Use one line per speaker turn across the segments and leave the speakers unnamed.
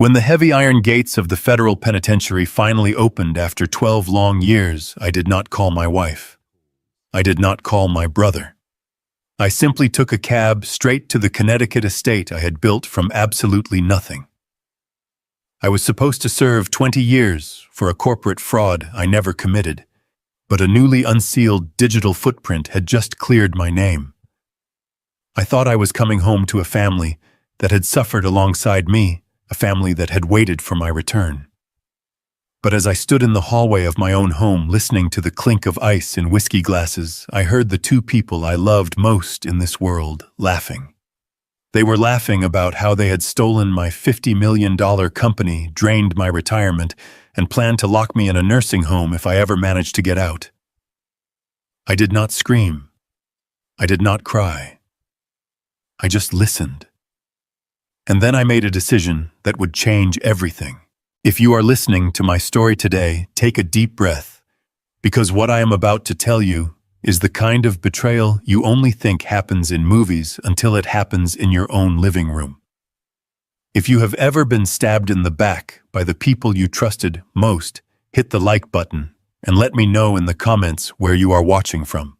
When the heavy iron gates of the federal penitentiary finally opened after 12 long years, I did not call my wife. I did not call my brother. I simply took a cab straight to the Connecticut estate I had built from absolutely nothing. I was supposed to serve 20 years for a corporate fraud I never committed, but a newly unsealed digital footprint had just cleared my name. I thought I was coming home to a family that had suffered alongside me, a family that had waited for my return. But as I stood in the hallway of my own home listening to the clink of ice in whiskey glasses, I heard the two people I loved most in this world laughing. They were laughing about how they had stolen my $50 million company, drained my retirement, and planned to lock me in a nursing home if I ever managed to get out. I did not scream. I did not cry. I just listened. And then I made a decision that would change everything. If you are listening to my story today, take a deep breath, because what I am about to tell you is the kind of betrayal you only think happens in movies until it happens in your own living room. If you have ever been stabbed in the back by the people you trusted most, hit the like button and let me know in the comments where you are watching from.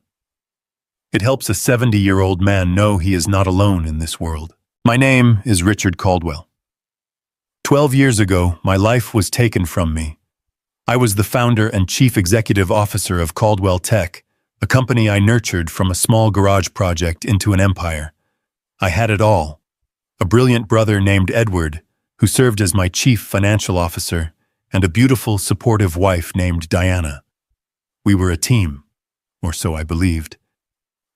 It helps a 70-year-old man know he is not alone in this world. My name is Richard Caldwell. 12 years ago, my life was taken from me. I was the founder and chief executive officer of Caldwell Tech, a company I nurtured from a small garage project into an empire. I had it all. A brilliant brother named Edward, who served as my chief financial officer, and a beautiful, supportive wife named Diana. We were a team, or so I believed.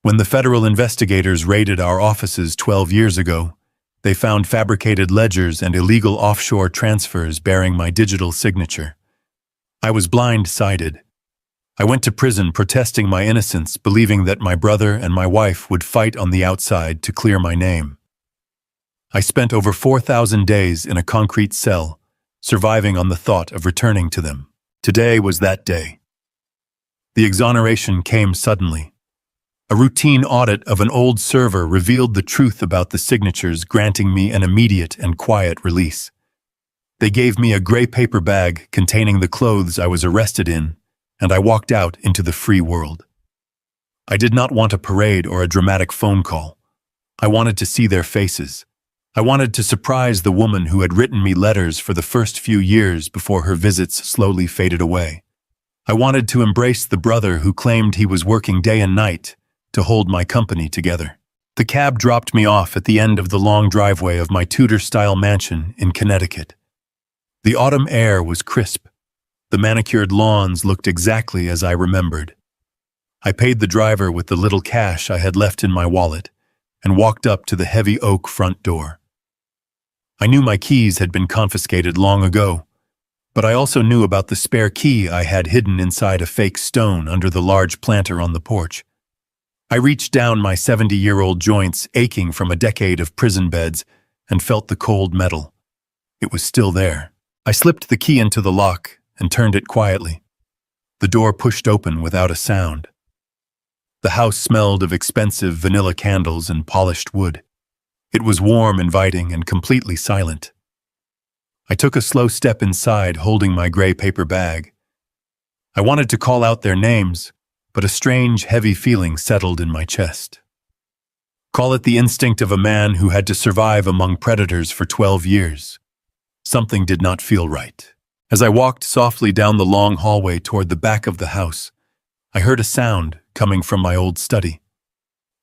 When the federal investigators raided our offices 12 years ago, they found fabricated ledgers and illegal offshore transfers bearing my digital signature. I was blindsided. I went to prison protesting my innocence, believing that my brother and my wife would fight on the outside to clear my name. I spent over 4,000 days in a concrete cell, surviving on the thought of returning to them. Today was that day. The exoneration came suddenly. A routine audit of an old server revealed the truth about the signatures, granting me an immediate and quiet release. They gave me a gray paper bag containing the clothes I was arrested in, and I walked out into the free world. I did not want a parade or a dramatic phone call. I wanted to see their faces. I wanted to surprise the woman who had written me letters for the first few years before her visits slowly faded away. I wanted to embrace the brother who claimed he was working day and night to hold my company together. The cab dropped me off at the end of the long driveway of my Tudor-style mansion in Connecticut. The autumn air was crisp. The manicured lawns looked exactly as I remembered. I paid the driver with the little cash I had left in my wallet and walked up to the heavy oak front door. I knew my keys had been confiscated long ago, but I also knew about the spare key I had hidden inside a fake stone under the large planter on the porch. I reached down my 70-year-old joints, aching from a decade of prison beds, and felt the cold metal. It was still there. I slipped the key into the lock and turned it quietly. The door pushed open without a sound. The house smelled of expensive vanilla candles and polished wood. It was warm, inviting, and completely silent. I took a slow step inside, holding my gray paper bag. I wanted to call out their names, but a strange, heavy feeling settled in my chest. Call it the instinct of a man who had to survive among predators for 12 years. Something did not feel right. As I walked softly down the long hallway toward the back of the house, I heard a sound coming from my old study.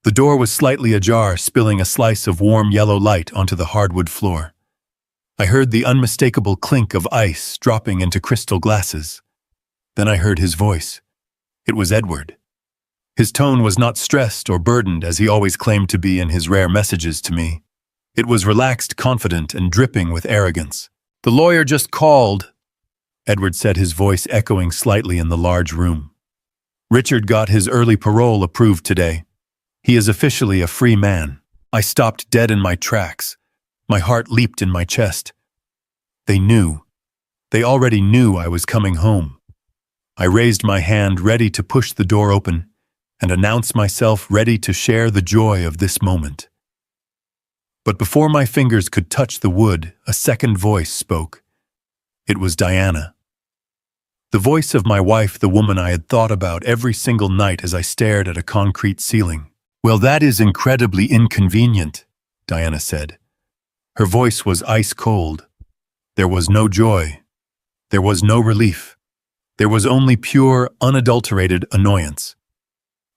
The door was slightly ajar, spilling a slice of warm yellow light onto the hardwood floor. I heard the unmistakable clink of ice dropping into crystal glasses. Then I heard his voice. It was Edward. His tone was not stressed or burdened as he always claimed to be in his rare messages to me. It was relaxed, confident, and dripping with arrogance. "The lawyer just called," Edward said, his voice echoing slightly in the large room. "Richard got his early parole approved today. He is officially a free man." I stopped dead in my tracks. My heart leaped in my chest. They knew. They already knew I was coming home. I raised my hand, ready to push the door open, and announce myself ready to share the joy of this moment. But before my fingers could touch the wood, a second voice spoke. It was Diana. The voice of my wife, the woman I had thought about every single night as I stared at a concrete ceiling. "Well, that is incredibly inconvenient," Diana said. Her voice was ice cold. There was no joy. There was no relief. There was only pure, unadulterated annoyance.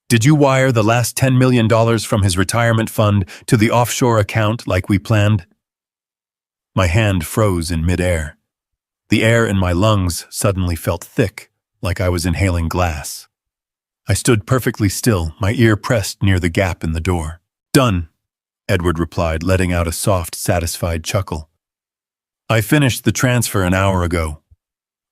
"Did you wire the last $10 million from his retirement fund to the offshore account like we planned?" My hand froze in midair. The air in my lungs suddenly felt thick, like I was inhaling glass. I stood perfectly still, my ear pressed near the gap in the door. "Done," Edward replied, letting out a soft, satisfied chuckle. "I finished the transfer an hour ago.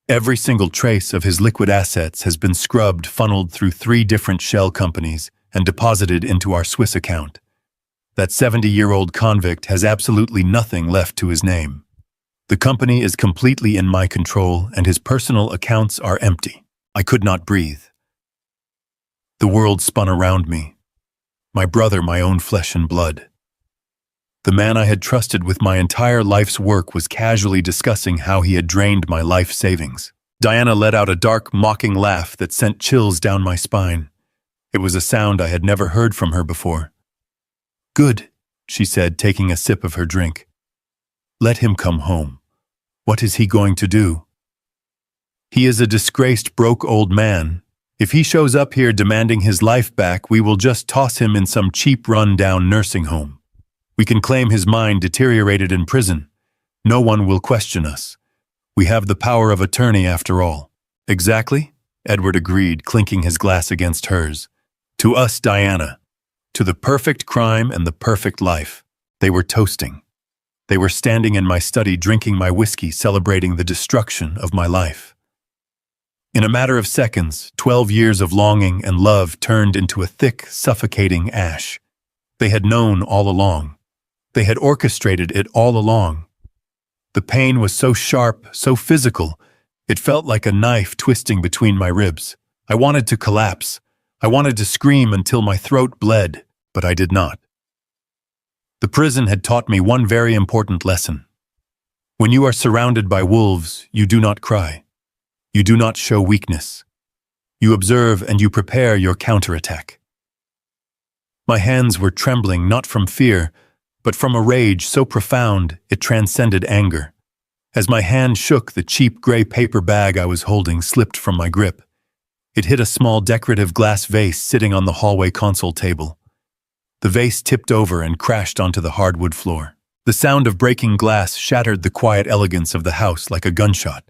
Every single trace of his liquid assets has been scrubbed, funneled through 3 different shell companies, and deposited into our Swiss account. That 70-year-old convict has absolutely nothing left to his name. The company is completely in my control, and his personal accounts are empty." I could not breathe. The world spun around me. My brother, my own flesh and blood. The man I had trusted with my entire life's work was casually discussing how he had drained my life savings. Diana let out a dark, mocking laugh that sent chills down my spine. It was a sound I had never heard from her before. "Good," she said, taking a sip of her drink. "Let him come home. What is he going to do? He is a disgraced, broke old man. If he shows up here demanding his life back, we will just toss him in some cheap, run-down nursing home. We can claim his mind deteriorated in prison. No one will question us. We have the power of attorney after all." "Exactly," Edward agreed, clinking his glass against hers. "To us, Diana. To the perfect crime and the perfect life." They were toasting. They were standing in my study, drinking my whiskey, celebrating the destruction of my life. In a matter of seconds, 12 years of longing and love turned into a thick, suffocating ash. They had known all along. They had orchestrated it all along. The pain was so sharp, so physical, it felt like a knife twisting between my ribs. I wanted to collapse. I wanted to scream until my throat bled, but I did not. The prison had taught me one very important lesson. When you are surrounded by wolves, you do not cry. You do not show weakness. You observe and you prepare your counterattack. My hands were trembling not from fear, but from a rage so profound it transcended anger. As my hand shook, the cheap gray paper bag I was holding slipped from my grip. It hit a small decorative glass vase sitting on the hallway console table. The vase tipped over and crashed onto the hardwood floor. The sound of breaking glass shattered the quiet elegance of the house like a gunshot.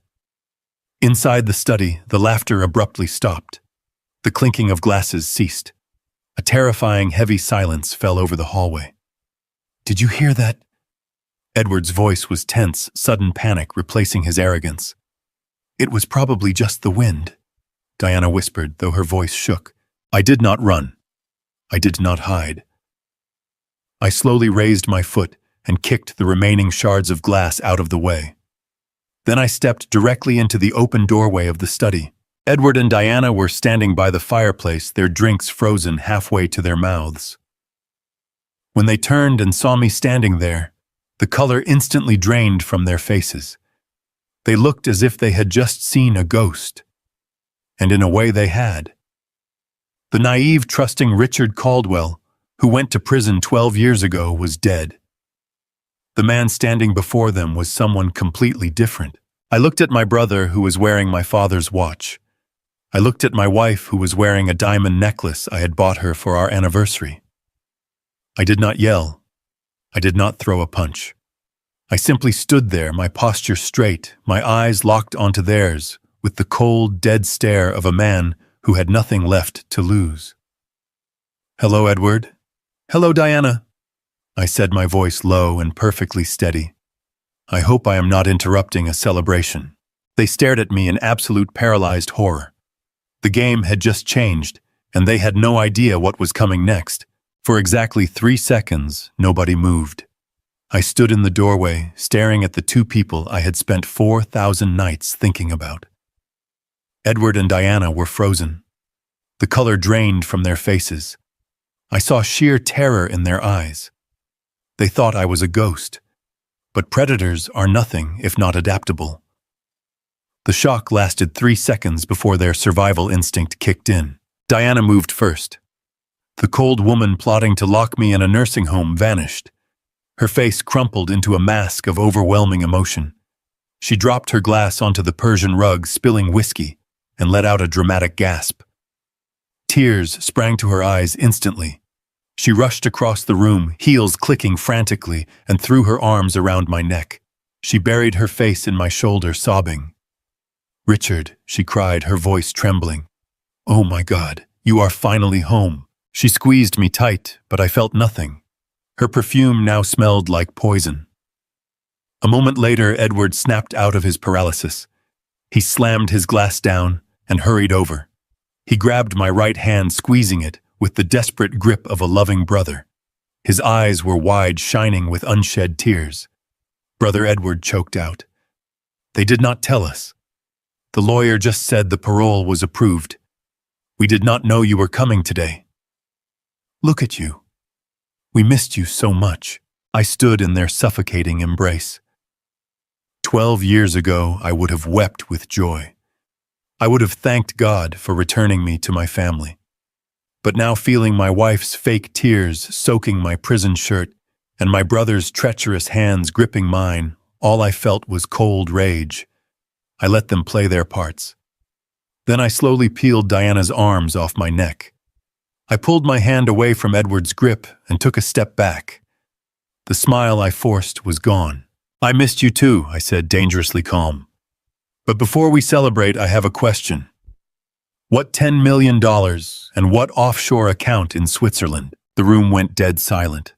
Inside the study, the laughter abruptly stopped. The clinking of glasses ceased. A terrifying, heavy silence fell over the hallway. "Did you hear that?" Edward's voice was tense, sudden panic replacing his arrogance. "It was probably just the wind," Diana whispered, though her voice shook. I did not run. I did not hide. I slowly raised my foot and kicked the remaining shards of glass out of the way. Then I stepped directly into the open doorway of the study. Edward and Diana were standing by the fireplace, their drinks frozen halfway to their mouths. When they turned and saw me standing there, the color instantly drained from their faces. They looked as if they had just seen a ghost. And in a way they had. The naive, trusting Richard Caldwell, who went to prison 12 years ago, was dead. The man standing before them was someone completely different. I looked at my brother, who was wearing my father's watch. I looked at my wife, who was wearing a diamond necklace I had bought her for our anniversary. I did not yell. I did not throw a punch. I simply stood there, my posture straight, my eyes locked onto theirs, with the cold, dead stare of a man who had nothing left to lose. "Hello, Edward." "Hello, Diana," I said, my voice low and perfectly steady. "I hope I am not interrupting a celebration." They stared at me in absolute paralyzed horror. The game had just changed, and they had no idea what was coming next. For exactly 3 seconds, nobody moved. I stood in the doorway, staring at the 2 people I had spent 4,000 nights thinking about. Edward and Diana were frozen. The color drained from their faces. I saw sheer terror in their eyes. They thought I was a ghost. But predators are nothing if not adaptable. The shock lasted 3 seconds before their survival instinct kicked in. Diana moved first. The cold woman plotting to lock me in a nursing home vanished. Her face crumpled into a mask of overwhelming emotion. She dropped her glass onto the Persian rug, spilling whiskey, and let out a dramatic gasp. Tears sprang to her eyes instantly. She rushed across the room, heels clicking frantically, and threw her arms around my neck. She buried her face in my shoulder, sobbing. "Richard," she cried, her voice trembling. "Oh my God, you are finally home." She squeezed me tight, but I felt nothing. Her perfume now smelled like poison. A moment later, Edward snapped out of his paralysis. He slammed his glass down and hurried over. He grabbed my right hand, squeezing it with the desperate grip of a loving brother. His eyes were wide, shining with unshed tears. Brother Edward choked out. "They did not tell us. The lawyer just said the parole was approved. We did not know you were coming today. Look at you. We missed you so much." I stood in their suffocating embrace. 12 years ago, I would have wept with joy. I would have thanked God for returning me to my family. But now, feeling my wife's fake tears soaking my prison shirt and my brother's treacherous hands gripping mine, all I felt was cold rage. I let them play their parts. Then I slowly peeled Diana's arms off my neck. I pulled my hand away from Edward's grip and took a step back. The smile I forced was gone. "I missed you too," I said, dangerously calm. "But before we celebrate, I have a question. What $10 million and what offshore account in Switzerland?" The room went dead silent.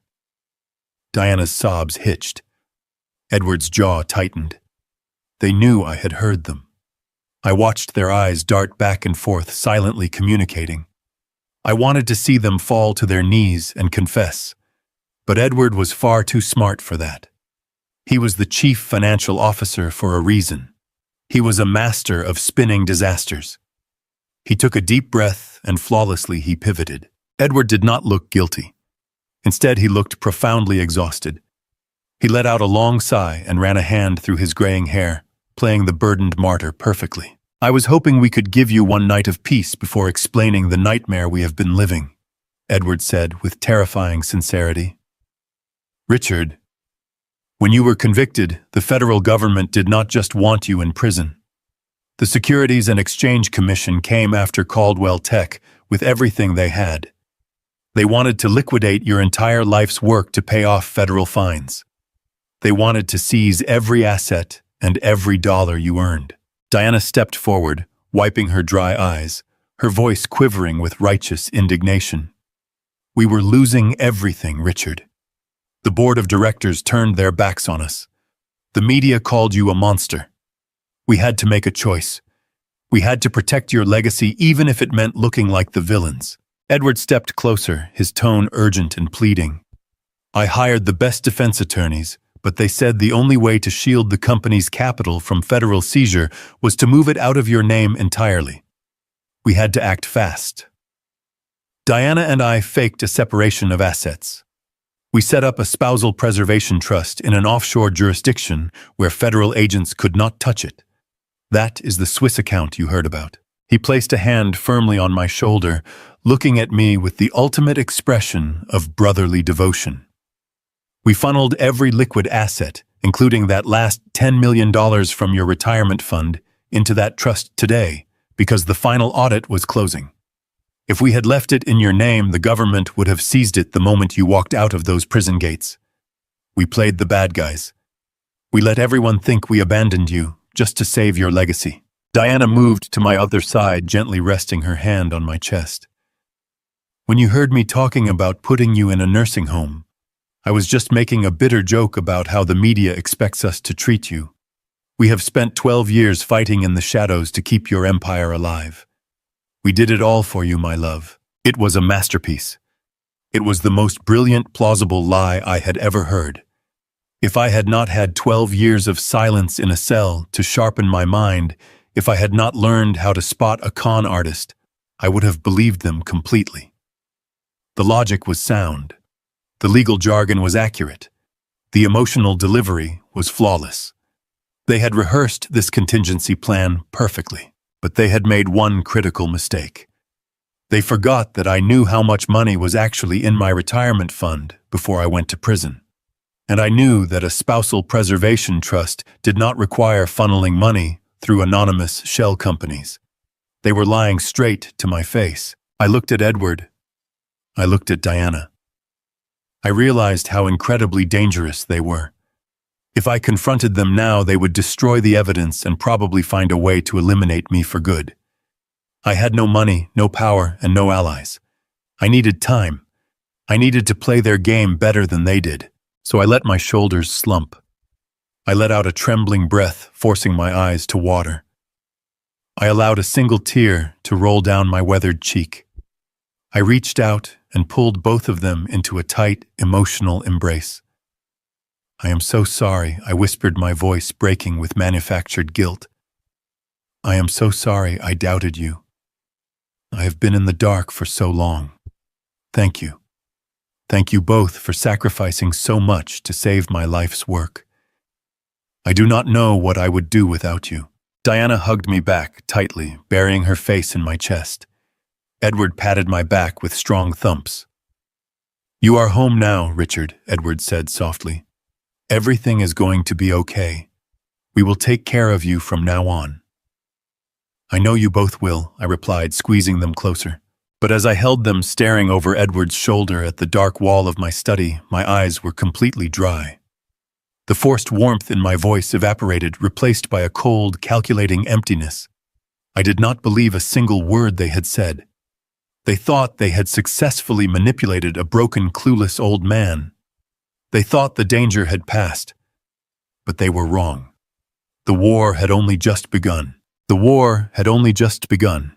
Diana's sobs hitched. Edward's jaw tightened. They knew I had heard them. I watched their eyes dart back and forth, silently communicating. I wanted to see them fall to their knees and confess. But Edward was far too smart for that. He was the chief financial officer for a reason. He was a master of spinning disasters. He took a deep breath and flawlessly he pivoted. Edward did not look guilty. Instead, he looked profoundly exhausted. He let out a long sigh and ran a hand through his graying hair, playing the burdened martyr perfectly. "I was hoping we could give you one night of peace before explaining the nightmare we have been living," Edward said with terrifying sincerity. "Richard, when you were convicted, the federal government did not just want you in prison. The Securities and Exchange Commission came after Caldwell Tech with everything they had. They wanted to liquidate your entire life's work to pay off federal fines. They wanted to seize every asset and every dollar you earned." Diana stepped forward, wiping her dry eyes, her voice quivering with righteous indignation. "We were losing everything, Richard. The board of directors turned their backs on us. The media called you a monster. We had to make a choice. We had to protect your legacy even if it meant looking like the villains." Edward stepped closer, his tone urgent and pleading. "I hired the best defense attorneys, but they said the only way to shield the company's capital from federal seizure was to move it out of your name entirely. We had to act fast. Diana and I faked a separation of assets. We set up a spousal preservation trust in an offshore jurisdiction where federal agents could not touch it. That is the Swiss account you heard about." He placed a hand firmly on my shoulder, looking at me with the ultimate expression of brotherly devotion. "We funneled every liquid asset, including that last $10 million from your retirement fund, into that trust today, because the final audit was closing. If we had left it in your name, the government would have seized it the moment you walked out of those prison gates. We played the bad guys. We let everyone think we abandoned you, just to save your legacy." Diana moved to my other side, gently resting her hand on my chest. "When you heard me talking about putting you in a nursing home, I was just making a bitter joke about how the media expects us to treat you. We have spent 12 years fighting in the shadows to keep your empire alive. We did it all for you, my love. It was a masterpiece. It was the most brilliant, plausible lie I had ever heard. If I had not had 12 years of silence in a cell to sharpen my mind, if I had not learned how to spot a con artist, I would have believed them completely. The logic was sound. The legal jargon was accurate. The emotional delivery was flawless. They had rehearsed this contingency plan perfectly, but they had made one critical mistake. They forgot that I knew how much money was actually in my retirement fund before I went to prison. And I knew that a spousal preservation trust did not require funneling money through anonymous shell companies. They were lying straight to my face. I looked at Edward. I looked at Diana. I realized how incredibly dangerous they were. If I confronted them now, they would destroy the evidence and probably find a way to eliminate me for good. I had no money, no power, and no allies. I needed time. I needed to play their game better than they did. So I let my shoulders slump. I let out a trembling breath, forcing my eyes to water. I allowed a single tear to roll down my weathered cheek. I reached out and pulled both of them into a tight, emotional embrace. "I am so sorry," I whispered, my voice breaking with manufactured guilt. "I am so sorry I doubted you. I have been in the dark for so long. Thank you. Thank you both for sacrificing so much to save my life's work. I do not know what I would do without you." Diana hugged me back tightly, burying her face in my chest. Edward patted my back with strong thumps. "You are home now, Richard," Edward said softly. "Everything is going to be okay. We will take care of you from now on." "I know you both will," I replied, squeezing them closer. But as I held them staring over Edward's shoulder at the dark wall of my study, my eyes were completely dry. The forced warmth in my voice evaporated, replaced by a cold, calculating emptiness. I did not believe a single word they had said. They thought they had successfully manipulated a broken, clueless old man. They thought the danger had passed. But they were wrong. The war had only just begun. The war had only just begun.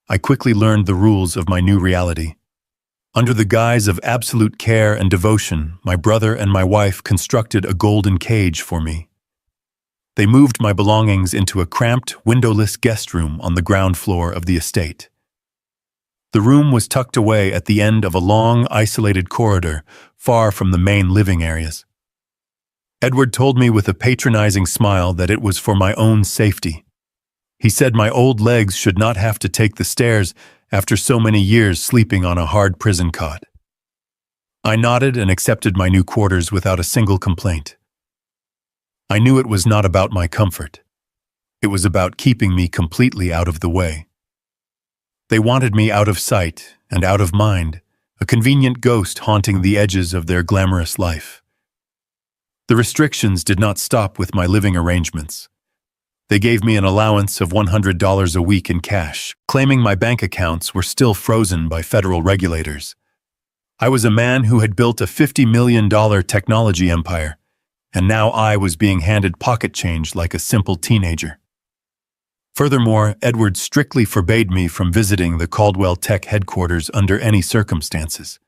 I quickly learned the rules of my new reality. Under the guise of absolute care and devotion, my brother and my wife constructed a golden cage for me. They moved my belongings into a cramped, windowless guest room on the ground floor of the estate. The room was tucked away at the end of a long, isolated corridor, far from the main living areas. Edward told me with a patronizing smile that it was for my own safety. He said my old legs should not have to take the stairs after so many years sleeping on a hard prison cot. I nodded and accepted my new quarters without a single complaint. I knew it was not about my comfort. It was about keeping me completely out of the way. They wanted me out of sight and out of mind, a convenient ghost haunting the edges of their glamorous life. The restrictions did not stop with my living arrangements. They gave me an allowance of $100 a week in cash, claiming my bank accounts were still frozen by federal regulators. I was a man who had built a $50 million technology empire, and now I was being handed pocket change like a simple teenager. Furthermore, Edward strictly forbade me from visiting the Caldwell Tech headquarters under any circumstances.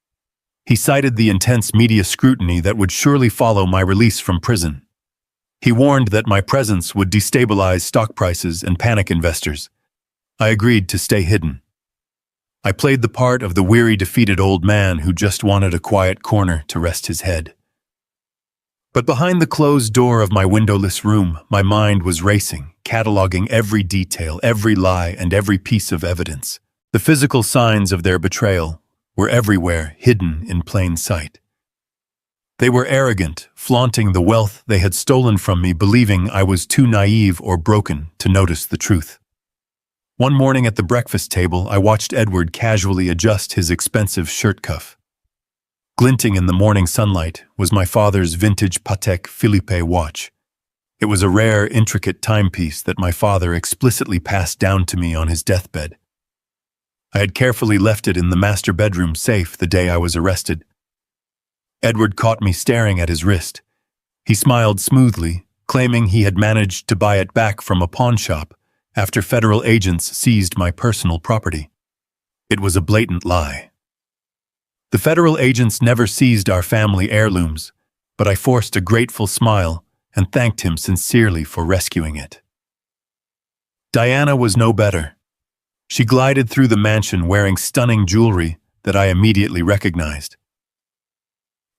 He cited the intense media scrutiny that would surely follow my release from prison. He warned that my presence would destabilize stock prices and panic investors. I agreed to stay hidden. I played the part of the weary, defeated old man who just wanted a quiet corner to rest his head. But behind the closed door of my windowless room, my mind was racing, cataloging every detail, every lie, and every piece of evidence. The physical signs of their betrayal were everywhere, hidden in plain sight. They were arrogant, flaunting the wealth they had stolen from me, believing I was too naive or broken to notice the truth. One morning at the breakfast table, I watched Edward casually adjust his expensive shirt cuff. Glinting in the morning sunlight was my father's vintage Patek Philippe watch. It was a rare, intricate timepiece that my father explicitly passed down to me on his deathbed. I had carefully left it in the master bedroom safe the day I was arrested. Edward caught me staring at his wrist. He smiled smoothly, claiming he had managed to buy it back from a pawn shop after federal agents seized my personal property. It was a blatant lie. The federal agents never seized our family heirlooms, but I forced a grateful smile and thanked him sincerely for rescuing it. Diana was no better. She glided through the mansion wearing stunning jewelry that I immediately recognized.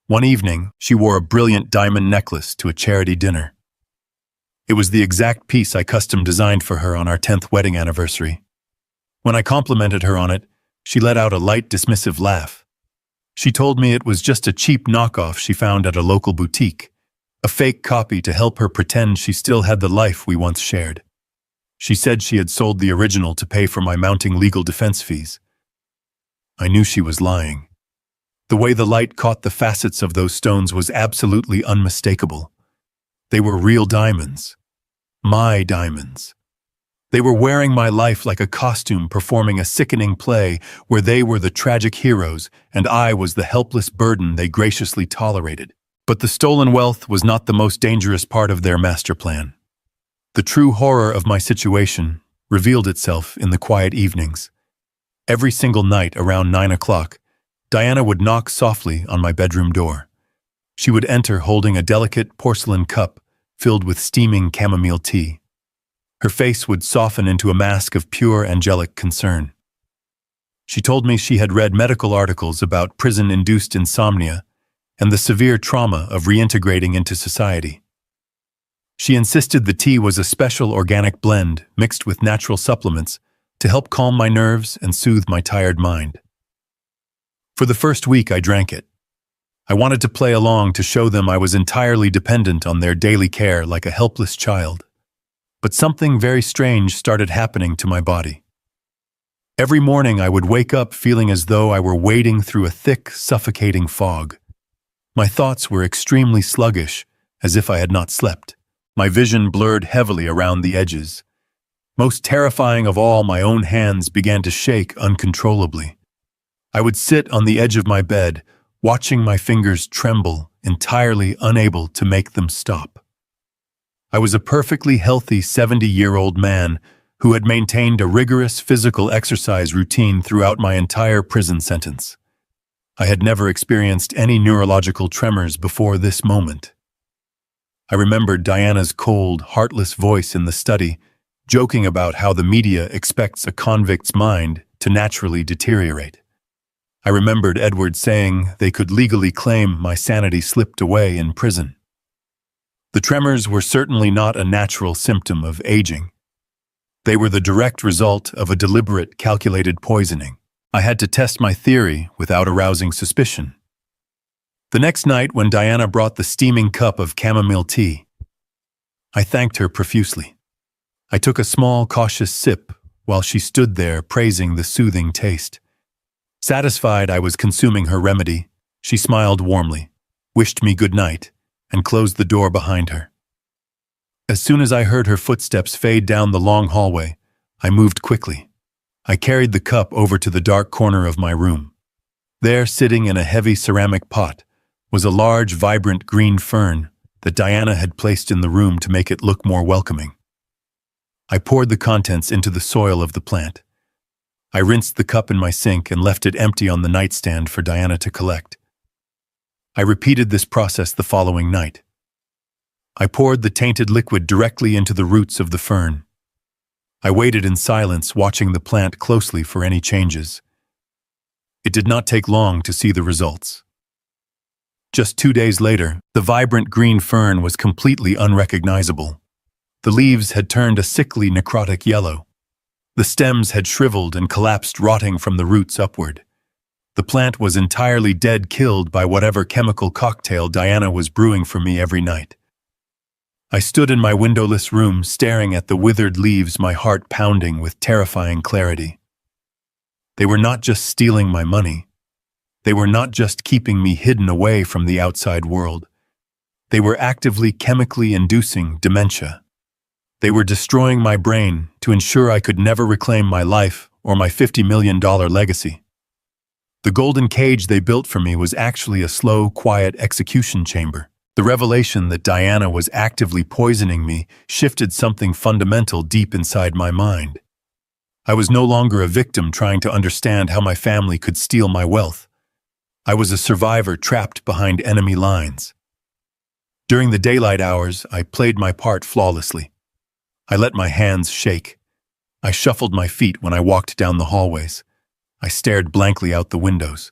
One evening, she wore a brilliant diamond necklace to a charity dinner. It was the exact piece I custom designed for her on our 10th wedding anniversary. When I complimented her on it, she let out a light, dismissive laugh. She told me it was just a cheap knockoff she found at a local boutique, a fake copy to help her pretend she still had the life we once shared. She said she had sold the original to pay for my mounting legal defense fees. I knew she was lying. The way the light caught the facets of those stones was absolutely unmistakable. They were real diamonds. My diamonds. They were wearing my life like a costume, performing a sickening play where they were the tragic heroes and I was the helpless burden they graciously tolerated. But the stolen wealth was not the most dangerous part of their master plan. The true horror of my situation revealed itself in the quiet evenings. Every single night around 9 o'clock, Diana would knock softly on my bedroom door. She would enter holding a delicate porcelain cup filled with steaming chamomile tea. Her face would soften into a mask of pure angelic concern. She told me she had read medical articles about prison-induced insomnia and the severe trauma of reintegrating into society. She insisted the tea was a special organic blend mixed with natural supplements to help calm my nerves and soothe my tired mind. For the first week, I drank it. I wanted to play along to show them I was entirely dependent on their daily care like a helpless child. But something very strange started happening to my body. Every morning I would wake up feeling as though I were wading through a thick, suffocating fog. My thoughts were extremely sluggish, as if I had not slept. My vision blurred heavily around the edges. Most terrifying of all, my own hands began to shake uncontrollably. I would sit on the edge of my bed, watching my fingers tremble, entirely unable to make them stop. I was a perfectly healthy 70-year-old man who had maintained a rigorous physical exercise routine throughout my entire prison sentence. I had never experienced any neurological tremors before this moment. I remembered Diana's cold, heartless voice in the study, joking about how the media expects a convict's mind to naturally deteriorate. I remembered Edward saying they could legally claim my sanity slipped away in prison. The tremors were certainly not a natural symptom of aging. They were the direct result of a deliberate, calculated poisoning. I had to test my theory without arousing suspicion. The next night, when Diana brought the steaming cup of chamomile tea, I thanked her profusely. I took a small, cautious sip while she stood there praising the soothing taste. Satisfied I was consuming her remedy, she smiled warmly, wished me good night, and closed the door behind her. As soon as I heard her footsteps fade down the long hallway, I moved quickly. I carried the cup over to the dark corner of my room. There, sitting in a heavy ceramic pot, was a large, vibrant green fern that Diana had placed in the room to make it look more welcoming. I poured the contents into the soil of the plant. I rinsed the cup in my sink and left it empty on the nightstand for Diana to collect. I repeated this process the following night. I poured the tainted liquid directly into the roots of the fern. I waited in silence, watching the plant closely for any changes. It did not take long to see the results. Just 2 days later, the vibrant green fern was completely unrecognizable. The leaves had turned a sickly necrotic yellow. The stems had shriveled and collapsed, rotting from the roots upward. The plant was entirely dead, killed by whatever chemical cocktail Diana was brewing for me every night. I stood in my windowless room, staring at the withered leaves, my heart pounding with terrifying clarity. They were not just stealing my money. They were not just keeping me hidden away from the outside world. They were actively chemically inducing dementia. They were destroying my brain to ensure I could never reclaim my life or my $50 million legacy. The golden cage they built for me was actually a slow, quiet execution chamber. The revelation that Diana was actively poisoning me shifted something fundamental deep inside my mind. I was no longer a victim trying to understand how my family could steal my wealth. I was a survivor trapped behind enemy lines. During the daylight hours, I played my part flawlessly. I let my hands shake. I shuffled my feet when I walked down the hallways. I stared blankly out the windows.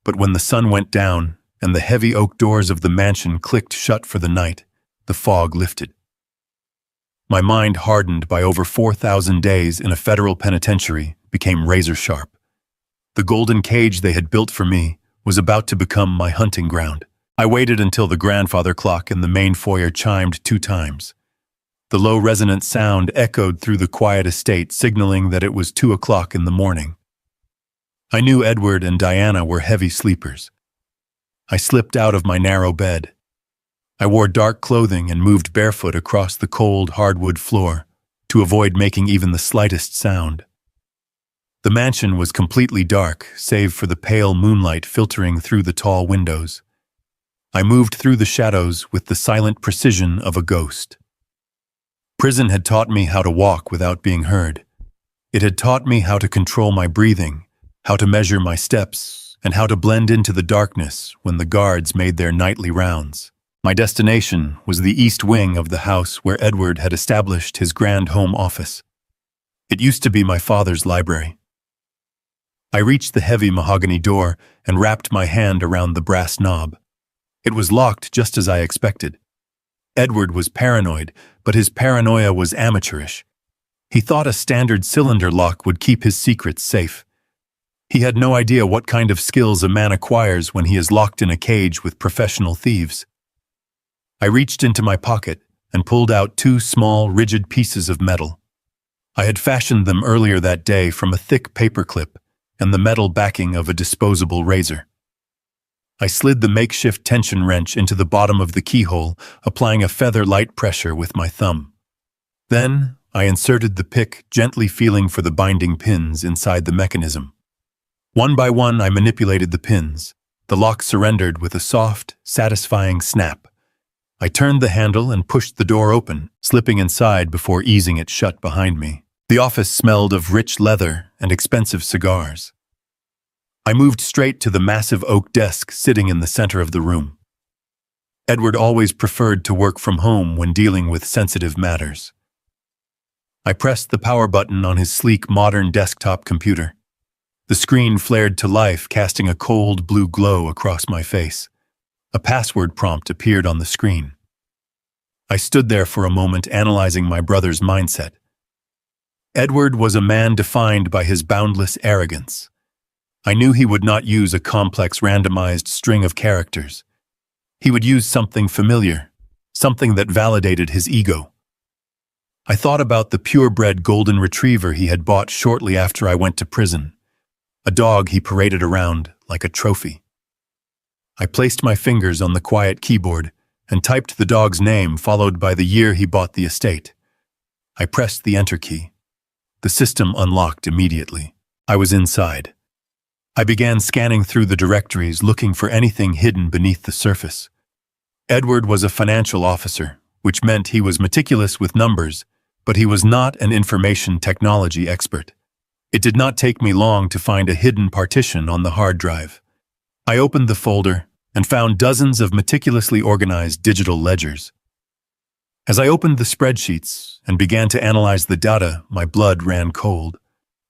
But when the sun went down and the heavy oak doors of the mansion clicked shut for the night, the fog lifted. My mind, hardened by over 4,000 days in a federal penitentiary, became razor-sharp. The golden cage they had built for me was about to become my hunting ground. I waited until the grandfather clock in the main foyer chimed 2 times. The low resonant sound echoed through the quiet estate, signaling that it was 2 o'clock in the morning. I knew Edward and Diana were heavy sleepers. I slipped out of my narrow bed. I wore dark clothing and moved barefoot across the cold hardwood floor to avoid making even the slightest sound. The mansion was completely dark, save for the pale moonlight filtering through the tall windows. I moved through the shadows with the silent precision of a ghost. Prison had taught me how to walk without being heard. It had taught me how to control my breathing, how to measure my steps, and how to blend into the darkness when the guards made their nightly rounds. My destination was the east wing of the house where Edward had established his grand home office. It used to be my father's library. I reached the heavy mahogany door and wrapped my hand around the brass knob. It was locked just as I expected. Edward was paranoid, but his paranoia was amateurish. He thought a standard cylinder lock would keep his secrets safe. He had no idea what kind of skills a man acquires when he is locked in a cage with professional thieves. I reached into my pocket and pulled out 2 small, rigid pieces of metal. I had fashioned them earlier that day from a thick paperclip and the metal backing of a disposable razor. I slid the makeshift tension wrench into the bottom of the keyhole, applying a feather-light pressure with my thumb. Then, I inserted the pick, gently feeling for the binding pins inside the mechanism. One by one, I manipulated the pins. The lock surrendered with a soft, satisfying snap. I turned the handle and pushed the door open, slipping inside before easing it shut behind me. The office smelled of rich leather and expensive cigars. I moved straight to the massive oak desk sitting in the center of the room. Edward always preferred to work from home when dealing with sensitive matters. I pressed the power button on his sleek modern desktop computer. The screen flared to life, casting a cold blue glow across my face. A password prompt appeared on the screen. I stood there for a moment, analyzing my brother's mindset. Edward was a man defined by his boundless arrogance. I knew he would not use a complex randomized string of characters. He would use something familiar, something that validated his ego. I thought about the purebred golden retriever he had bought shortly after I went to prison, a dog he paraded around like a trophy. I placed my fingers on the quiet keyboard and typed the dog's name followed by the year he bought the estate. I pressed the enter key. The system unlocked immediately. I was inside. I began scanning through the directories, looking for anything hidden beneath the surface. Edward was a financial officer, which meant he was meticulous with numbers, but he was not an information technology expert. It did not take me long to find a hidden partition on the hard drive. I opened the folder and found dozens of meticulously organized digital ledgers. As I opened the spreadsheets and began to analyze the data, my blood ran cold.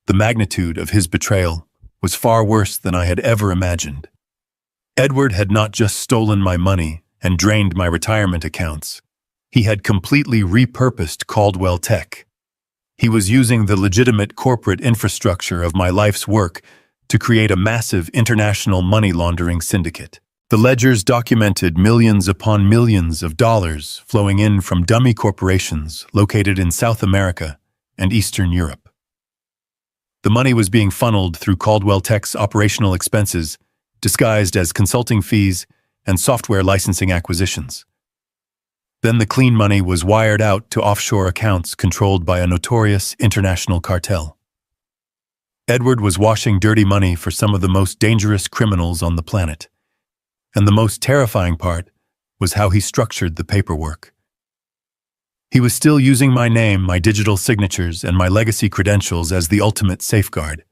The magnitude of his betrayal was far worse than I had ever imagined. Edward had not just stolen my money and drained my retirement accounts. He had completely repurposed Caldwell Tech. He was using the legitimate corporate infrastructure of my life's work to create a massive international money laundering syndicate. The ledgers documented millions upon millions of dollars flowing in from dummy corporations located in South America and Eastern Europe. The money was being funneled through Caldwell Tech's operational expenses, disguised as consulting fees and software licensing acquisitions. Then the clean money was wired out to offshore accounts controlled by a notorious international cartel. Edward was washing dirty money for some of the most dangerous criminals on the planet. And the most terrifying part was how he structured the paperwork. He was still using my name, my digital signatures, and my legacy credentials as the ultimate safeguard.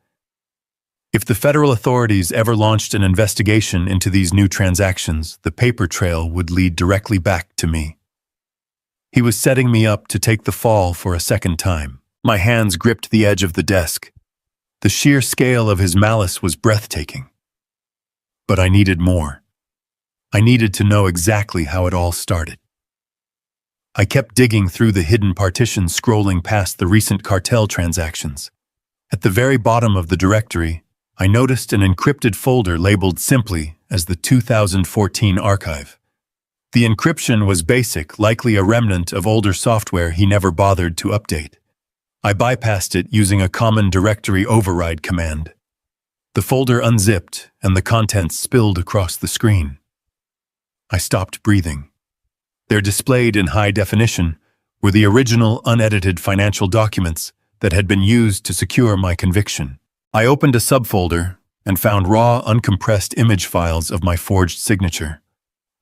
If the federal authorities ever launched an investigation into these new transactions, the paper trail would lead directly back to me. He was setting me up to take the fall for a second time. My hands gripped the edge of the desk. The sheer scale of his malice was breathtaking. But I needed more. I needed to know exactly how it all started. I kept digging through the hidden partitions, scrolling past the recent cartel transactions. At the very bottom of the directory, I noticed an encrypted folder labeled simply as the 2014 archive. The encryption was basic, likely a remnant of older software he never bothered to update. I bypassed it using a common directory override command. The folder unzipped and the contents spilled across the screen. I stopped breathing. There, displayed in high definition, were the original unedited financial documents that had been used to secure my conviction. I opened a subfolder and found raw, uncompressed image files of my forged signature.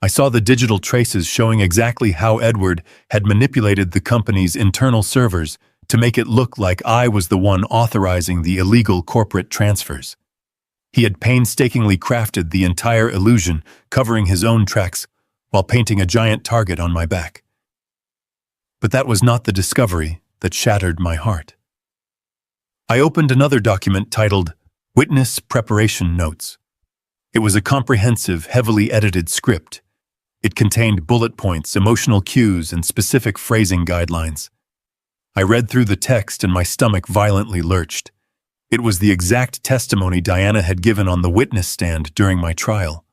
I saw the digital traces showing exactly how Edward had manipulated the company's internal servers to make it look like I was the one authorizing the illegal corporate transfers. He had painstakingly crafted the entire illusion, covering his own tracks while painting a giant target on my back. But that was not the discovery that shattered my heart. I opened another document titled Witness Preparation Notes. It was a comprehensive, heavily edited script. It contained bullet points, emotional cues, and specific phrasing guidelines. I read through the text and my stomach violently lurched. It was the exact testimony Diana had given on the witness stand during my trial.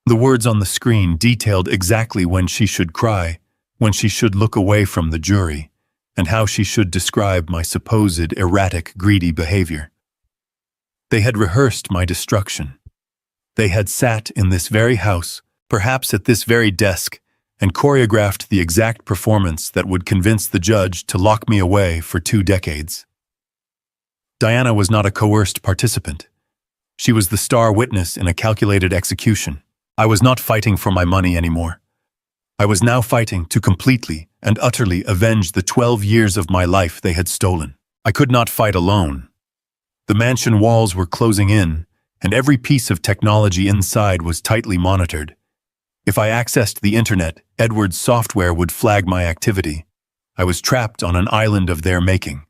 The words on the screen detailed exactly when she should cry, when she should look away from the jury, and how she should describe my supposed erratic, greedy behavior. They had rehearsed my destruction. They had sat in this very house, perhaps at this very desk, and choreographed the exact performance that would convince the judge to lock me away for 2 decades. Diana was not a coerced participant. She was the star witness in a calculated execution. I was not fighting for my money anymore. I was now fighting to completely and utterly avenge the 12 years of my life they had stolen. I could not fight alone. The mansion walls were closing in, and every piece of technology inside was tightly monitored. If I accessed the internet, Edward's software would flag my activity. I was trapped on an island of their making.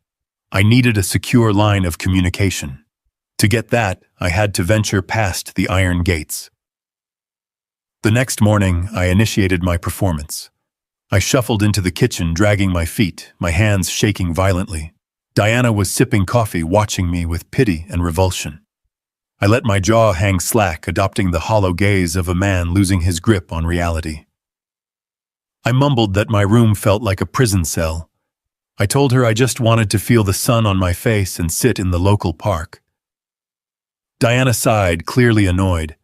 I needed a secure line of communication. To get that, I had to venture past the iron gates. The next morning, I initiated my performance. I shuffled into the kitchen, dragging my feet, my hands shaking violently. Diana was sipping coffee, watching me with pity and revulsion. I let my jaw hang slack, adopting the hollow gaze of a man losing his grip on reality. I mumbled that my room felt like a prison cell. I told her I just wanted to feel the sun on my face and sit in the local park. Diana sighed, clearly annoyed.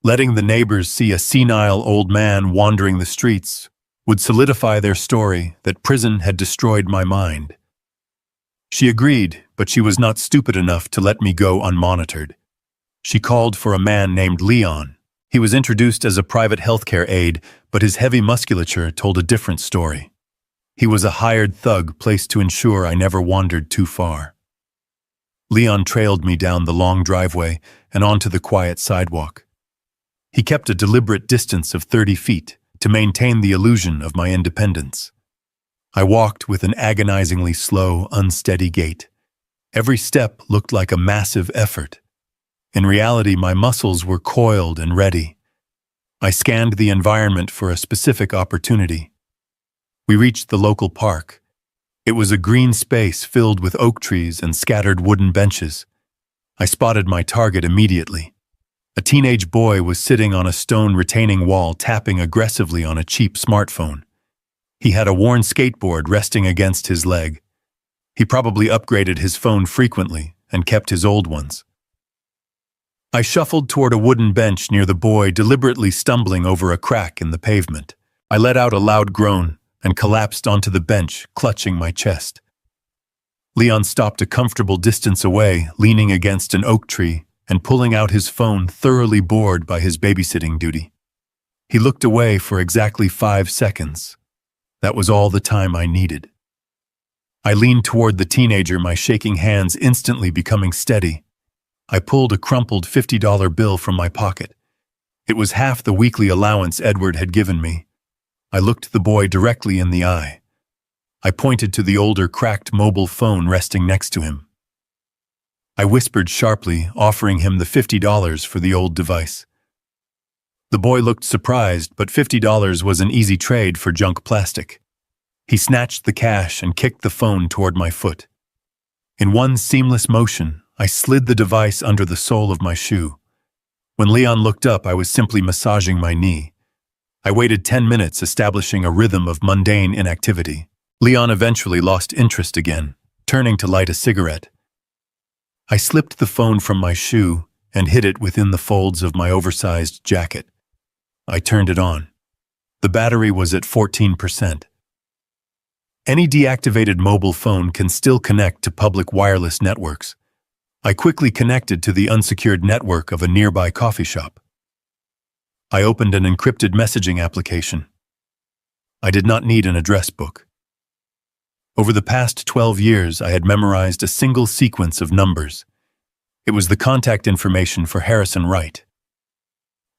Letting the neighbors see a senile old man wandering the streets would solidify their story that prison had destroyed my mind. She agreed, but she was not stupid enough to let me go unmonitored. She called for a man named Leon. He was introduced as a private healthcare aide, but his heavy musculature told a different story. He was a hired thug placed to ensure I never wandered too far. Leon trailed me down the long driveway and onto the quiet sidewalk. He kept a deliberate distance of 30 feet to maintain the illusion of my independence. I walked with an agonizingly slow, unsteady gait. Every step looked like a massive effort. In reality, my muscles were coiled and ready. I scanned the environment for a specific opportunity. We reached the local park. It was a green space filled with oak trees and scattered wooden benches. I spotted my target immediately. A teenage boy was sitting on a stone retaining wall, tapping aggressively on a cheap smartphone. He had a worn skateboard resting against his leg. He probably upgraded his phone frequently and kept his old ones. I shuffled toward a wooden bench near the boy, deliberately stumbling over a crack in the pavement. I let out a loud groan and collapsed onto the bench, clutching my chest. Leon stopped a comfortable distance away, leaning against an oak tree and pulling out his phone, thoroughly bored by his babysitting duty. He looked away for exactly 5 seconds. That was all the time I needed. I leaned toward the teenager, my shaking hands instantly becoming steady. I pulled a crumpled $50 bill from my pocket. It was half the weekly allowance Edward had given me. I looked the boy directly in the eye. I pointed to the older, cracked mobile phone resting next to him. I whispered sharply, offering him the $50 for the old device. The boy looked surprised, but $50 was an easy trade for junk plastic. He snatched the cash and kicked the phone toward my foot. In one seamless motion, I slid the device under the sole of my shoe. When Leon looked up, I was simply massaging my knee. I waited 10 minutes, establishing a rhythm of mundane inactivity. Leon eventually lost interest again, turning to light a cigarette. I slipped the phone from my shoe and hid it within the folds of my oversized jacket. I turned it on. The battery was at 14%. Any deactivated mobile phone can still connect to public wireless networks. I quickly connected to the unsecured network of a nearby coffee shop. I opened an encrypted messaging application. I did not need an address book. Over the past 12 years, I had memorized a single sequence of numbers. It was the contact information for Harrison Wright.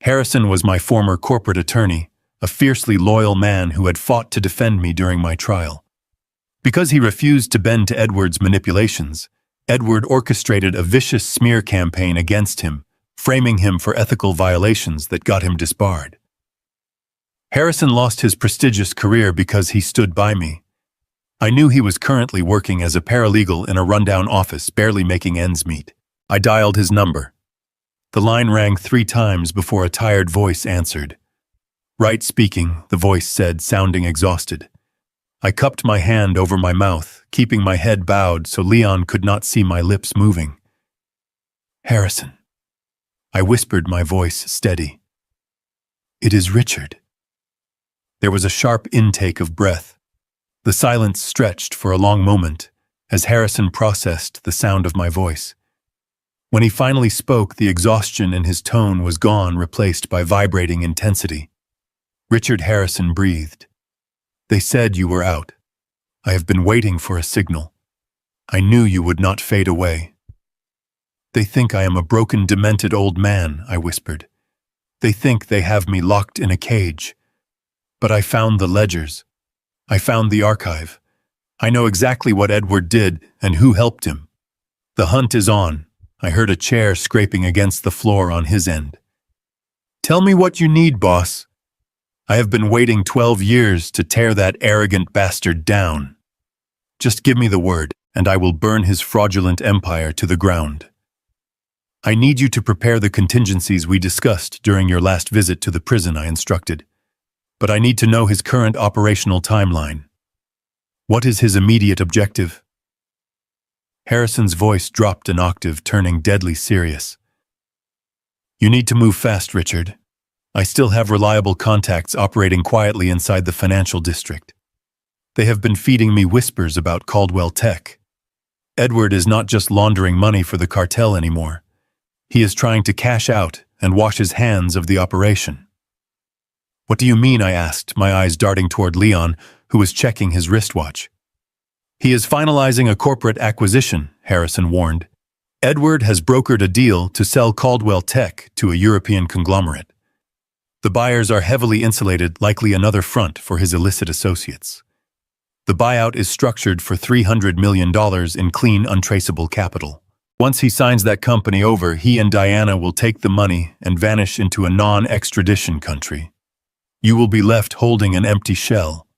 Harrison was my former corporate attorney, a fiercely loyal man who had fought to defend me during my trial. Because he refused to bend to Edward's manipulations, Edward orchestrated a vicious smear campaign against him, framing him for ethical violations that got him disbarred. Harrison lost his prestigious career because he stood by me. I knew he was currently working as a paralegal in a rundown office, barely making ends meet. I dialed his number. The line rang 3 times before a tired voice answered. "Wright speaking," the voice said, sounding exhausted. I cupped my hand over my mouth, keeping my head bowed so Leon could not see my lips moving. "Harrison," I whispered, my voice steady. "It is Richard." There was a sharp intake of breath. The silence stretched for a long moment as Harrison processed the sound of my voice. When he finally spoke, the exhaustion in his tone was gone, replaced by vibrating intensity. Richard Harrison breathed. "They said you were out. I have been waiting for a signal. I knew you would not fade away." "They think I am a broken, demented old man," I whispered. "They think they have me locked in a cage. But I found the ledgers. I found the archive. I know exactly what Edward did and who helped him. The hunt is on." I heard a chair scraping against the floor on his end. "Tell me what you need, boss. I have been waiting 12 years to tear that arrogant bastard down. Just give me the word, and I will burn his fraudulent empire to the ground. I need you to prepare the contingencies we discussed during your last visit to the prison," I instructed. "But I need to know his current operational timeline. What is his immediate objective?" Harrison's voice dropped an octave, turning deadly serious. "You need to move fast, Richard. I still have reliable contacts operating quietly inside the financial district. They have been feeding me whispers about Caldwell Tech. Edward is not just laundering money for the cartel anymore. He is trying to cash out and wash his hands of the operation." "What do you mean?" I asked, my eyes darting toward Leon, who was checking his wristwatch. "He is finalizing a corporate acquisition," Harrison warned. "Edward has brokered a deal to sell Caldwell Tech to a European conglomerate. The buyers are heavily insulated, likely another front for his illicit associates. The buyout is structured for $300 million in clean, untraceable capital. Once he signs that company over, he and Diana will take the money and vanish into a non-extradition country. You will be left holding an empty shell."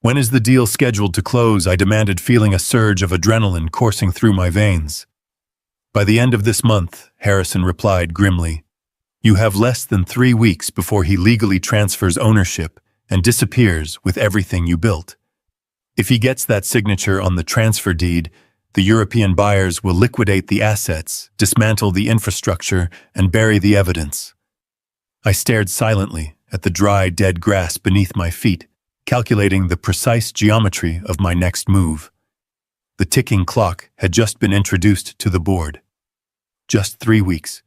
"When is the deal scheduled to close?" I demanded, feeling a surge of adrenaline coursing through my veins. "By the end of this month," Harrison replied grimly. "You have less than 3 weeks before he legally transfers ownership and disappears with everything you built. If he gets that signature on the transfer deed, the European buyers will liquidate the assets, dismantle the infrastructure, and bury the evidence." I stared silently at the dry, dead grass beneath my feet, calculating the precise geometry of my next move. The ticking clock had just been introduced to the board. Just 3 weeks.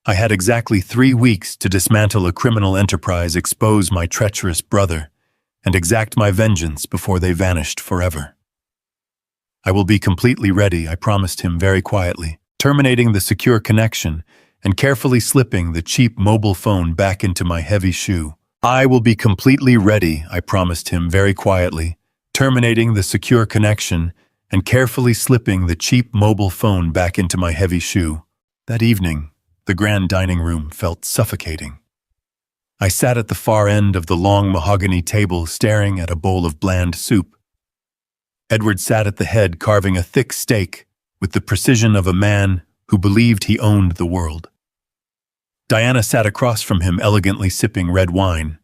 I had exactly 3 weeks to dismantle a criminal enterprise, expose my treacherous brother, and exact my vengeance before they vanished forever. "I will be completely ready," I promised him very quietly, terminating the secure connection and carefully slipping the cheap mobile phone back into my heavy shoe. "I will be completely ready," I promised him very quietly, terminating the secure connection and carefully slipping the cheap mobile phone back into my heavy shoe. That evening, the grand dining room felt suffocating. I sat at the far end of the long mahogany table staring at a bowl of bland soup. Edward sat at the head carving a thick steak with the precision of a man who believed he owned the world. Diana sat across from him elegantly sipping red wine.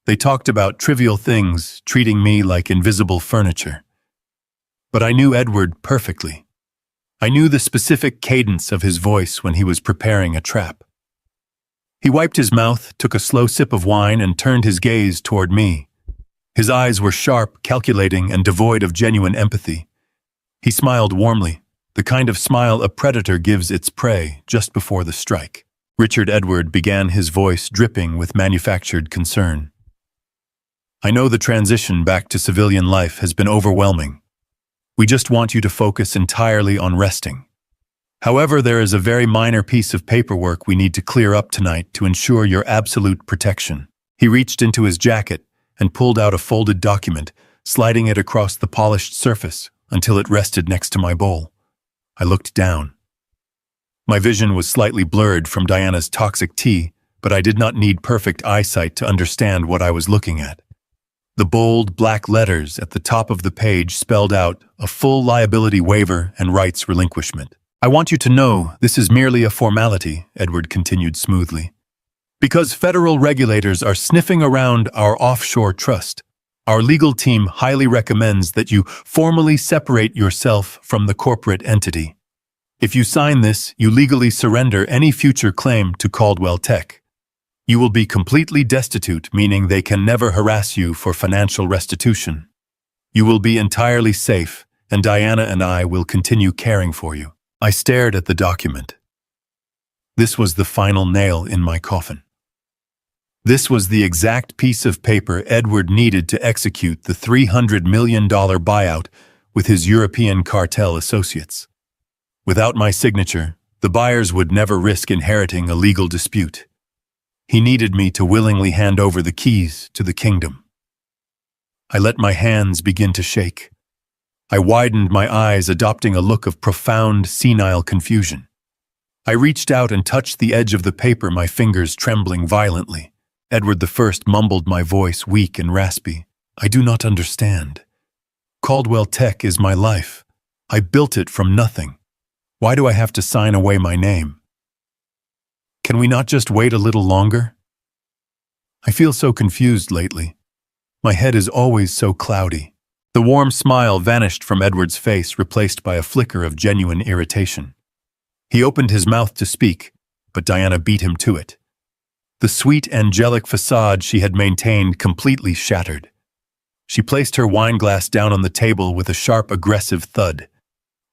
They talked about trivial things, treating me like invisible furniture. But I knew Edward perfectly. I knew the specific cadence of his voice when he was preparing a trap. He wiped his mouth, took a slow sip of wine, and turned his gaze toward me. His eyes were sharp, calculating, and devoid of genuine empathy. He smiled warmly, the kind of smile a predator gives its prey just before the strike. Richard Edward began, his voice dripping with manufactured concern. I know the transition back to civilian life has been overwhelming. We just want you to focus entirely on resting. However, there is a very minor piece of paperwork we need to clear up tonight to ensure your absolute protection. He reached into his jacket and pulled out a folded document, sliding it across the polished surface until it rested next to my bowl. I looked down. My vision was slightly blurred from Diana's toxic tea, but I did not need perfect eyesight to understand what I was looking at. The bold, black letters at the top of the page spelled out a full liability waiver and rights relinquishment. I want you to know this is merely a formality, Edward continued smoothly. Because federal regulators are sniffing around our offshore trust, our legal team highly recommends that you formally separate yourself from the corporate entity. If you sign this, you legally surrender any future claim to Caldwell Tech. You will be completely destitute, meaning they can never harass you for financial restitution. You will be entirely safe, and Diana and I will continue caring for you. I stared at the document. This was the final nail in my coffin. This was the exact piece of paper Edward needed to execute the $300 million buyout with his European cartel associates. Without my signature, the buyers would never risk inheriting a legal dispute. He needed me to willingly hand over the keys to the kingdom. I let my hands begin to shake. I widened my eyes, adopting a look of profound, senile confusion. I reached out and touched the edge of the paper, my fingers trembling violently. Edward I mumbled, my voice weak and raspy. I do not understand. Caldwell Tech is my life. I built it from nothing. Why do I have to sign away my name? Can we not just wait a little longer? I feel so confused lately. My head is always so cloudy. The warm smile vanished from Edward's face, replaced by a flicker of genuine irritation. He opened his mouth to speak, but Diana beat him to it. The sweet, angelic facade she had maintained completely shattered. She placed her wineglass down on the table with a sharp, aggressive thud.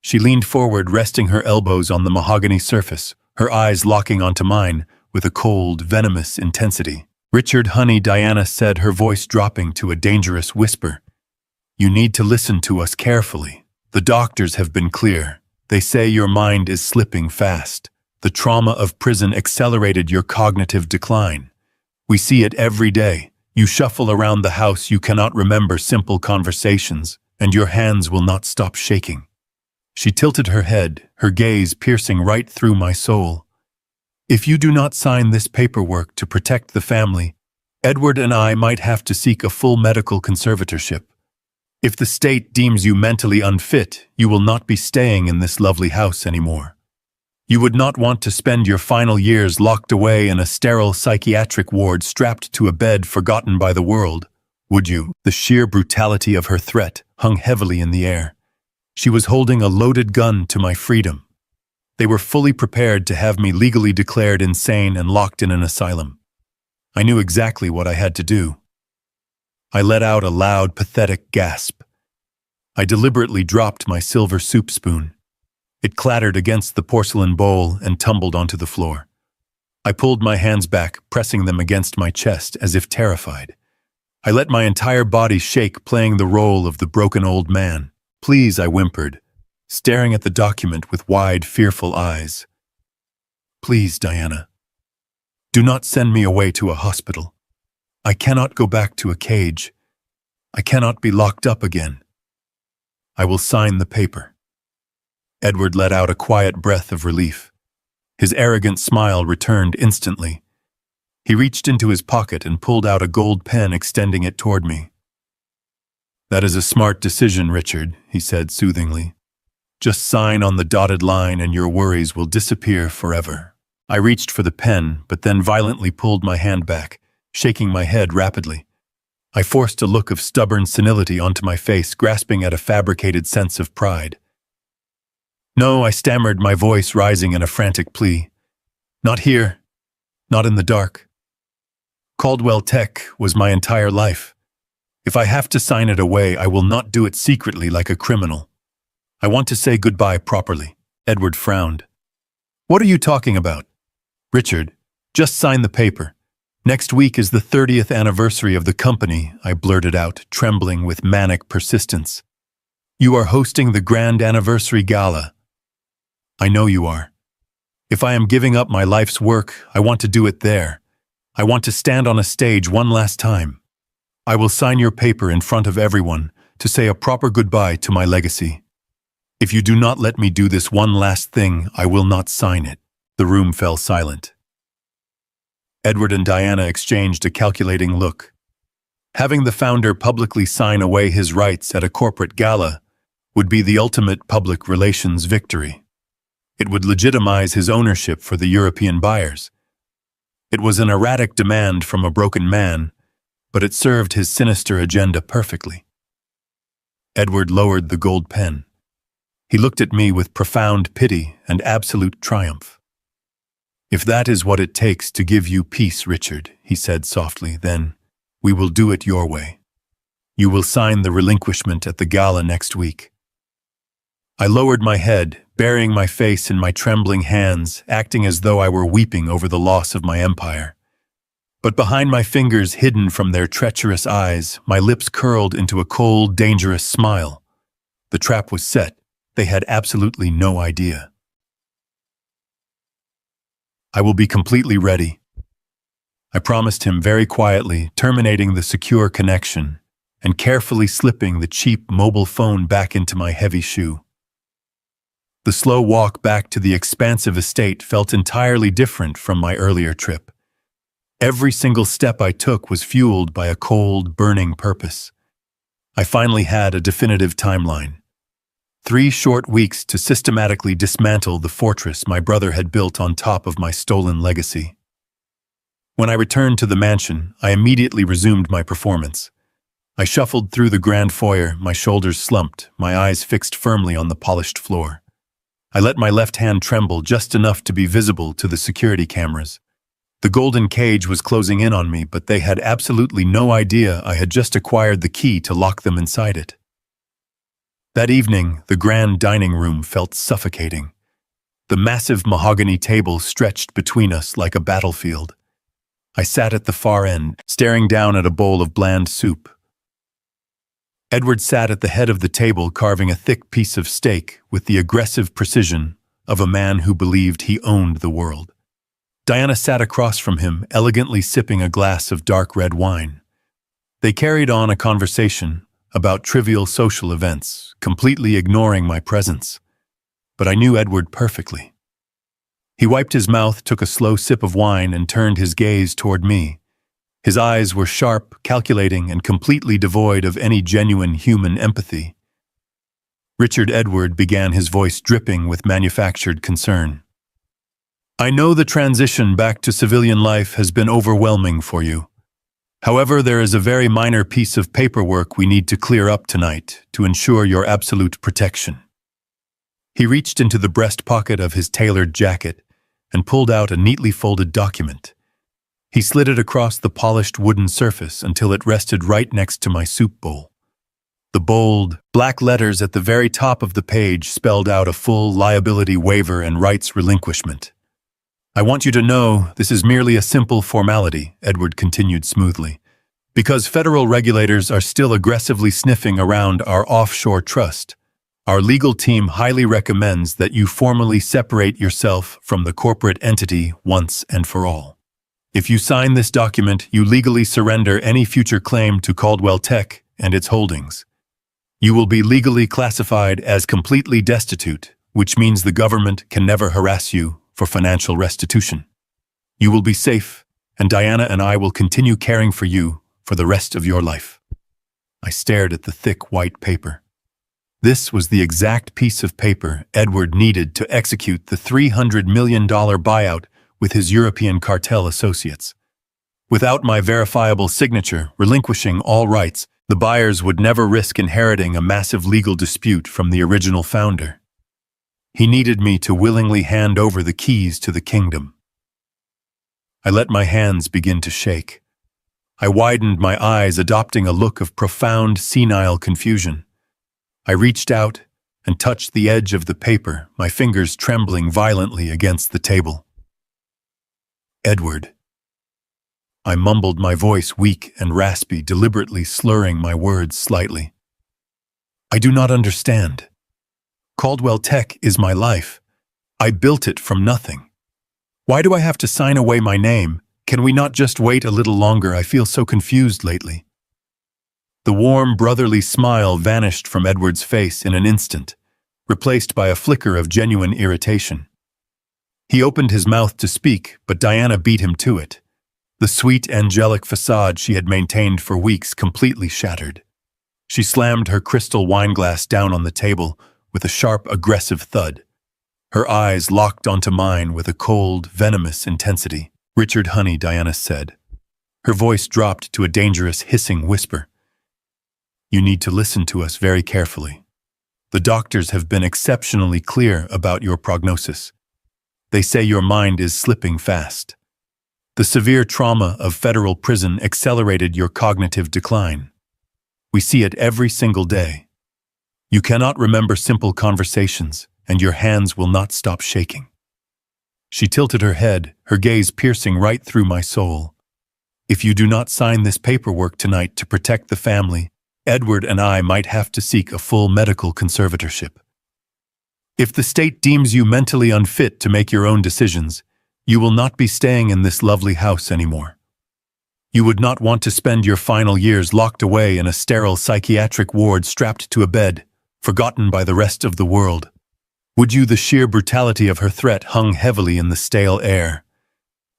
She leaned forward, resting her elbows on the mahogany surface, her eyes locking onto mine with a cold, venomous intensity. Richard, honey, Diana said, her voice dropping to a dangerous whisper. You need to listen to us carefully. The doctors have been clear. They say your mind is slipping fast. The trauma of prison accelerated your cognitive decline. We see it every day. You shuffle around the house, you cannot remember simple conversations, and your hands will not stop shaking. She tilted her head, her gaze piercing right through my soul. If you do not sign this paperwork to protect the family, Edward and I might have to seek a full medical conservatorship. If the state deems you mentally unfit, you will not be staying in this lovely house anymore. You would not want to spend your final years locked away in a sterile psychiatric ward strapped to a bed forgotten by the world, would you? The sheer brutality of her threat hung heavily in the air. She was holding a loaded gun to my freedom. They were fully prepared to have me legally declared insane and locked in an asylum. I knew exactly what I had to do. I let out a loud, pathetic gasp. I deliberately dropped my silver soup spoon. It clattered against the porcelain bowl and tumbled onto the floor. I pulled my hands back, pressing them against my chest as if terrified. I let my entire body shake, playing the role of the broken old man. Please, I whimpered, staring at the document with wide, fearful eyes. Please, Diana. Do not send me away to a hospital. I cannot go back to a cage. I cannot be locked up again. I will sign the paper. Edward let out a quiet breath of relief. His arrogant smile returned instantly. He reached into his pocket and pulled out a gold pen, extending it toward me. "That is a smart decision, Richard," he said soothingly. "Just sign on the dotted line and your worries will disappear forever." I reached for the pen, but then violently pulled my hand back, shaking my head rapidly. I forced a look of stubborn senility onto my face, grasping at a fabricated sense of pride. "No," I stammered, my voice rising in a frantic plea. "Not here. Not in the dark. Caldwell Tech was my entire life. If I have to sign it away, I will not do it secretly like a criminal. I want to say goodbye properly." Edward frowned. "What are you talking about?" "Richard, just sign the paper. Next week is the 30th anniversary of the company," I blurted out, trembling with manic persistence. "You are hosting the grand anniversary gala." "I know you are. If I am giving up my life's work, I want to do it there. I want to stand on a stage one last time. I will sign your paper in front of everyone to say a proper goodbye to my legacy. If you do not let me do this one last thing, I will not sign it." The room fell silent. Edward and Diana exchanged a calculating look. Having the founder publicly sign away his rights at a corporate gala would be the ultimate public relations victory. It would legitimize his ownership for the European buyers. It was an erratic demand from a broken man, but it served his sinister agenda perfectly. Edward lowered the gold pen. He looked at me with profound pity and absolute triumph. "If that is what it takes to give you peace, Richard," he said softly, "then we will do it your way. You will sign the relinquishment at the gala next week." I lowered my head, burying my face in my trembling hands, acting as though I were weeping over the loss of my empire. But behind my fingers, hidden from their treacherous eyes, my lips curled into a cold, dangerous smile. The trap was set. They had absolutely no idea. "I will be completely ready," I promised him very quietly, terminating the secure connection and carefully slipping the cheap mobile phone back into my heavy shoe. The slow walk back to the expansive estate felt entirely different from my earlier trip. Every single step I took was fueled by a cold, burning purpose. I finally had a definitive timeline. 3 short weeks to systematically dismantle the fortress my brother had built on top of my stolen legacy. When I returned to the mansion, I immediately resumed my performance. I shuffled through the grand foyer, my shoulders slumped, my eyes fixed firmly on the polished floor. I let my left hand tremble just enough to be visible to the security cameras. The golden cage was closing in on me, but they had absolutely no idea I had just acquired the key to lock them inside it. That evening, the grand dining room felt suffocating. The massive mahogany table stretched between us like a battlefield. I sat at the far end, staring down at a bowl of bland soup. Edward sat at the head of the table, carving a thick piece of steak with the aggressive precision of a man who believed he owned the world. Diana sat across from him, elegantly sipping a glass of dark red wine. They carried on a conversation about trivial social events, completely ignoring my presence. But I knew Edward perfectly. He wiped his mouth, took a slow sip of wine, and turned his gaze toward me. His eyes were sharp, calculating, and completely devoid of any genuine human empathy. "Richard," Edward began, his voice dripping with manufactured concern. "I know the transition back to civilian life has been overwhelming for you. However, there is a very minor piece of paperwork we need to clear up tonight to ensure your absolute protection." He reached into the breast pocket of his tailored jacket and pulled out a neatly folded document. He slid it across the polished wooden surface until it rested right next to my soup bowl. The bold, black letters at the very top of the page spelled out a full liability waiver and rights relinquishment. "I want you to know this is merely a simple formality," Edward continued smoothly, "because federal regulators are still aggressively sniffing around our offshore trust. Our legal team highly recommends that you formally separate yourself from the corporate entity once and for all. If you sign this document, you legally surrender any future claim to Caldwell Tech and its holdings. You will be legally classified as completely destitute, which means the government can never harass you for financial restitution. You will be safe and Diana and I will continue caring for you for the rest of your life." I stared at the thick white paper. This was the exact piece of paper Edward needed to execute the $300 million buyout with his European cartel associates. Without my verifiable signature relinquishing all rights, the buyers would never risk inheriting a massive legal dispute from the original founder. He needed me to willingly hand over the keys to the kingdom. I let my hands begin to shake. I widened my eyes, adopting a look of profound, senile confusion. I reached out and touched the edge of the paper, my fingers trembling violently against the table. "Edward." I mumbled, my voice weak and raspy, deliberately slurring my words slightly. "I do not understand. Caldwell Tech is my life. I built it from nothing. Why do I have to sign away my name? Can we not just wait a little longer? I feel so confused lately." The warm, brotherly smile vanished from Edward's face in an instant, replaced by a flicker of genuine irritation. He opened his mouth to speak, but Diana beat him to it. The sweet, angelic facade she had maintained for weeks completely shattered. She slammed her crystal wineglass down on the table with a sharp, aggressive thud. Her eyes locked onto mine with a cold, venomous intensity. "Richard, honey," Diana said. Her voice dropped to a dangerous, hissing whisper. "You need to listen to us very carefully. The doctors have been exceptionally clear about your prognosis. They say your mind is slipping fast. The severe trauma of federal prison accelerated your cognitive decline. We see it every single day. You cannot remember simple conversations, and your hands will not stop shaking." She tilted her head, her gaze piercing right through my soul. "If you do not sign this paperwork tonight to protect the family, Edward and I might have to seek a full medical conservatorship. If the state deems you mentally unfit to make your own decisions, you will not be staying in this lovely house anymore. You would not want to spend your final years locked away in a sterile psychiatric ward strapped to a bed, forgotten by the rest of the world. Would you?" The sheer brutality of her threat hung heavily in the stale air.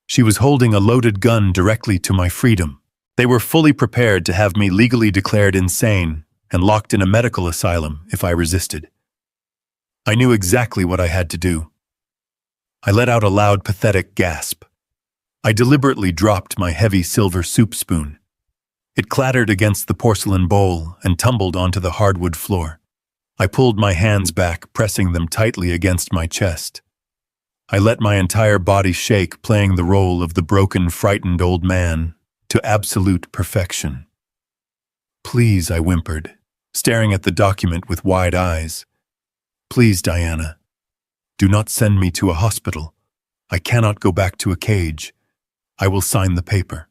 She was holding a loaded gun directly to my freedom. They were fully prepared to have me legally declared insane and locked in a medical asylum if I resisted. I knew exactly what I had to do. I let out a loud, pathetic gasp. I deliberately dropped my heavy silver soup spoon. It clattered against the porcelain bowl and tumbled onto the hardwood floor. I pulled my hands back, pressing them tightly against my chest. I let my entire body shake, playing the role of the broken, frightened old man to absolute perfection. "Please," I whimpered, staring at the document with wide eyes. "Please, Diana. Do not send me to a hospital. I cannot go back to a cage. I will sign the paper."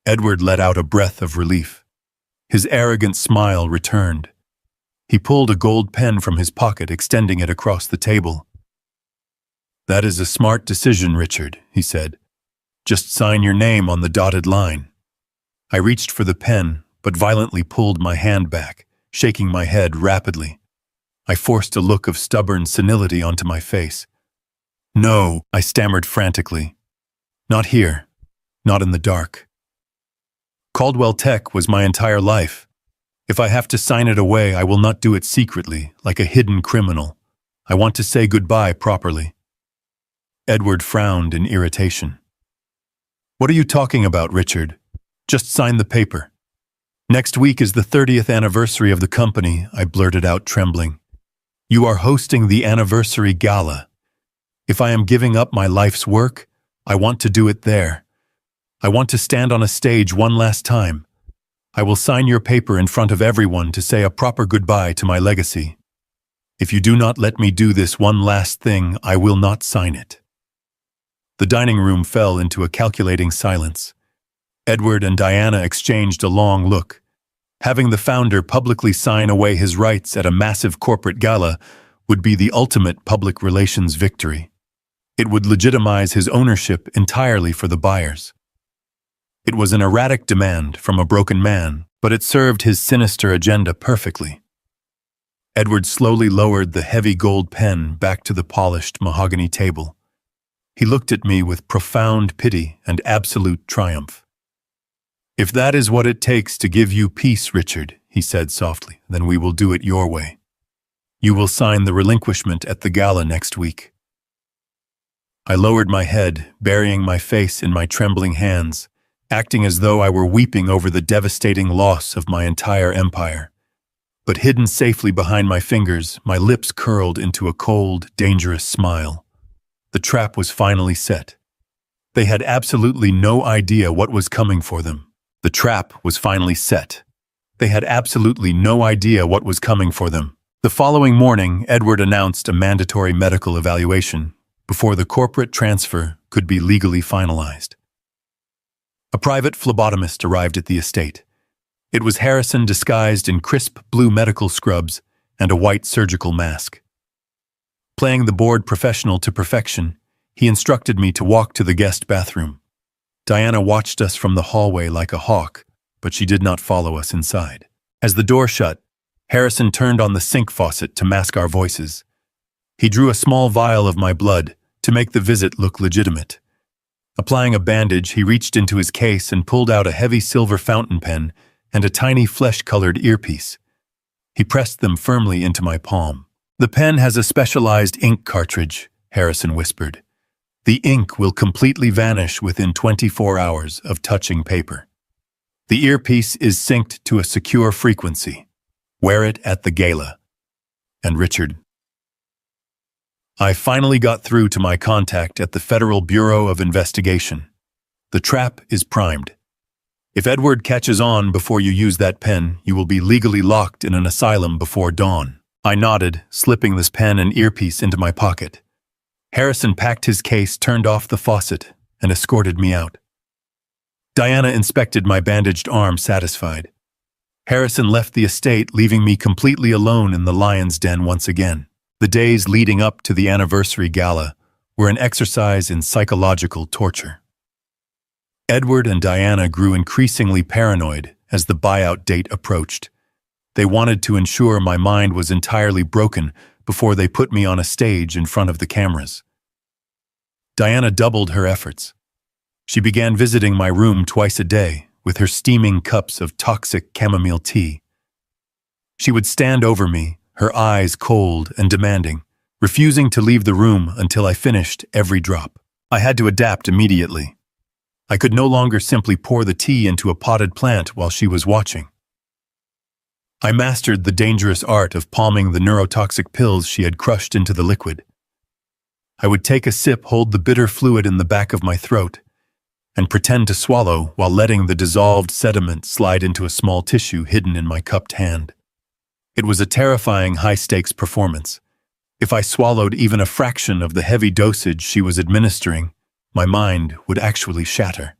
Edward let out a breath of relief. His arrogant smile returned. He pulled a gold pen from his pocket, extending it across the table. "That is a smart decision, Richard," he said. "Just sign your name on the dotted line." I reached for the pen, but violently pulled my hand back, shaking my head rapidly. I forced a look of stubborn senility onto my face. "No," I stammered frantically. "Not here. Not in the dark. Caldwell Tech was my entire life. If I have to sign it away, I will not do it secretly, like a hidden criminal. I want to say goodbye properly." Edward frowned in irritation. "What are you talking about, Richard? Just sign the paper." "Next week is the 30th anniversary of the company," I blurted out, trembling. "You are hosting the anniversary gala. If I am giving up my life's work, I want to do it there. I want to stand on a stage one last time. I will sign your paper in front of everyone to say a proper goodbye to my legacy. If you do not let me do this one last thing, I will not sign it." The dining room fell into a calculating silence. Edward and Diana exchanged a long look. Having the founder publicly sign away his rights at a massive corporate gala would be the ultimate public relations victory. It would legitimize his ownership entirely for the buyers. It was an erratic demand from a broken man, but it served his sinister agenda perfectly. Edward slowly lowered the heavy gold pen back to the polished mahogany table. He looked at me with profound pity and absolute triumph. "If that is what it takes to give you peace, Richard," he said softly, "then we will do it your way. You will sign the relinquishment at the gala next week." I lowered my head, burying my face in my trembling hands, acting as though I were weeping over the devastating loss of my entire empire. But hidden safely behind my fingers, my lips curled into a cold, dangerous smile. The trap was finally set. They had absolutely no idea what was coming for them. The trap was finally set. They had absolutely no idea what was coming for them. The following morning, Edward announced a mandatory medical evaluation before the corporate transfer could be legally finalized. A private phlebotomist arrived at the estate. It was Harrison disguised in crisp blue medical scrubs and a white surgical mask. Playing the bored professional to perfection, he instructed me to walk to the guest bathroom. Diana watched us from the hallway like a hawk, but she did not follow us inside. As the door shut, Harrison turned on the sink faucet to mask our voices. He drew a small vial of my blood to make the visit look legitimate. Applying a bandage, he reached into his case and pulled out a heavy silver fountain pen and a tiny flesh-colored earpiece. He pressed them firmly into my palm. "The pen has a specialized ink cartridge," Harrison whispered. "The ink will completely vanish within 24 hours of touching paper. The earpiece is synced to a secure frequency. Wear it at the gala." And Richard. I finally got through to my contact at the Federal Bureau of Investigation. The trap is primed. If Edward catches on before you use that pen, you will be legally locked in an asylum before dawn. I nodded, slipping this pen and earpiece into my pocket. Harrison packed his case, turned off the faucet, and escorted me out. Diana inspected my bandaged arm, satisfied. Harrison left the estate, leaving me completely alone in the lion's den once again. The days leading up to the anniversary gala were an exercise in psychological torture. Edward and Diana grew increasingly paranoid as the buyout date approached. They wanted to ensure my mind was entirely broken before they put me on a stage in front of the cameras. Diana doubled her efforts. She began visiting my room twice a day with her steaming cups of toxic chamomile tea. She would stand over me, her eyes cold and demanding, refusing to leave the room until I finished every drop. I had to adapt immediately. I could no longer simply pour the tea into a potted plant while she was watching. I mastered the dangerous art of palming the neurotoxic pills she had crushed into the liquid. I would take a sip, hold the bitter fluid in the back of my throat, and pretend to swallow while letting the dissolved sediment slide into a small tissue hidden in my cupped hand. It was a terrifying high-stakes performance. If I swallowed even a fraction of the heavy dosage she was administering, my mind would actually shatter.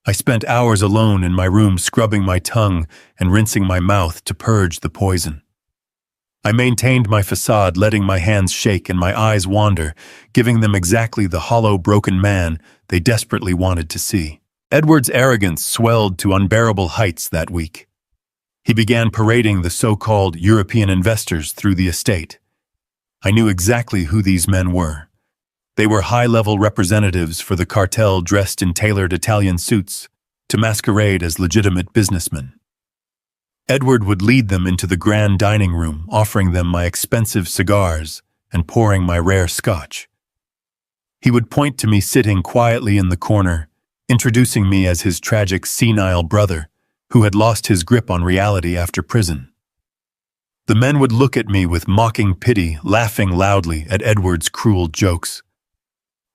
I spent hours alone in my room scrubbing my tongue and rinsing my mouth to purge the poison. I maintained my facade, letting my hands shake and my eyes wander, giving them exactly the hollow, broken man they desperately wanted to see. Edward's arrogance swelled to unbearable heights that week. He began parading the so-called European investors through the estate. I knew exactly who these men were. They were high-level representatives for the cartel dressed in tailored Italian suits to masquerade as legitimate businessmen. Edward would lead them into the grand dining room, offering them my expensive cigars and pouring my rare scotch. He would point to me sitting quietly in the corner, introducing me as his tragic senile brother, who had lost his grip on reality after prison. The men would look at me with mocking pity, laughing loudly at Edward's cruel jokes.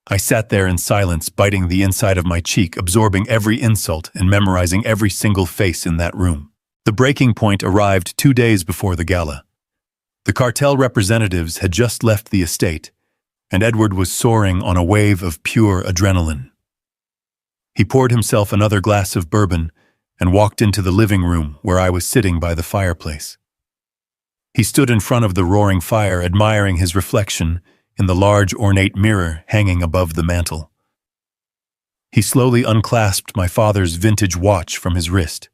I sat there in silence, biting the inside of my cheek, absorbing every insult and memorizing every single face in that room. The breaking point arrived 2 days before the gala. The cartel representatives had just left the estate, and Edward was soaring on a wave of pure adrenaline. He poured himself another glass of bourbon and walked into the living room where I was sitting by the fireplace. He stood in front of the roaring fire, admiring his reflection in the large ornate mirror hanging above the mantel. He slowly unclasped my father's vintage watch from his wrist.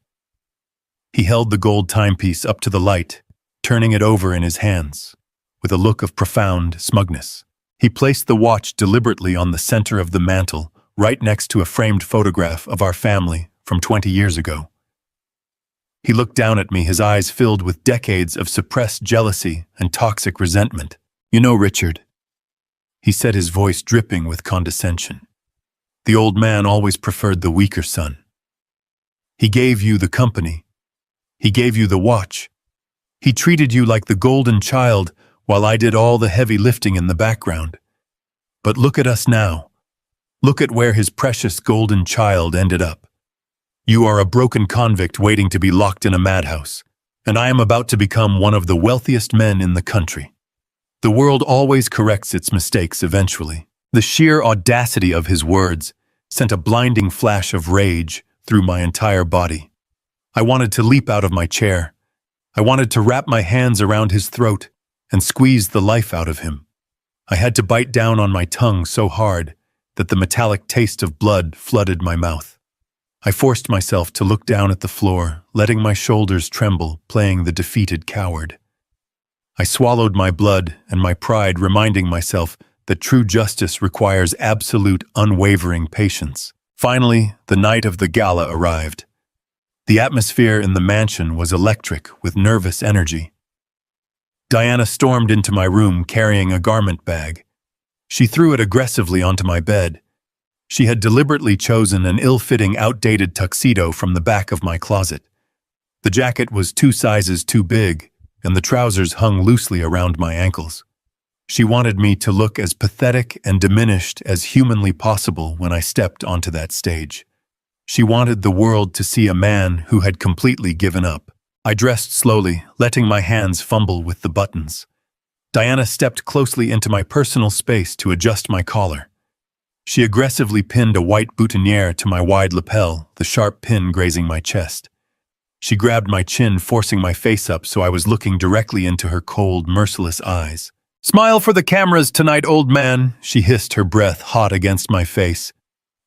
He held the gold timepiece up to the light, turning it over in his hands, with a look of profound smugness. He placed the watch deliberately on the center of the mantel, right next to a framed photograph of our family from 20 years ago. He looked down at me, his eyes filled with decades of suppressed jealousy and toxic resentment. "You know, Richard," he said, his voice dripping with condescension, "the old man always preferred the weaker son. He gave you the company. He gave you the watch. He treated you like the golden child while I did all the heavy lifting in the background. But look at us now. Look at where his precious golden child ended up. You are a broken convict waiting to be locked in a madhouse, and I am about to become one of the wealthiest men in the country." The world always corrects its mistakes eventually. The sheer audacity of his words sent a blinding flash of rage through my entire body. I wanted to leap out of my chair. I wanted to wrap my hands around his throat and squeeze the life out of him. I had to bite down on my tongue so hard that the metallic taste of blood flooded my mouth. I forced myself to look down at the floor, letting my shoulders tremble, playing the defeated coward. I swallowed my blood and my pride, reminding myself that true justice requires absolute, unwavering patience. Finally, the night of the gala arrived. The atmosphere in the mansion was electric with nervous energy. Diana stormed into my room carrying a garment bag. She threw it aggressively onto my bed. She had deliberately chosen an ill-fitting, outdated tuxedo from the back of my closet. The jacket was 2 sizes too big, and the trousers hung loosely around my ankles. She wanted me to look as pathetic and diminished as humanly possible when I stepped onto that stage. She wanted the world to see a man who had completely given up. I dressed slowly, letting my hands fumble with the buttons. Diana stepped closely into my personal space to adjust my collar. She aggressively pinned a white boutonniere to my wide lapel, the sharp pin grazing my chest. She grabbed my chin, forcing my face up so I was looking directly into her cold, merciless eyes. "Smile for the cameras tonight, old man," she hissed, her breath hot against my face.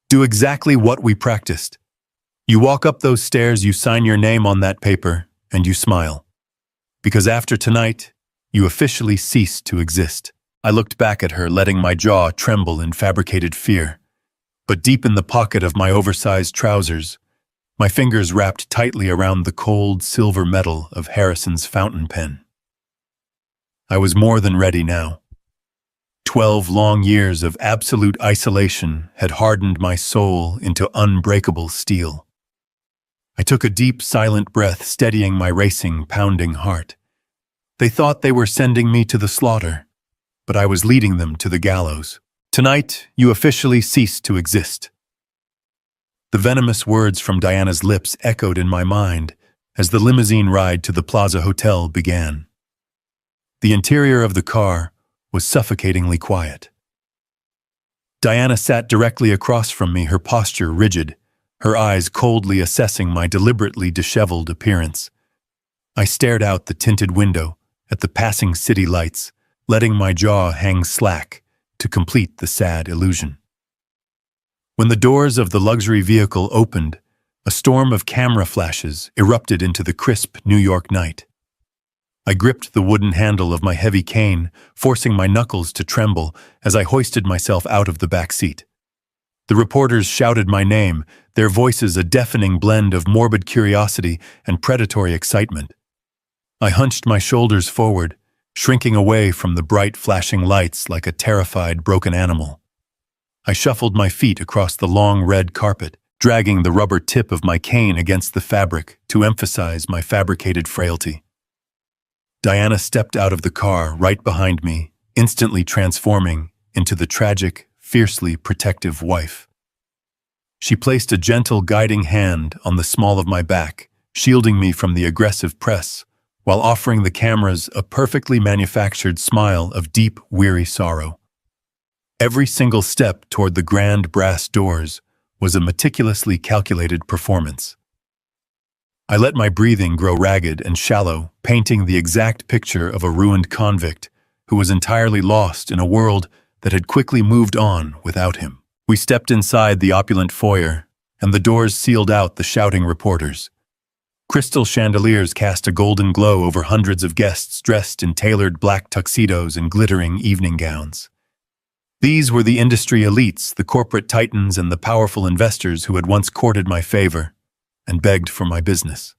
"Do exactly what we practiced. You walk up those stairs, you sign your name on that paper, and you smile. Because after tonight, you officially cease to exist." I looked back at her, letting my jaw tremble in fabricated fear. But deep in the pocket of my oversized trousers, my fingers wrapped tightly around the cold silver metal of Harrison's fountain pen. I was more than ready now. 12 long years of absolute isolation had hardened my soul into unbreakable steel. I took a deep, silent breath, steadying my racing, pounding heart. They thought they were sending me to the slaughter, but I was leading them to the gallows. "Tonight, you officially cease to exist." The venomous words from Diana's lips echoed in my mind as the limousine ride to the Plaza Hotel began. The interior of the car was suffocatingly quiet. Diana sat directly across from me, her posture rigid, her eyes coldly assessing my deliberately disheveled appearance. I stared out the tinted window at the passing city lights, letting my jaw hang slack to complete the sad illusion. When the doors of the luxury vehicle opened, a storm of camera flashes erupted into the crisp New York night. I gripped the wooden handle of my heavy cane, forcing my knuckles to tremble as I hoisted myself out of the back seat. The reporters shouted my name, their voices a deafening blend of morbid curiosity and predatory excitement. I hunched my shoulders forward, shrinking away from the bright flashing lights like a terrified, broken animal. I shuffled my feet across the long red carpet, dragging the rubber tip of my cane against the fabric to emphasize my fabricated frailty. Diana stepped out of the car right behind me, instantly transforming into the tragic, fiercely protective wife. She placed a gentle, guiding hand on the small of my back, shielding me from the aggressive press, while offering the cameras a perfectly manufactured smile of deep, weary sorrow. Every single step toward the grand brass doors was a meticulously calculated performance. I let my breathing grow ragged and shallow, painting the exact picture of a ruined convict who was entirely lost in a world that had quickly moved on without him. We stepped inside the opulent foyer, and the doors sealed out the shouting reporters. Crystal chandeliers cast a golden glow over hundreds of guests dressed in tailored black tuxedos and glittering evening gowns. These were the industry elites, the corporate titans, and the powerful investors who had once courted my favor and begged for my business.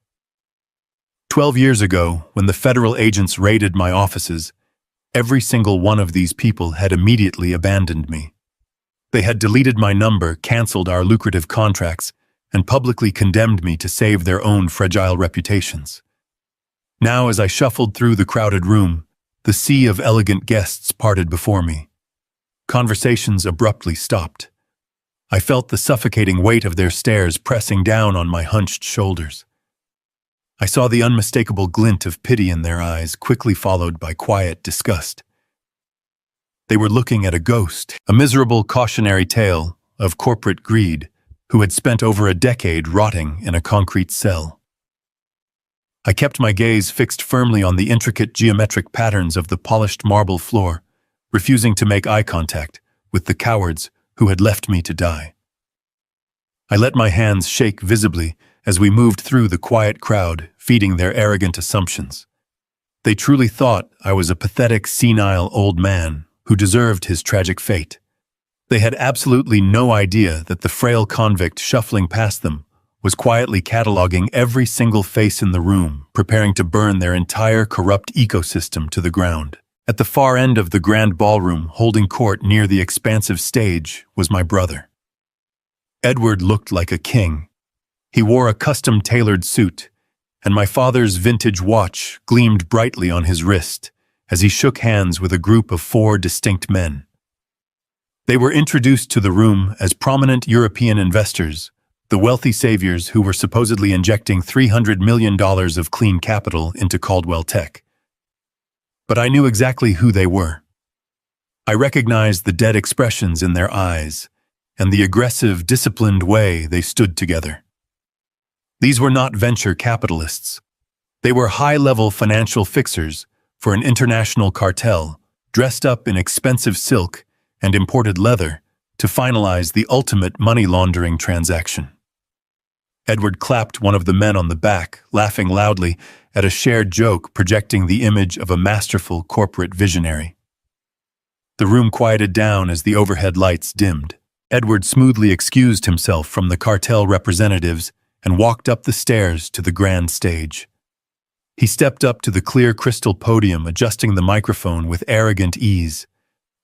12 years ago, when the federal agents raided my offices, every single one of these people had immediately abandoned me. They had deleted my number, canceled our lucrative contracts, and publicly condemned me to save their own fragile reputations. Now, as I shuffled through the crowded room, the sea of elegant guests parted before me. Conversations abruptly stopped. I felt the suffocating weight of their stares pressing down on my hunched shoulders. I saw the unmistakable glint of pity in their eyes, quickly followed by quiet disgust. They were looking at a ghost, a miserable cautionary tale of corporate greed, who had spent over a decade rotting in a concrete cell. I kept my gaze fixed firmly on the intricate geometric patterns of the polished marble floor, refusing to make eye contact with the cowards who had left me to die. I let my hands shake visibly as we moved through the quiet crowd, feeding their arrogant assumptions. They truly thought I was a pathetic, senile old man who deserved his tragic fate. They had absolutely no idea that the frail convict shuffling past them was quietly cataloging every single face in the room, preparing to burn their entire corrupt ecosystem to the ground. At the far end of the grand ballroom, holding court near the expansive stage, was my brother. Edward looked like a king. He wore a custom-tailored suit, and my father's vintage watch gleamed brightly on his wrist as he shook hands with a group of 4 distinct men. They were introduced to the room as prominent European investors, the wealthy saviors who were supposedly injecting $300 million of clean capital into Caldwell Tech. But I knew exactly who they were. I recognized the dead expressions in their eyes and the aggressive, disciplined way they stood together. These were not venture capitalists. They were high-level financial fixers for an international cartel, dressed up in expensive silk and imported leather to finalize the ultimate money laundering transaction. Edward clapped one of the men on the back, laughing loudly at a shared joke projecting the image of a masterful corporate visionary. The room quieted down as the overhead lights dimmed. Edward smoothly excused himself from the cartel representatives and walked up the stairs to the grand stage. He stepped up to the clear crystal podium, adjusting the microphone with arrogant ease.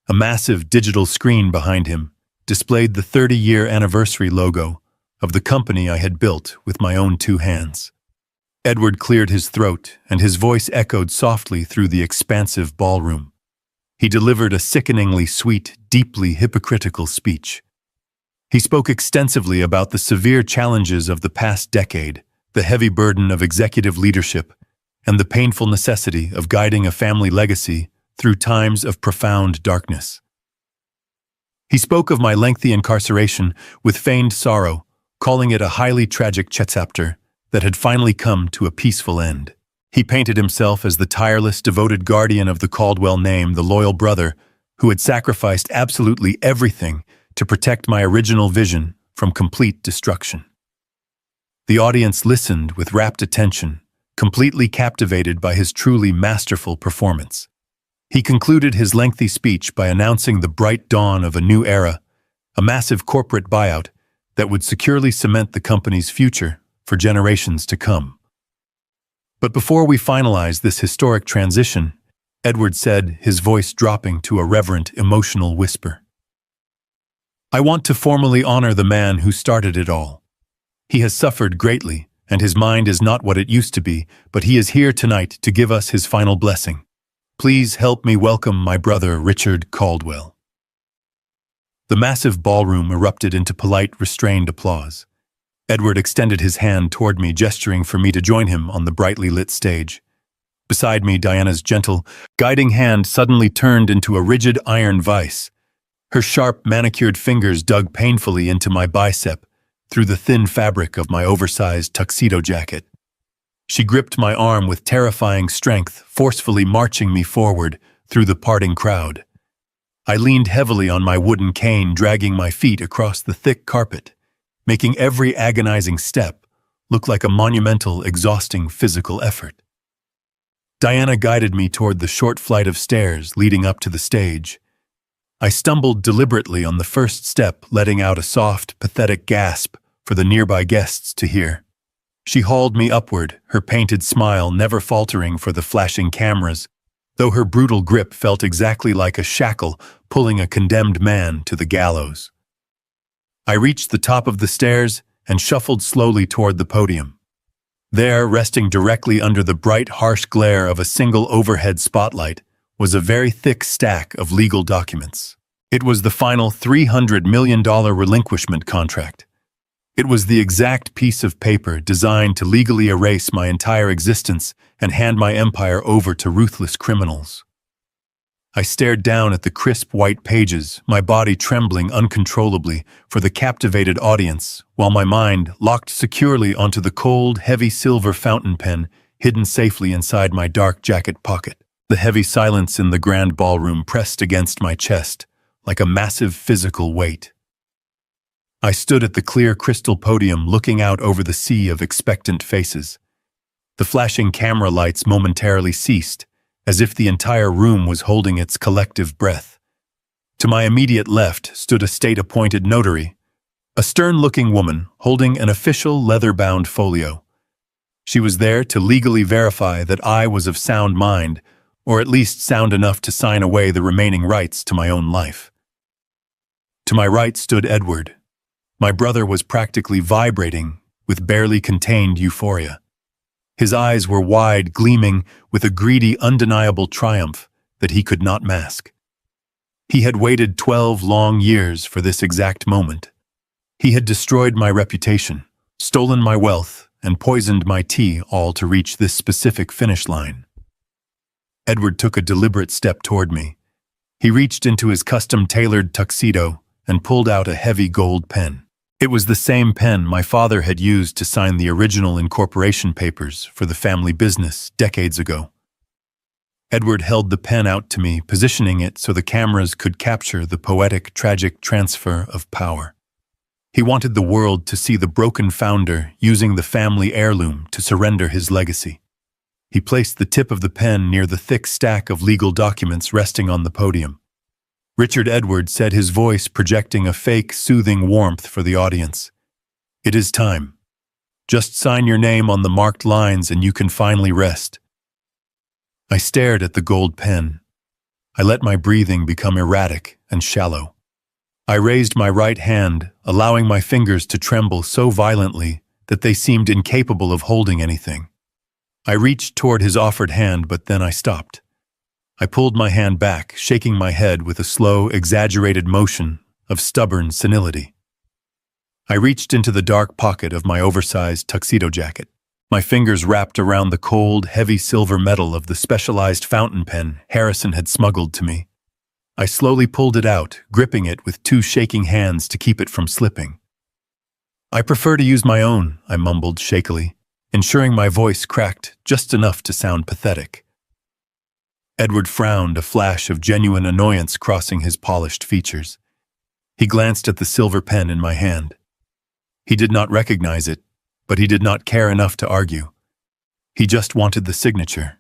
A massive digital screen behind him displayed the 30-year anniversary logo of the company I had built with my own 2 hands. Edward cleared his throat, and his voice echoed softly through the expansive ballroom. He delivered a sickeningly sweet, deeply hypocritical speech. He spoke extensively about the severe challenges of the past decade, the heavy burden of executive leadership, and the painful necessity of guiding a family legacy through times of profound darkness. He spoke of my lengthy incarceration with feigned sorrow, calling it a highly tragic chapter that had finally come to a peaceful end. He painted himself as the tireless, devoted guardian of the Caldwell name, the loyal brother who had sacrificed absolutely everything to protect my original vision from complete destruction. The audience listened with rapt attention, completely captivated by his truly masterful performance. He concluded his lengthy speech by announcing the bright dawn of a new era, a massive corporate buyout that would securely cement the company's future for generations to come. But before we finalize this historic transition, Edward said, his voice dropping to a reverent, emotional whisper, "I want to formally honor the man who started it all. He has suffered greatly, and his mind is not what it used to be, but he is here tonight to give us his final blessing. Please help me welcome my brother, Richard Caldwell." The massive ballroom erupted into polite, restrained applause. Edward extended his hand toward me, gesturing for me to join him on the brightly lit stage. Beside me, Diana's gentle, guiding hand suddenly turned into a rigid iron vise. Her sharp, manicured fingers dug painfully into my bicep through the thin fabric of my oversized tuxedo jacket. She gripped my arm with terrifying strength, forcefully marching me forward through the parting crowd. I leaned heavily on my wooden cane, dragging my feet across the thick carpet, making every agonizing step look like a monumental, exhausting physical effort. Diana guided me toward the short flight of stairs leading up to the stage. I stumbled deliberately on the first step, letting out a soft, pathetic gasp for the nearby guests to hear. She hauled me upward, her painted smile never faltering for the flashing cameras, though her brutal grip felt exactly like a shackle pulling a condemned man to the gallows. I reached the top of the stairs and shuffled slowly toward the podium. There, resting directly under the bright, harsh glare of a single overhead spotlight, was a very thick stack of legal documents. It was the final $300 million relinquishment contract. It was the exact piece of paper designed to legally erase my entire existence and hand my empire over to ruthless criminals. I stared down at the crisp white pages, my body trembling uncontrollably for the captivated audience, while my mind locked securely onto the cold, heavy silver fountain pen hidden safely inside my dark jacket pocket. The heavy silence in the grand ballroom pressed against my chest like a massive physical weight. I stood at the clear crystal podium looking out over the sea of expectant faces. The flashing camera lights momentarily ceased, as if the entire room was holding its collective breath. To my immediate left stood a state-appointed notary, a stern-looking woman holding an official leather-bound folio. She was there to legally verify that I was of sound mind, or at least sound enough to sign away the remaining rights to my own life. To my right stood Edward. My brother was practically vibrating with barely contained euphoria. His eyes were wide, gleaming with a greedy, undeniable triumph that he could not mask. He had waited 12 long years for this exact moment. He had destroyed my reputation, stolen my wealth, and poisoned my tea, all to reach this specific finish line. Edward took a deliberate step toward me. He reached into his custom-tailored tuxedo and pulled out a heavy gold pen. It was the same pen my father had used to sign the original incorporation papers for the family business decades ago. Edward held the pen out to me, positioning it so the cameras could capture the poetic, tragic transfer of power. He wanted the world to see the broken founder using the family heirloom to surrender his legacy. He placed the tip of the pen near the thick stack of legal documents resting on the podium. Richard Edward said, his voice projecting a fake, soothing warmth for the audience. "It is time. Just sign your name on the marked lines and you can finally rest." I stared at the gold pen. I let my breathing become erratic and shallow. I raised my right hand, allowing my fingers to tremble so violently that they seemed incapable of holding anything. I reached toward his offered hand, but then I stopped. I pulled my hand back, shaking my head with a slow, exaggerated motion of stubborn senility. I reached into the dark pocket of my oversized tuxedo jacket. My fingers wrapped around the cold, heavy silver metal of the specialized fountain pen Harrison had smuggled to me. I slowly pulled it out, gripping it with two shaking hands to keep it from slipping. "I prefer to use my own," I mumbled shakily, ensuring my voice cracked just enough to sound pathetic. Edward frowned, a flash of genuine annoyance crossing his polished features. He glanced at the silver pen in my hand. He did not recognize it, but he did not care enough to argue. He just wanted the signature.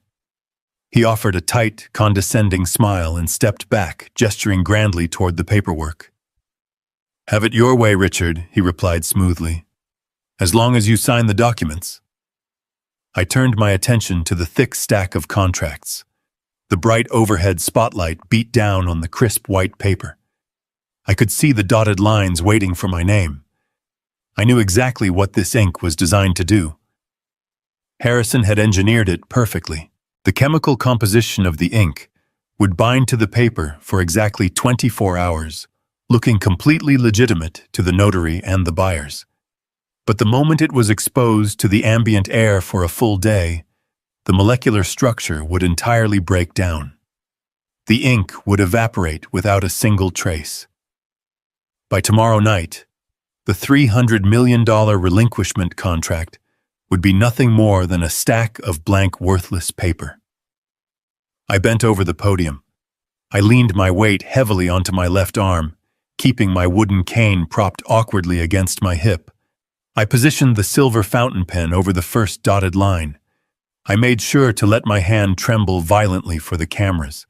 He offered a tight, condescending smile and stepped back, gesturing grandly toward the paperwork. "Have it your way, Richard," he replied smoothly. "As long as you sign the documents." I turned my attention to the thick stack of contracts. The bright overhead spotlight beat down on the crisp white paper. I could see the dotted lines waiting for my name. I knew exactly what this ink was designed to do. Harrison had engineered it perfectly. The chemical composition of the ink would bind to the paper for exactly 24 hours, looking completely legitimate to the notary and the buyers. But the moment it was exposed to the ambient air for a full day, the molecular structure would entirely break down. The ink would evaporate without a single trace. By tomorrow night, the $300 million relinquishment contract would be nothing more than a stack of blank, worthless paper. I bent over the podium. I leaned my weight heavily onto my left arm, keeping my wooden cane propped awkwardly against my hip. I positioned the silver fountain pen over the first dotted line. I made sure to let my hand tremble violently for the cameras.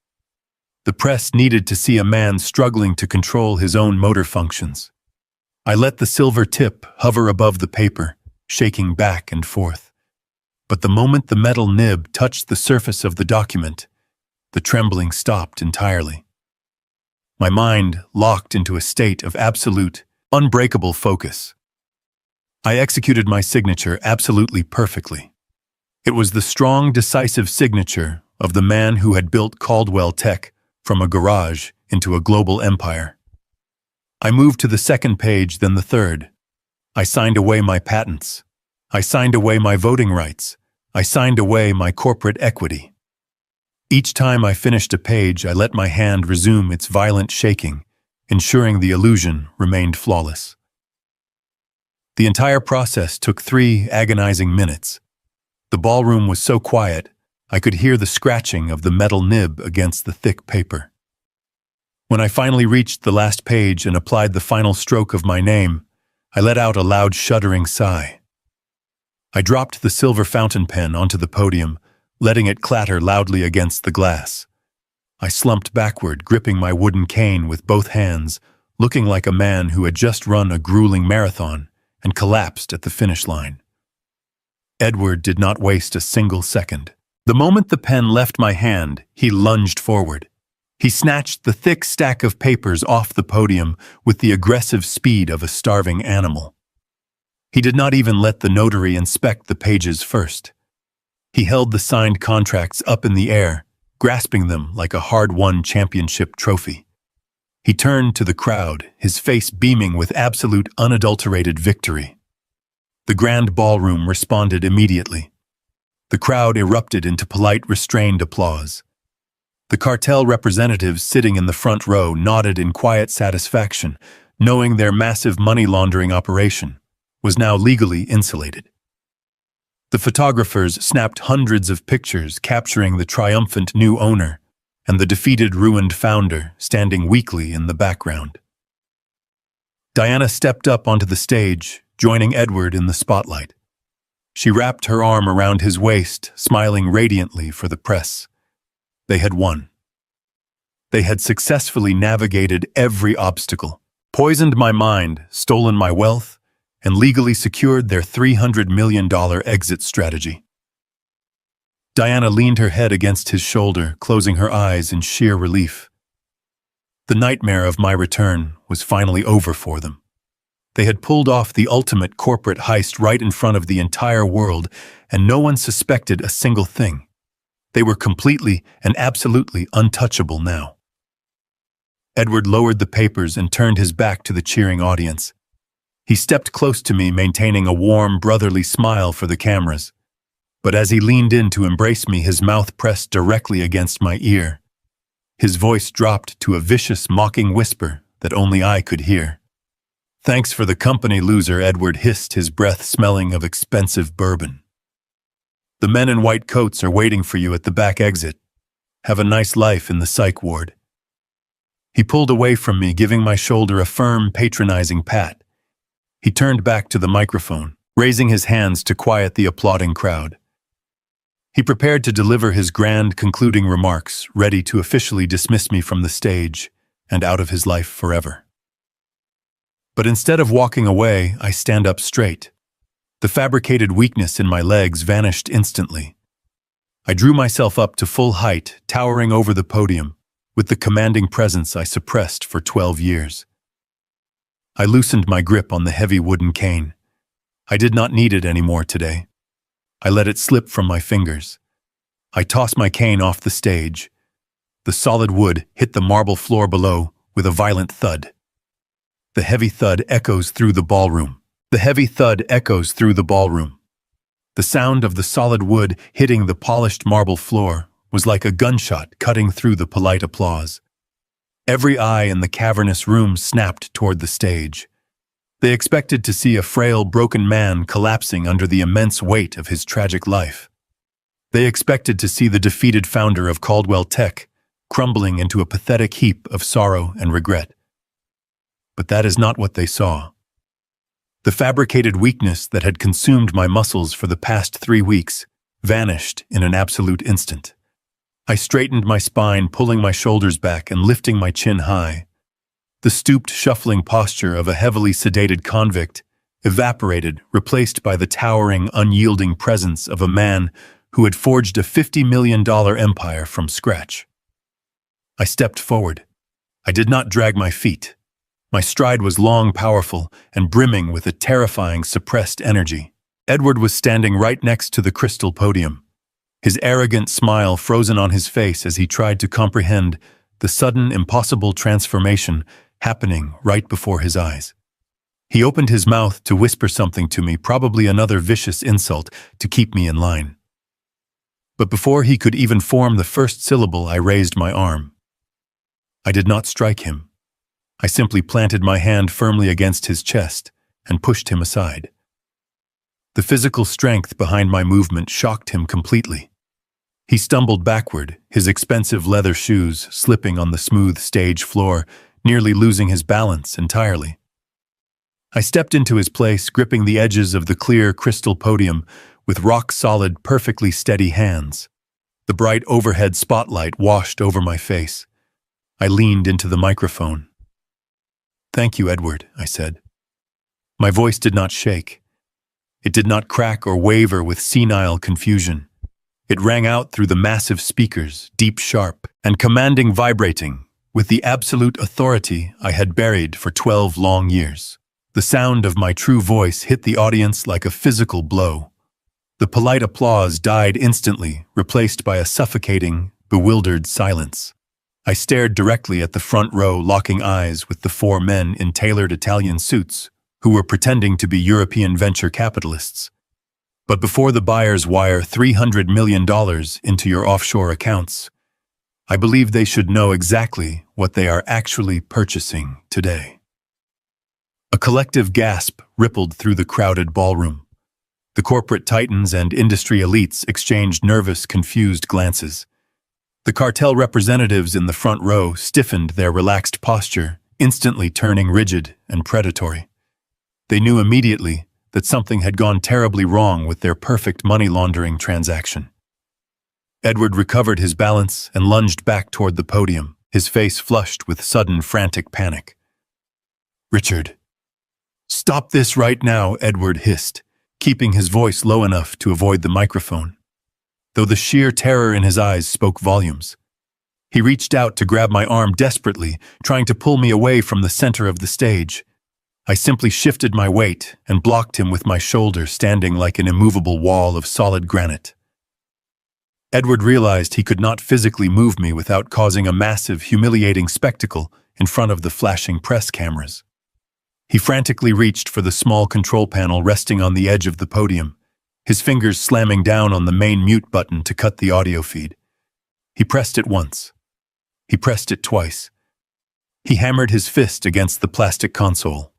The press needed to see a man struggling to control his own motor functions. I let the silver tip hover above the paper, shaking back and forth. But the moment the metal nib touched the surface of the document, the trembling stopped entirely. My mind locked into a state of absolute, unbreakable focus. I executed my signature absolutely perfectly. It was the strong, decisive signature of the man who had built Caldwell Tech from a garage into a global empire. I moved to the second page, then the third. I signed away my patents. I signed away my voting rights. I signed away my corporate equity. Each time I finished a page, I let my hand resume its violent shaking, ensuring the illusion remained flawless. The entire process took 3 agonizing minutes. The ballroom was so quiet, I could hear the scratching of the metal nib against the thick paper. When I finally reached the last page and applied the final stroke of my name, I let out a loud shuddering sigh. I dropped the silver fountain pen onto the podium, letting it clatter loudly against the glass. I slumped backward, gripping my wooden cane with both hands, looking like a man who had just run a grueling marathon and collapsed at the finish line. Edward did not waste a single second. The moment the pen left my hand, he lunged forward. He snatched the thick stack of papers off the podium with the aggressive speed of a starving animal. He did not even let the notary inspect the pages first. He held the signed contracts up in the air, grasping them like a hard-won championship trophy. He turned to the crowd, his face beaming with absolute unadulterated victory. The grand ballroom responded immediately. The crowd erupted into polite, restrained applause. The cartel representatives sitting in the front row nodded in quiet satisfaction, knowing their massive money laundering operation was now legally insulated. The photographers snapped hundreds of pictures capturing the triumphant new owner and the defeated, ruined founder standing weakly in the background. Diana stepped up onto the stage, joining Edward in the spotlight. She wrapped her arm around his waist, smiling radiantly for the press. They had won. They had successfully navigated every obstacle, poisoned my mind, stolen my wealth, and legally secured their $300 million exit strategy. Diana leaned her head against his shoulder, closing her eyes in sheer relief. The nightmare of my return was finally over for them. They had pulled off the ultimate corporate heist right in front of the entire world, and no one suspected a single thing. They were completely and absolutely untouchable now. Edward lowered the papers and turned his back to the cheering audience. He stepped close to me, maintaining a warm, brotherly smile for the cameras. But as he leaned in to embrace me, his mouth pressed directly against my ear. His voice dropped to a vicious, mocking whisper that only I could hear. "Thanks for the company, loser," Edward hissed, his breath smelling of expensive bourbon. "The men in white coats are waiting for you at the back exit. Have a nice life in the psych ward." He pulled away from me, giving my shoulder a firm, patronizing pat. He turned back to the microphone, raising his hands to quiet the applauding crowd. He prepared to deliver his grand concluding remarks, ready to officially dismiss me from the stage and out of his life forever. But instead of walking away, I stand up straight. The fabricated weakness in my legs vanished instantly. I drew myself up to full height, towering over the podium, with the commanding presence I suppressed for 12 years. I loosened my grip on the heavy wooden cane. I did not need it anymore today. I let it slip from my fingers. I tossed my cane off the stage. The solid wood hit the marble floor below with a violent thud. The heavy thud echoes through the ballroom. The heavy thud echoes through the ballroom. The sound of the solid wood hitting the polished marble floor was like a gunshot cutting through the polite applause. Every eye in the cavernous room snapped toward the stage. They expected to see a frail, broken man collapsing under the immense weight of his tragic life. They expected to see the defeated founder of Caldwell Tech crumbling into a pathetic heap of sorrow and regret. But that is not what they saw. The fabricated weakness that had consumed my muscles for the past 3 weeks vanished in an absolute instant. I straightened my spine, pulling my shoulders back and lifting my chin high. The stooped, shuffling posture of a heavily sedated convict evaporated, replaced by the towering, unyielding presence of a man who had forged a $50 million empire from scratch. I stepped forward. I did not drag my feet. My stride was long, powerful, and brimming with a terrifying, suppressed energy. Edward was standing right next to the crystal podium, his arrogant smile frozen on his face as he tried to comprehend the sudden, impossible transformation happening right before his eyes. He opened his mouth to whisper something to me, probably another vicious insult to keep me in line. But before he could even form the first syllable, I raised my arm. I did not strike him. I simply planted my hand firmly against his chest and pushed him aside. The physical strength behind my movement shocked him completely. He stumbled backward, his expensive leather shoes slipping on the smooth stage floor, nearly losing his balance entirely. I stepped into his place, gripping the edges of the clear crystal podium with rock-solid, perfectly steady hands. The bright overhead spotlight washed over my face. I leaned into the microphone. "Thank you, Edward," I said. My voice did not shake. It did not crack or waver with senile confusion. It rang out through the massive speakers, deep, sharp, and commanding, vibrating, with the absolute authority I had buried for 12 long years. The sound of my true voice hit the audience like a physical blow. The polite applause died instantly, replaced by a suffocating, bewildered silence. I stared directly at the front row, locking eyes with the 4 men in tailored Italian suits who were pretending to be European venture capitalists. But before the buyers wire $300 million into your offshore accounts, I believe they should know exactly what they are actually purchasing today. A collective gasp rippled through the crowded ballroom. The corporate titans and industry elites exchanged nervous, confused glances. The cartel representatives in the front row stiffened their relaxed posture, instantly turning rigid and predatory. They knew immediately that something had gone terribly wrong with their perfect money laundering transaction. Edward recovered his balance and lunged back toward the podium, his face flushed with sudden, frantic panic. "Richard, stop this right now," Edward hissed, keeping his voice low enough to avoid the microphone, though the sheer terror in his eyes spoke volumes. He reached out to grab my arm desperately, trying to pull me away from the center of the stage. I simply shifted my weight and blocked him with my shoulder, standing like an immovable wall of solid granite. Edward realized he could not physically move me without causing a massive, humiliating spectacle in front of the flashing press cameras. He frantically reached for the small control panel resting on the edge of the podium, his fingers slamming down on the main mute button to cut the audio feed. He pressed it once. He pressed it twice. He hammered his fist against the plastic console.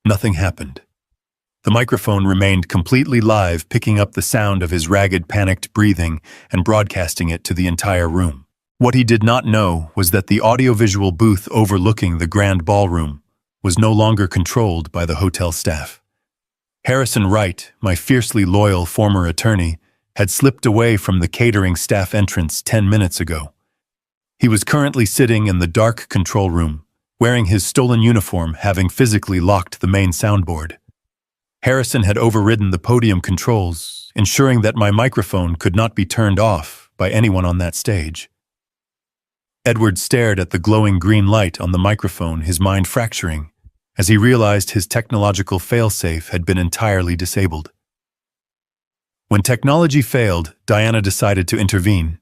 Nothing happened. The microphone remained completely live, picking up the sound of his ragged, panicked breathing and broadcasting it to the entire room. What he did not know was that the audiovisual booth overlooking the grand ballroom was no longer controlled by the hotel staff. Harrison Wright, my fiercely loyal former attorney, had slipped away from the catering staff entrance 10 minutes ago. He was currently sitting in the dark control room, wearing his stolen uniform, having physically locked the main soundboard. Harrison had overridden the podium controls, ensuring that my microphone could not be turned off by anyone on that stage. Edward stared at the glowing green light on the microphone, his mind fracturing, as he realized his technological failsafe had been entirely disabled. When technology failed, Diana decided to intervene.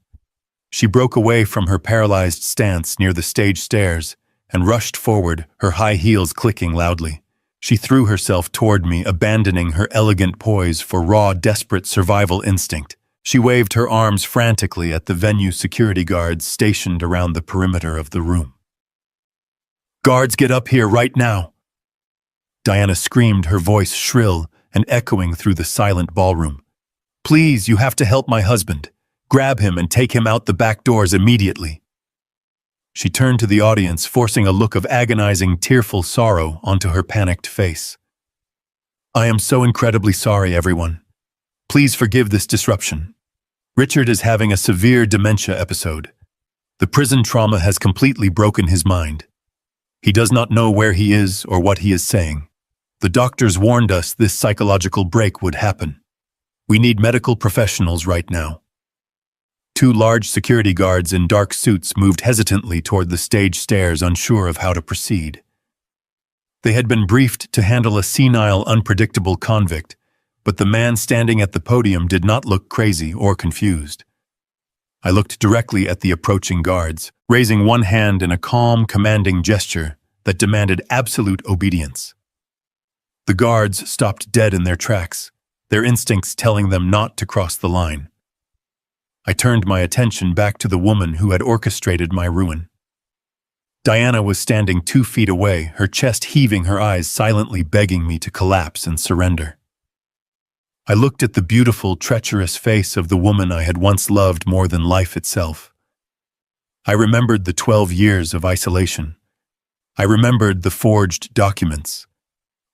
She broke away from her paralyzed stance near the stage stairs and rushed forward, her high heels clicking loudly. She threw herself toward me, abandoning her elegant poise for raw, desperate survival instinct. She waved her arms frantically at the venue security guards stationed around the perimeter of the room. "Guards, get up here right now!" Diana screamed, her voice shrill and echoing through the silent ballroom. "Please, you have to help my husband. Grab him and take him out the back doors immediately." She turned to the audience, forcing a look of agonizing, tearful sorrow onto her panicked face. "I am so incredibly sorry, everyone. Please forgive this disruption. Richard is having a severe dementia episode. The prison trauma has completely broken his mind. He does not know where he is or what he is saying. The doctors warned us this psychological break would happen. We need medical professionals right now. Two large security guards in dark suits moved hesitantly toward the stage stairs, unsure of how to proceed. They had been briefed to handle a senile, unpredictable convict, but the man standing at the podium did not look crazy or confused. I looked directly at the approaching guards, raising one hand in a calm, commanding gesture that demanded absolute obedience. The guards stopped dead in their tracks, their instincts telling them not to cross the line. I turned my attention back to the woman who had orchestrated my ruin. Diana was standing 2 feet away, her chest heaving, her eyes silently begging me to collapse and surrender. I looked at the beautiful, treacherous face of the woman I had once loved more than life itself. I remembered the 12 years of isolation. I remembered the forged documents.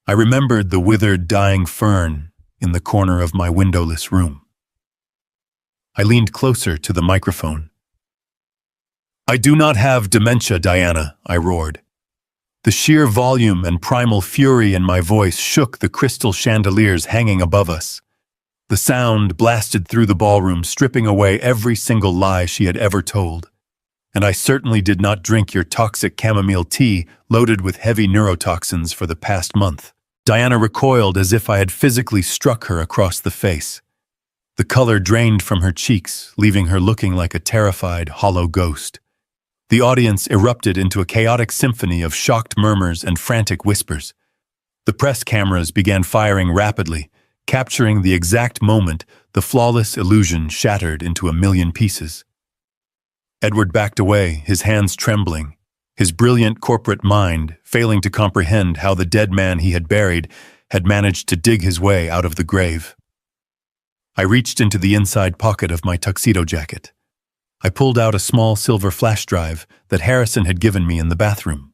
I remembered the withered, dying fern in the corner of my windowless room. I leaned closer to the microphone. "I do not have dementia, Diana," I roared. The sheer volume and primal fury in my voice shook the crystal chandeliers hanging above us. The sound blasted through the ballroom, stripping away every single lie she had ever told. And I certainly did not drink your toxic chamomile tea loaded with heavy neurotoxins for the past month. Diana recoiled as if I had physically struck her across the face. The color drained from her cheeks, leaving her looking like a terrified, hollow ghost. The audience erupted into a chaotic symphony of shocked murmurs and frantic whispers. The press cameras began firing rapidly, capturing the exact moment the flawless illusion shattered into a million pieces. Edward backed away, his hands trembling, his brilliant corporate mind failing to comprehend how the dead man he had buried had managed to dig his way out of the grave. I reached into the inside pocket of my tuxedo jacket. I pulled out a small silver flash drive that Harrison had given me in the bathroom.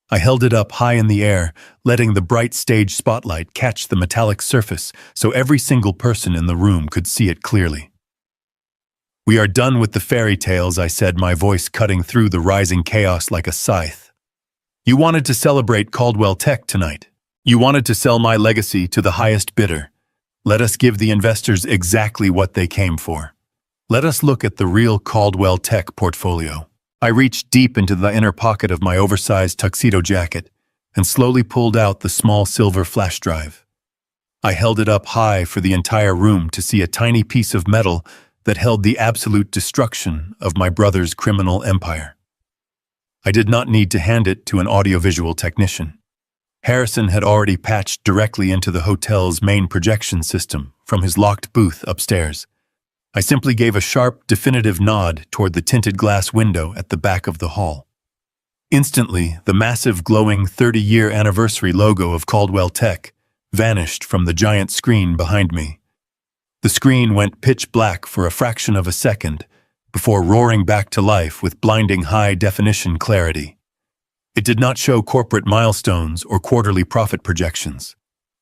I held it up high in the air, letting the bright stage spotlight catch the metallic surface so every single person in the room could see it clearly. "We are done with the fairy tales," I said, my voice cutting through the rising chaos like a scythe. "You wanted to celebrate Caldwell Tech tonight. You wanted to sell my legacy to the highest bidder. Let us give the investors exactly what they came for. Let us look at the real Caldwell Tech portfolio." I reached deep into the inner pocket of my oversized tuxedo jacket and slowly pulled out the small silver flash drive. I held it up high for the entire room to see a tiny piece of metal that held the absolute destruction of my brother's criminal empire. I did not need to hand it to an audiovisual technician. Harrison had already patched directly into the hotel's main projection system from his locked booth upstairs. I simply gave a sharp, definitive nod toward the tinted glass window at the back of the hall. Instantly, the massive, glowing 30-year anniversary logo of Caldwell Tech vanished from the giant screen behind me. The screen went pitch black for a fraction of a second before roaring back to life with blinding high-definition clarity. It did not show corporate milestones or quarterly profit projections.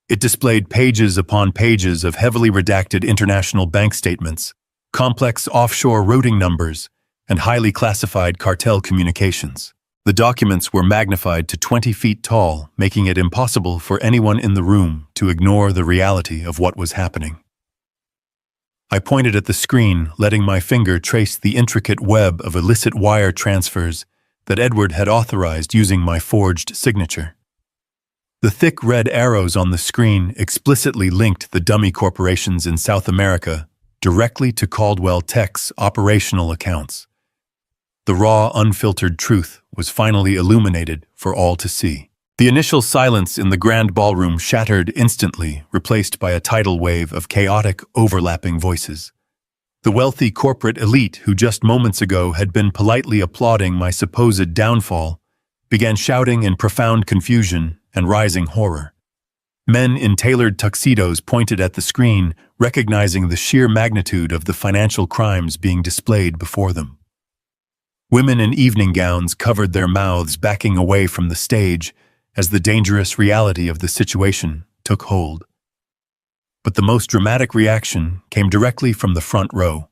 It displayed pages upon pages of heavily redacted international bank statements, complex offshore routing numbers, and highly classified cartel communications. The documents were magnified to 20 feet tall, making it impossible for anyone in the room to ignore the reality of what was happening. I pointed at the screen, letting my finger trace the intricate web of illicit wire transfers that Edward had authorized using my forged signature. The thick red arrows on the screen explicitly linked the dummy corporations in South America directly to Caldwell Tech's operational accounts. The raw, unfiltered truth was finally illuminated for all to see. The initial silence in the grand ballroom shattered instantly, replaced by a tidal wave of chaotic, overlapping voices. The wealthy corporate elite who just moments ago had been politely applauding my supposed downfall began shouting in profound confusion and rising horror. Men in tailored tuxedos pointed at the screen, recognizing the sheer magnitude of the financial crimes being displayed before them. Women in evening gowns covered their mouths, backing away from the stage as the dangerous reality of the situation took hold. But the most dramatic reaction came directly from the front row.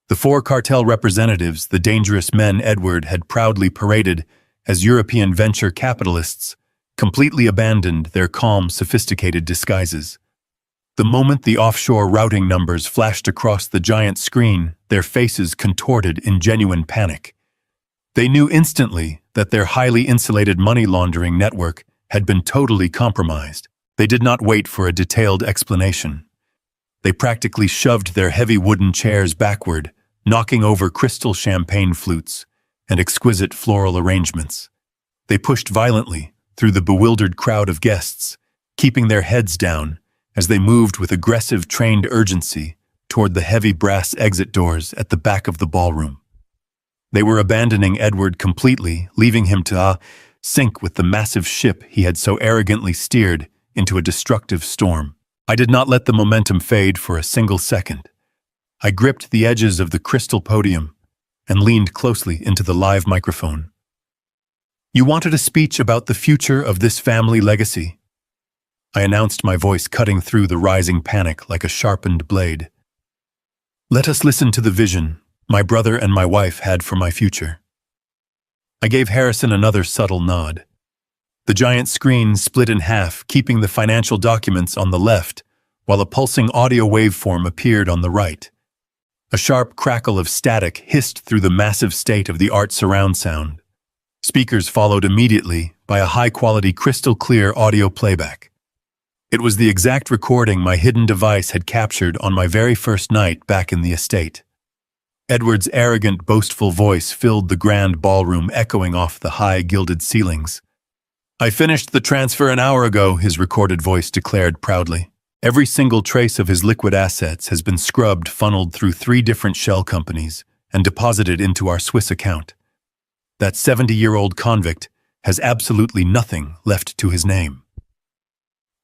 The four cartel representatives, the dangerous men Edward had proudly paraded as European venture capitalists, completely abandoned their calm, sophisticated disguises. The moment the offshore routing numbers flashed across the giant screen, their faces contorted in genuine panic. They knew instantly that their highly insulated money laundering network had been totally compromised. They did not wait for a detailed explanation. They practically shoved their heavy wooden chairs backward, knocking over crystal champagne flutes and exquisite floral arrangements. They pushed violently through the bewildered crowd of guests, keeping their heads down as they moved with aggressive, trained urgency toward the heavy brass exit doors at the back of the ballroom. They were abandoning Edward completely, leaving him to sink with the massive ship he had so arrogantly steered into a destructive storm. I did not let the momentum fade for a single second. I gripped the edges of the crystal podium and leaned closely into the live microphone. "You wanted a speech about the future of this family legacy," I announced, my voice cutting through the rising panic like a sharpened blade. "Let us listen to the vision my brother and my wife had for my future." I gave Harrison another subtle nod. The giant screen split in half, keeping the financial documents on the left, while a pulsing audio waveform appeared on the right. A sharp crackle of static hissed through the massive state-of-the-art surround sound. Speakers followed immediately by a high-quality, crystal-clear audio playback. It was the exact recording my hidden device had captured on my very first night back in the estate. Edward's arrogant, boastful voice filled the grand ballroom, echoing off the high, gilded ceilings. "I finished the transfer an hour ago," his recorded voice declared proudly. "Every single trace of his liquid assets has been scrubbed, funneled through 3 different shell companies, and deposited into our Swiss account. That 70-year-old convict has absolutely nothing left to his name."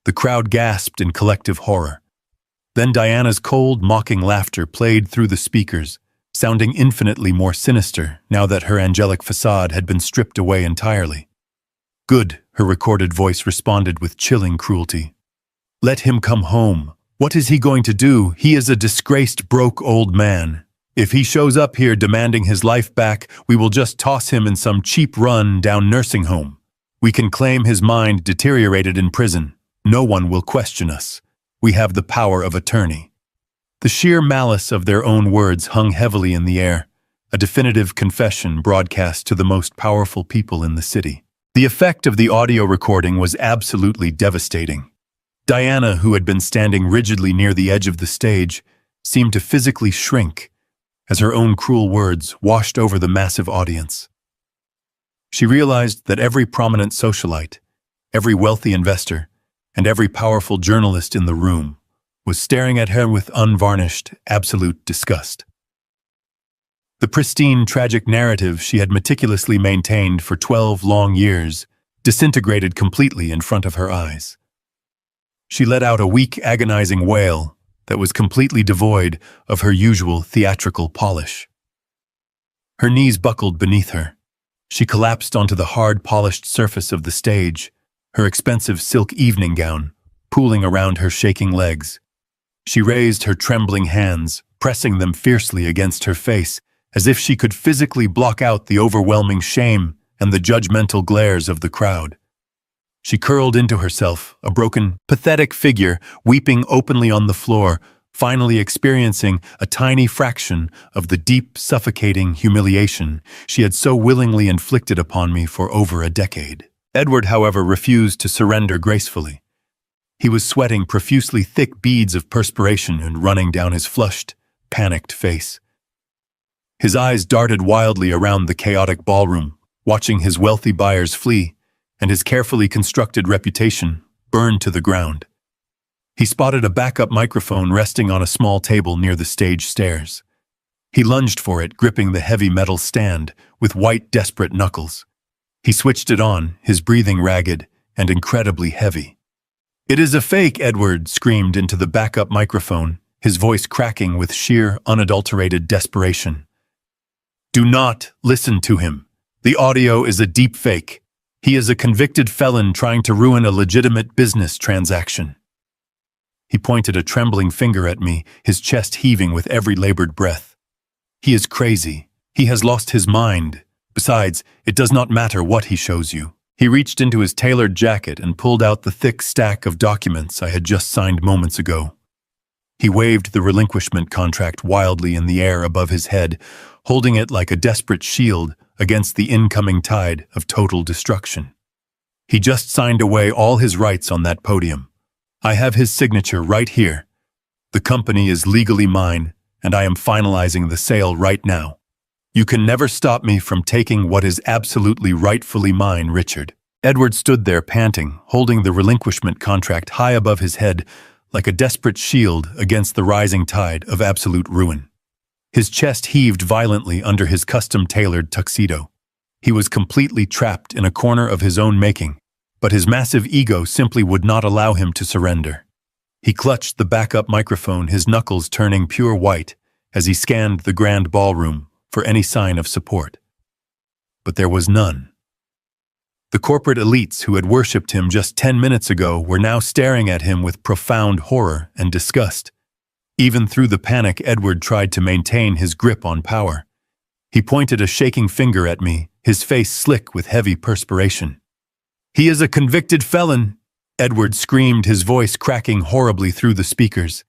The crowd gasped in collective horror. Then Diana's cold, mocking laughter played through the speakers, sounding infinitely more sinister now that her angelic facade had been stripped away entirely. "Good," her recorded voice responded with chilling cruelty. "Let him come home. What is he going to do? He is a disgraced, broke old man. If he shows up here demanding his life back, we will just toss him in some cheap run-down nursing home. We can claim his mind deteriorated in prison. No one will question us. We have the power of attorney." The sheer malice of their own words hung heavily in the air, a definitive confession broadcast to the most powerful people in the city. The effect of the audio recording was absolutely devastating. Diana, who had been standing rigidly near the edge of the stage, seemed to physically shrink as her own cruel words washed over the massive audience. She realized that every prominent socialite, every wealthy investor, and every powerful journalist in the room was staring at her with unvarnished, absolute disgust. The pristine, tragic narrative she had meticulously maintained for 12 long years disintegrated completely in front of her eyes. She let out a weak, agonizing wail that was completely devoid of her usual theatrical polish. Her knees buckled beneath her. She collapsed onto the hard, polished surface of the stage, her expensive silk evening gown pooling around her shaking legs. She raised her trembling hands, pressing them fiercely against her face, as if she could physically block out the overwhelming shame and the judgmental glares of the crowd. She curled into herself, a broken, pathetic figure, weeping openly on the floor, finally experiencing a tiny fraction of the deep, suffocating humiliation she had so willingly inflicted upon me for over a decade. Edward, however, refused to surrender gracefully. He was sweating profusely, thick beads of perspiration and running down his flushed, panicked face. His eyes darted wildly around the chaotic ballroom, watching his wealthy buyers flee and his carefully constructed reputation burn to the ground. He spotted a backup microphone resting on a small table near the stage stairs. He lunged for it, gripping the heavy metal stand with white, desperate knuckles. He switched it on, his breathing ragged and incredibly heavy. "It is a fake," Edward screamed into the backup microphone, his voice cracking with sheer, unadulterated desperation. "Do not listen to him. The audio is a deep fake. He is a convicted felon trying to ruin a legitimate business transaction." He pointed a trembling finger at me, his chest heaving with every labored breath. He is crazy. He has lost his mind. Besides, it does not matter what he shows you. He reached into his tailored jacket and pulled out the thick stack of documents I had just signed moments ago. He waved the relinquishment contract wildly in the air above his head, holding it like a desperate shield against the incoming tide of total destruction. He just signed away all his rights on that podium. I have his signature right here. The company is legally mine, and I am finalizing the sale right now. You can never stop me from taking what is absolutely rightfully mine, Richard. Edward stood there panting, holding the relinquishment contract high above his head like a desperate shield against the rising tide of absolute ruin. His chest heaved violently under his custom-tailored tuxedo. He was completely trapped in a corner of his own making, but his massive ego simply would not allow him to surrender. He clutched the backup microphone, his knuckles turning pure white as he scanned the grand ballroom for any sign of support. But there was none. The corporate elites who had worshipped him just 10 minutes ago were now staring at him with profound horror and disgust. Even through the panic, Edward tried to maintain his grip on power. He pointed a shaking finger at me, his face slick with heavy perspiration. "He is a convicted felon," Edward screamed, his voice cracking horribly through the speakers.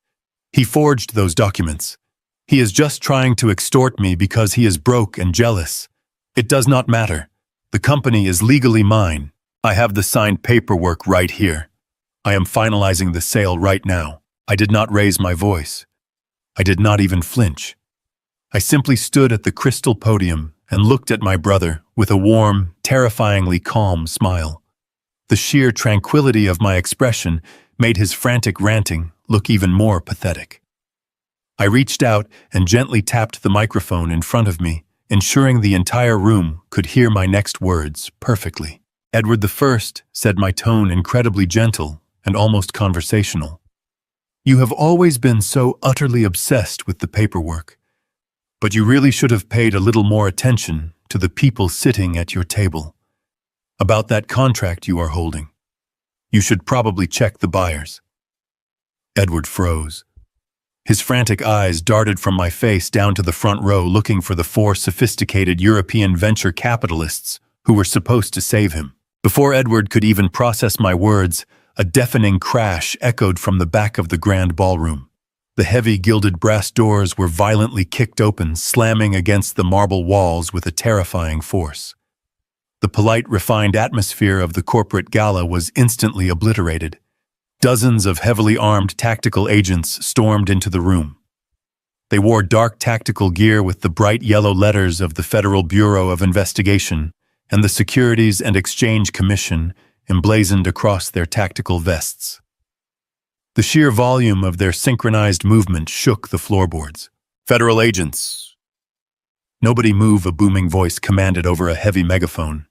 "He forged those documents. He is just trying to extort me because he is broke and jealous. It does not matter. The company is legally mine. I have the signed paperwork right here. I am finalizing the sale right now." I did not raise my voice. I did not even flinch. I simply stood at the crystal podium and looked at my brother with a warm, terrifyingly calm smile. The sheer tranquility of my expression made his frantic ranting look even more pathetic. I reached out and gently tapped the microphone in front of me, ensuring the entire room could hear my next words perfectly. "Edward I," said my tone incredibly gentle and almost conversational. "You have always been so utterly obsessed with the paperwork, but you really should have paid a little more attention to the people sitting at your table. About that contract you are holding. You should probably check the buyers." Edward froze. His frantic eyes darted from my face down to the front row, looking for the 4 sophisticated European venture capitalists who were supposed to save him. Before Edward could even process my words, a deafening crash echoed from the back of the grand ballroom. The heavy gilded brass doors were violently kicked open, slamming against the marble walls with a terrifying force. The polite, refined atmosphere of the corporate gala was instantly obliterated. Dozens of heavily armed tactical agents stormed into the room. They wore dark tactical gear with the bright yellow letters of the Federal Bureau of Investigation and the Securities and Exchange Commission emblazoned across their tactical vests. The sheer volume of their synchronized movement shook the floorboards. "Federal agents." "Nobody move," a booming voice commanded over a heavy megaphone.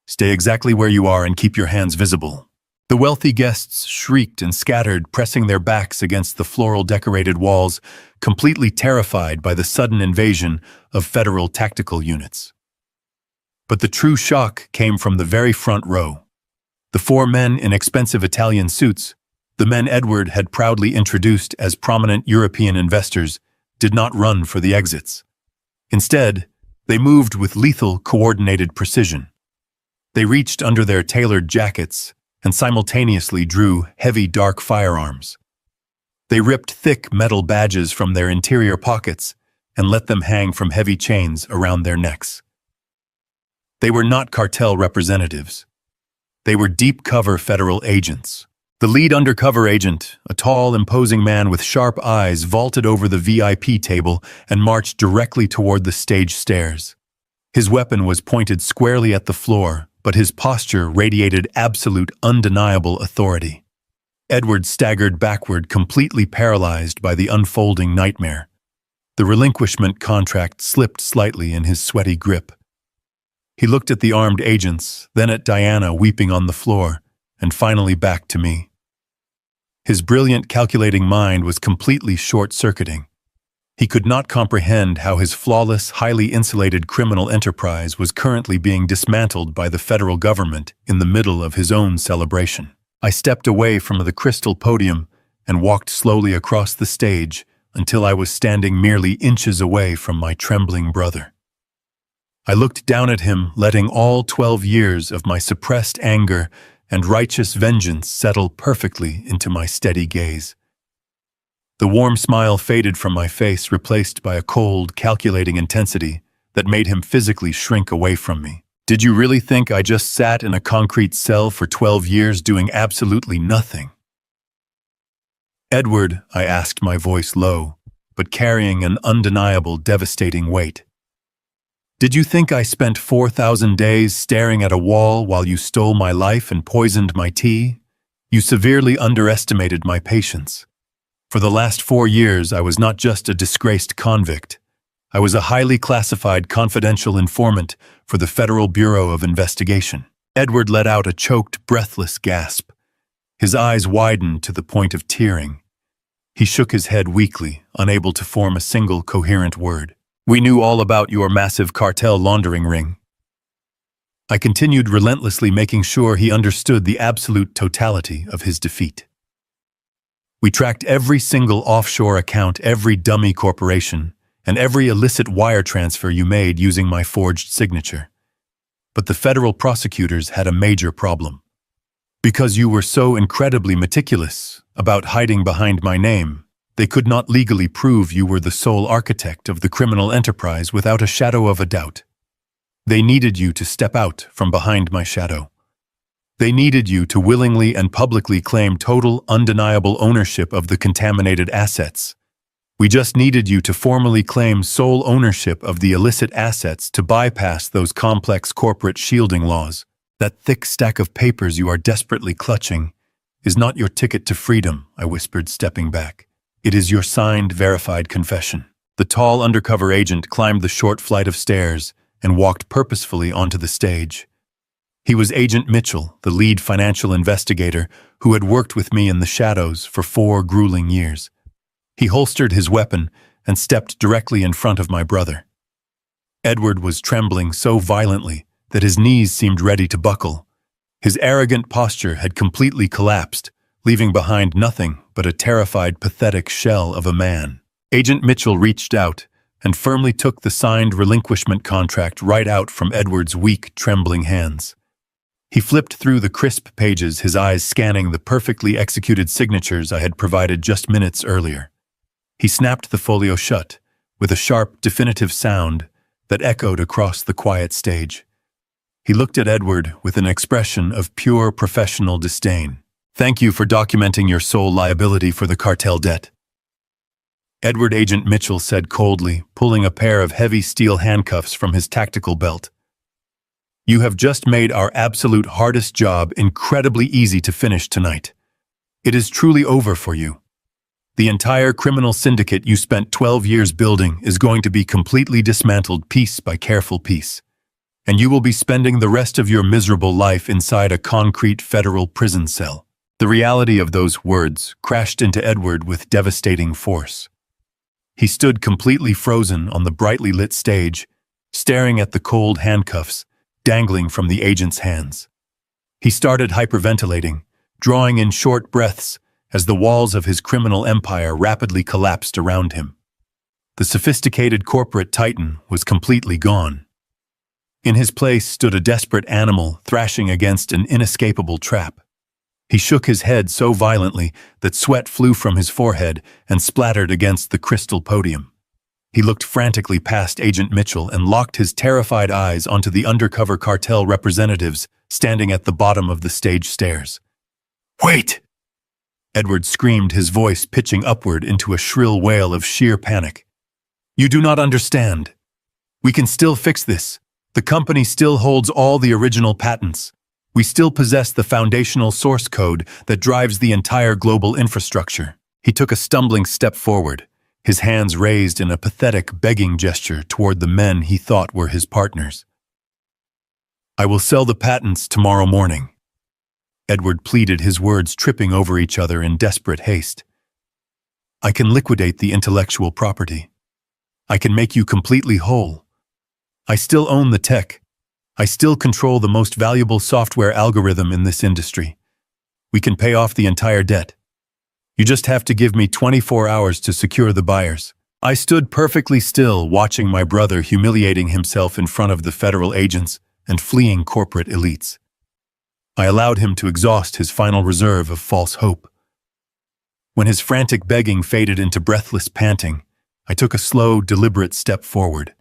"Stay exactly where you are and keep your hands visible." The wealthy guests shrieked and scattered, pressing their backs against the floral-decorated walls, completely terrified by the sudden invasion of federal tactical units. But the true shock came from the very front row. The 4 men in expensive Italian suits, the men Edward had proudly introduced as prominent European investors, did not run for the exits. Instead, they moved with lethal, coordinated precision. They reached under their tailored jackets and simultaneously drew heavy, dark firearms. They ripped thick metal badges from their interior pockets and let them hang from heavy chains around their necks. They were not cartel representatives. They were deep-cover federal agents. The lead undercover agent, a tall, imposing man with sharp eyes, vaulted over the VIP table and marched directly toward the stage stairs. His weapon was pointed squarely at the floor, but his posture radiated absolute, undeniable authority. Edward staggered backward, completely paralyzed by the unfolding nightmare. The relinquishment contract slipped slightly in his sweaty grip. He looked at the armed agents, then at Diana weeping on the floor, and finally back to me. His brilliant, calculating mind was completely short-circuiting. He could not comprehend how his flawless, highly insulated criminal enterprise was currently being dismantled by the federal government in the middle of his own celebration. I stepped away from the crystal podium and walked slowly across the stage until I was standing merely inches away from my trembling brother. I looked down at him, letting all 12 years of my suppressed anger and righteous vengeance settle perfectly into my steady gaze. The warm smile faded from my face, replaced by a cold, calculating intensity that made him physically shrink away from me. Did you really think I just sat in a concrete cell for 12 years doing absolutely nothing? Edward, I asked, my voice low, but carrying an undeniable, devastating weight. Did you think I spent 4,000 days staring at a wall while you stole my life and poisoned my tea? You severely underestimated my patience. For the last 4 years, I was not just a disgraced convict. I was a highly classified confidential informant for the Federal Bureau of Investigation. Edward let out a choked, breathless gasp. His eyes widened to the point of tearing. He shook his head weakly, unable to form a single coherent word. We knew all about your massive cartel laundering ring. I continued relentlessly, making sure he understood the absolute totality of his defeat. We tracked every single offshore account, every dummy corporation, and every illicit wire transfer you made using my forged signature. But the federal prosecutors had a major problem. Because you were so incredibly meticulous about hiding behind my name, they could not legally prove you were the sole architect of the criminal enterprise without a shadow of a doubt. They needed you to step out from behind my shadow. They needed you to willingly and publicly claim total, undeniable ownership of the contaminated assets. We just needed you to formally claim sole ownership of the illicit assets to bypass those complex corporate shielding laws. That thick stack of papers you are desperately clutching is not your ticket to freedom, I whispered, stepping back. It is your signed, verified confession. The tall undercover agent climbed the short flight of stairs and walked purposefully onto the stage. He was Agent Mitchell, the lead financial investigator who had worked with me in the shadows for 4 grueling years. He holstered his weapon and stepped directly in front of my brother. Edward was trembling so violently that his knees seemed ready to buckle. His arrogant posture had completely collapsed, leaving behind nothing but a terrified, pathetic shell of a man. Agent Mitchell reached out and firmly took the signed relinquishment contract right out from Edward's weak, trembling hands. He flipped through the crisp pages, his eyes scanning the perfectly executed signatures I had provided just minutes earlier. He snapped the folio shut with a sharp, definitive sound that echoed across the quiet stage. He looked at Edward with an expression of pure professional disdain. Thank you for documenting your sole liability for the cartel debt. Edward, Agent Mitchell said coldly, pulling a pair of heavy steel handcuffs from his tactical belt. You have just made our absolute hardest job incredibly easy to finish tonight. It is truly over for you. The entire criminal syndicate you spent 12 years building is going to be completely dismantled piece by careful piece. And you will be spending the rest of your miserable life inside a concrete federal prison cell. The reality of those words crashed into Edward with devastating force. He stood completely frozen on the brightly lit stage, staring at the cold handcuffs dangling from the agent's hands. He started hyperventilating, drawing in short breaths as the walls of his criminal empire rapidly collapsed around him. The sophisticated corporate titan was completely gone. In his place stood a desperate animal thrashing against an inescapable trap. He shook his head so violently that sweat flew from his forehead and splattered against the crystal podium. He looked frantically past Agent Mitchell and locked his terrified eyes onto the undercover cartel representatives standing at the bottom of the stage stairs. Wait! Edward screamed, his voice pitching upward into a shrill wail of sheer panic. You do not understand. We can still fix this. The company still holds all the original patents. We still possess the foundational source code that drives the entire global infrastructure. He took a stumbling step forward, his hands raised in a pathetic, begging gesture toward the men he thought were his partners. I will sell the patents tomorrow morning. Edward pleaded, his words tripping over each other in desperate haste. I can liquidate the intellectual property. I can make you completely whole. I still own the tech. I still control the most valuable software algorithm in this industry. We can pay off the entire debt. You just have to give me 24 hours to secure the buyers. I stood perfectly still, watching my brother humiliating himself in front of the federal agents and fleeing corporate elites. I allowed him to exhaust his final reserve of false hope. When his frantic begging faded into breathless panting, I took a slow, deliberate step forward.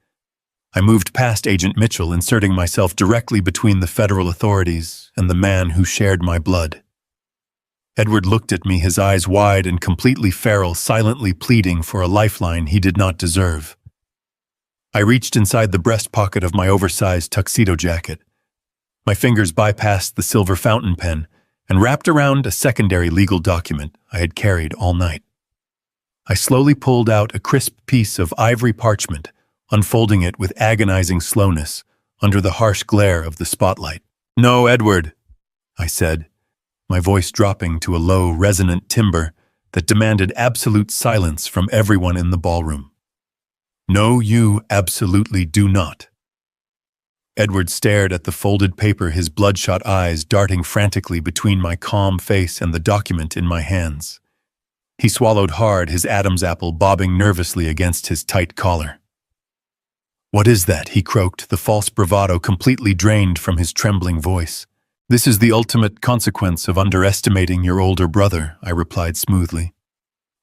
I moved past Agent Mitchell, inserting myself directly between the federal authorities and the man who shared my blood. Edward looked at me, his eyes wide and completely feral, silently pleading for a lifeline he did not deserve. I reached inside the breast pocket of my oversized tuxedo jacket. My fingers bypassed the silver fountain pen and wrapped around a secondary legal document I had carried all night. I slowly pulled out a crisp piece of ivory parchment, unfolding it with agonizing slowness under the harsh glare of the spotlight. "No, Edward," I said, my voice dropping to a low, resonant timbre that demanded absolute silence from everyone in the ballroom. "No, you absolutely do not." Edward stared at the folded paper, his bloodshot eyes darting frantically between my calm face and the document in my hands. He swallowed hard, his Adam's apple bobbing nervously against his tight collar. "What is that?" he croaked, the false bravado completely drained from his trembling voice. "This is the ultimate consequence of underestimating your older brother," I replied smoothly.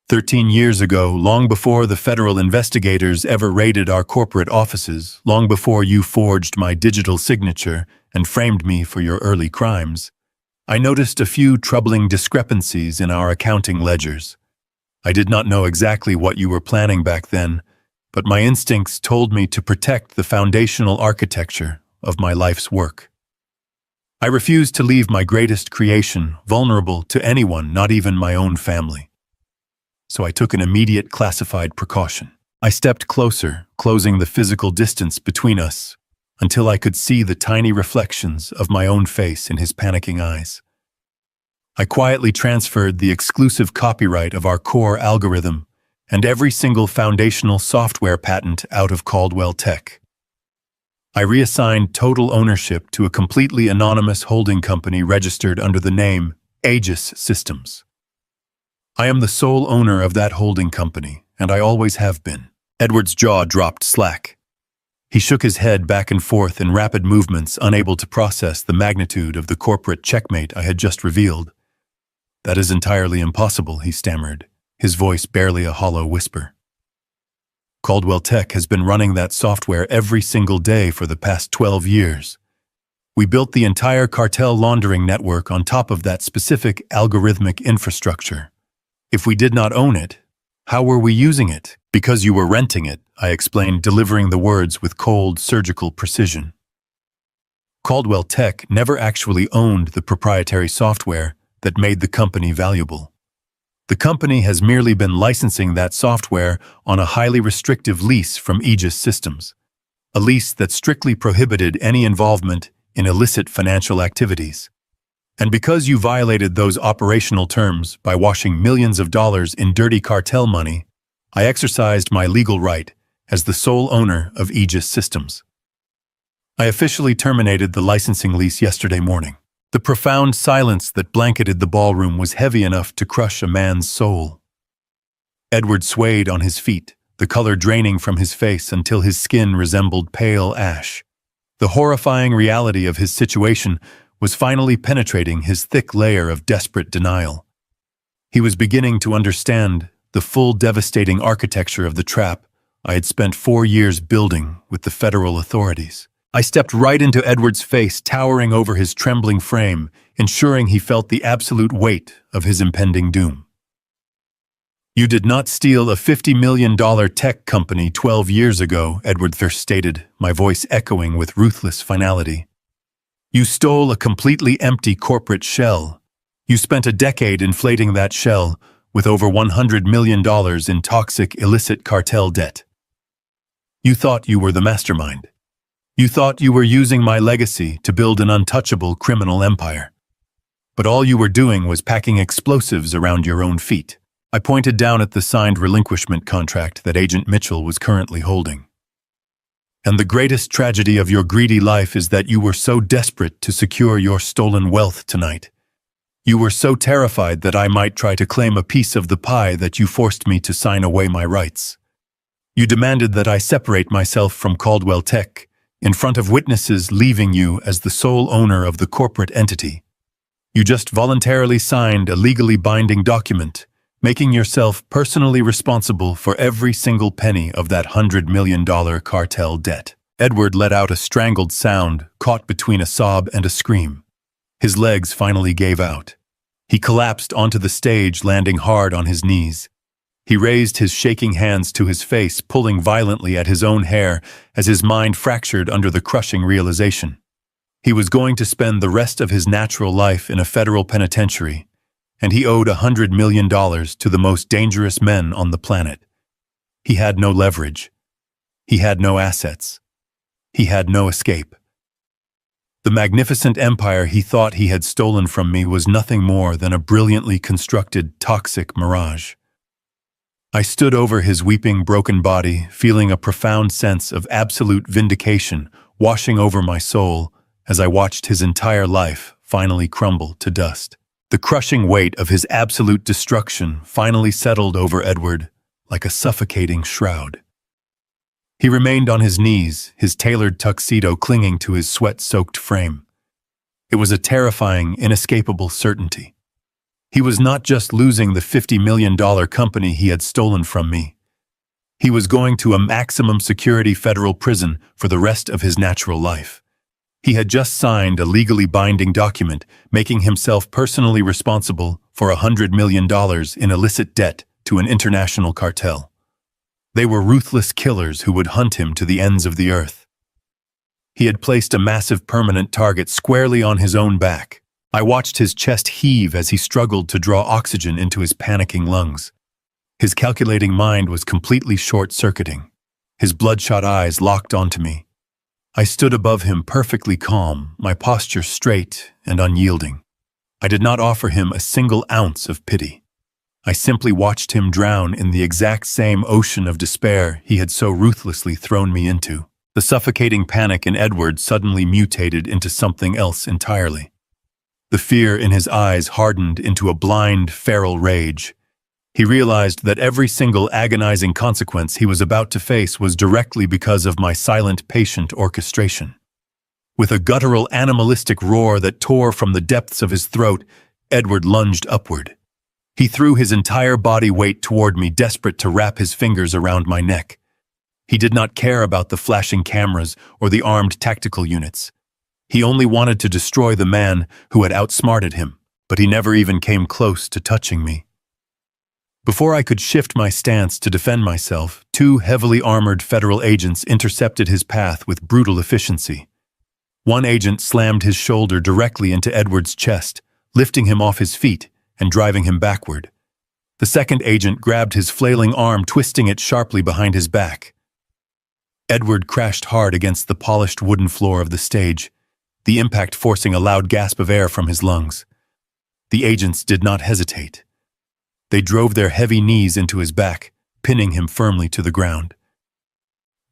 13 years ago, long before the federal investigators ever raided our corporate offices, long before you forged my digital signature and framed me for your early crimes, I noticed a few troubling discrepancies in our accounting ledgers. I did not know exactly what you were planning back then, but my instincts told me to protect the foundational architecture of my life's work. I refused to leave my greatest creation vulnerable to anyone, not even my own family. So I took an immediate classified precaution. I stepped closer, closing the physical distance between us, until I could see the tiny reflections of my own face in his panicking eyes. I quietly transferred the exclusive copyright of our core algorithm and every single foundational software patent out of Caldwell Tech. I reassigned total ownership to a completely anonymous holding company registered under the name Aegis Systems. I am the sole owner of that holding company, and I always have been. Edward's jaw dropped slack. He shook his head back and forth in rapid movements, unable to process the magnitude of the corporate checkmate I had just revealed. "That is entirely impossible," he stammered, his voice barely a hollow whisper. "Caldwell Tech has been running that software every single day for the past 12 years. We built the entire cartel laundering network on top of that specific algorithmic infrastructure. If we did not own it, how were we using it?" "Because you were renting it," I explained, delivering the words with cold, surgical precision. Caldwell Tech never actually owned the proprietary software that made the company valuable. The company has merely been licensing that software on a highly restrictive lease from Aegis Systems, a lease that strictly prohibited any involvement in illicit financial activities. And because you violated those operational terms by washing millions of dollars in dirty cartel money, I exercised my legal right as the sole owner of Aegis Systems. I officially terminated the licensing lease yesterday morning. The profound silence that blanketed the ballroom was heavy enough to crush a man's soul. Edward swayed on his feet, the color draining from his face until his skin resembled pale ash. The horrifying reality of his situation was finally penetrating his thick layer of desperate denial. He was beginning to understand the full devastating architecture of the trap I had spent 4 years building with the federal authorities. I stepped right into Edward's face, towering over his trembling frame, ensuring he felt the absolute weight of his impending doom. "You did not steal a $50 million tech company 12 years ago," Edward first stated, my voice echoing with ruthless finality. "You stole a completely empty corporate shell. You spent a decade inflating that shell with over $100 million in toxic, illicit cartel debt. You thought you were the mastermind. You thought you were using my legacy to build an untouchable criminal empire. But all you were doing was packing explosives around your own feet." I pointed down at the signed relinquishment contract that Agent Mitchell was currently holding. "And the greatest tragedy of your greedy life is that you were so desperate to secure your stolen wealth tonight. You were so terrified that I might try to claim a piece of the pie that you forced me to sign away my rights. You demanded that I separate myself from Caldwell Tech, in front of witnesses, leaving you as the sole owner of the corporate entity. You just voluntarily signed a legally binding document, making yourself personally responsible for every single penny of that $100 million cartel debt. Edward let out a strangled sound, caught between a sob and a scream. His legs finally gave out. He collapsed onto the stage, landing hard on his knees. He raised his shaking hands to his face, pulling violently at his own hair as his mind fractured under the crushing realization. He was going to spend the rest of his natural life in a federal penitentiary, and he owed $100 million to the most dangerous men on the planet. He had no leverage. He had no assets. He had no escape. The magnificent empire he thought he had stolen from me was nothing more than a brilliantly constructed, toxic mirage. I stood over his weeping, broken body, feeling a profound sense of absolute vindication washing over my soul as I watched his entire life finally crumble to dust. The crushing weight of his absolute destruction finally settled over Edward like a suffocating shroud. He remained on his knees, his tailored tuxedo clinging to his sweat-soaked frame. It was a terrifying, inescapable certainty. He was not just losing the $50 million company he had stolen from me. He was going to a maximum security federal prison for the rest of his natural life. He had just signed a legally binding document, making himself personally responsible for $100 million in illicit debt to an international cartel. They were ruthless killers who would hunt him to the ends of the earth. He had placed a massive permanent target squarely on his own back. I watched his chest heave as he struggled to draw oxygen into his panicking lungs. His calculating mind was completely short-circuiting. His bloodshot eyes locked onto me. I stood above him perfectly calm, my posture straight and unyielding. I did not offer him a single ounce of pity. I simply watched him drown in the exact same ocean of despair he had so ruthlessly thrown me into. The suffocating panic in Edward suddenly mutated into something else entirely. The fear in his eyes hardened into a blind, feral rage. He realized that every single agonizing consequence he was about to face was directly because of my silent, patient orchestration. With a guttural, animalistic roar that tore from the depths of his throat, Edward lunged upward. He threw his entire body weight toward me, desperate to wrap his fingers around my neck. He did not care about the flashing cameras or the armed tactical units. He only wanted to destroy the man who had outsmarted him, but he never even came close to touching me. Before I could shift my stance to defend myself, two heavily armored federal agents intercepted his path with brutal efficiency. One agent slammed his shoulder directly into Edward's chest, lifting him off his feet and driving him backward. The second agent grabbed his flailing arm, twisting it sharply behind his back. Edward crashed hard against the polished wooden floor of the stage, the impact forcing a loud gasp of air from his lungs. The agents did not hesitate. They drove their heavy knees into his back, pinning him firmly to the ground.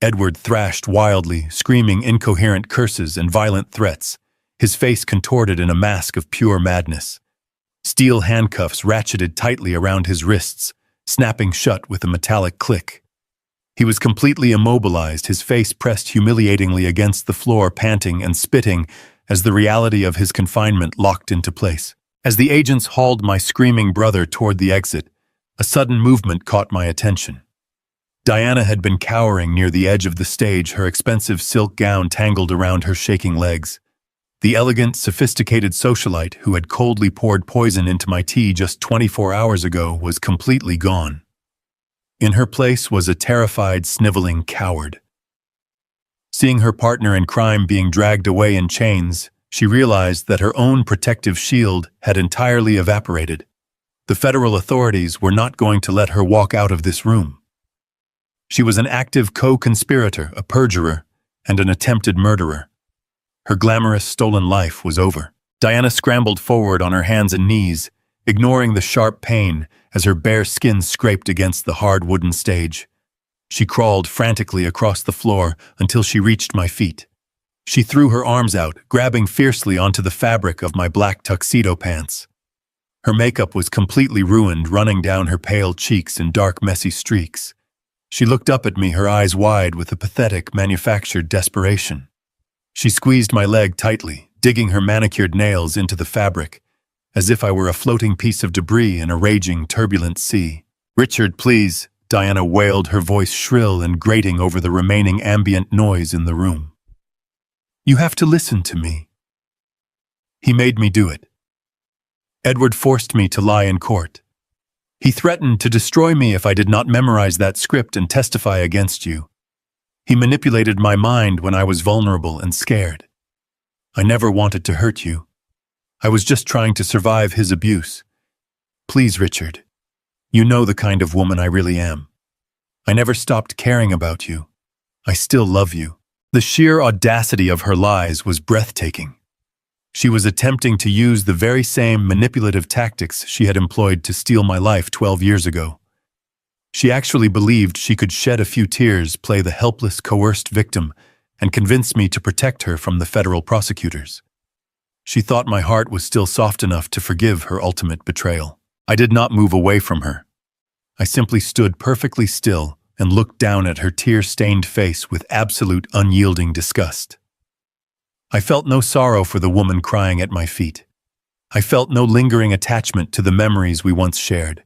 Edward thrashed wildly, screaming incoherent curses and violent threats, his face contorted in a mask of pure madness. Steel handcuffs ratcheted tightly around his wrists, snapping shut with a metallic click. He was completely immobilized, his face pressed humiliatingly against the floor, panting and spitting as the reality of his confinement locked into place. As the agents hauled my screaming brother toward the exit, a sudden movement caught my attention. Diana had been cowering near the edge of the stage, her expensive silk gown tangled around her shaking legs. The elegant, sophisticated socialite who had coldly poured poison into my tea just 24 hours ago was completely gone. In her place was a terrified, sniveling coward. Seeing her partner in crime being dragged away in chains, she realized that her own protective shield had entirely evaporated. The federal authorities were not going to let her walk out of this room. She was an active co-conspirator, a perjurer, and an attempted murderer. Her glamorous stolen life was over. Diana scrambled forward on her hands and knees, ignoring the sharp pain as her bare skin scraped against the hard wooden stage. She crawled frantically across the floor until she reached my feet. She threw her arms out, grabbing fiercely onto the fabric of my black tuxedo pants. Her makeup was completely ruined, running down her pale cheeks in dark, messy streaks. She looked up at me, her eyes wide with a pathetic, manufactured desperation. She squeezed my leg tightly, digging her manicured nails into the fabric, as if I were a floating piece of debris in a raging, turbulent sea. "Richard, please," Diana wailed, her voice shrill and grating over the remaining ambient noise in the room. "You have to listen to me." He made me do it. Edward forced me to lie in court. He threatened to destroy me if I did not memorize that script and testify against you. He manipulated my mind when I was vulnerable and scared. I never wanted to hurt you. I was just trying to survive his abuse. Please, Richard. You know the kind of woman I really am. I never stopped caring about you. I still love you. The sheer audacity of her lies was breathtaking. She was attempting to use the very same manipulative tactics she had employed to steal my life 12 years ago. She actually believed she could shed a few tears, play the helpless, coerced victim, and convince me to protect her from the federal prosecutors. She thought my heart was still soft enough to forgive her ultimate betrayal. I did not move away from her. I simply stood perfectly still and looked down at her tear-stained face with absolute unyielding disgust. I felt no sorrow for the woman crying at my feet. I felt no lingering attachment to the memories we once shared.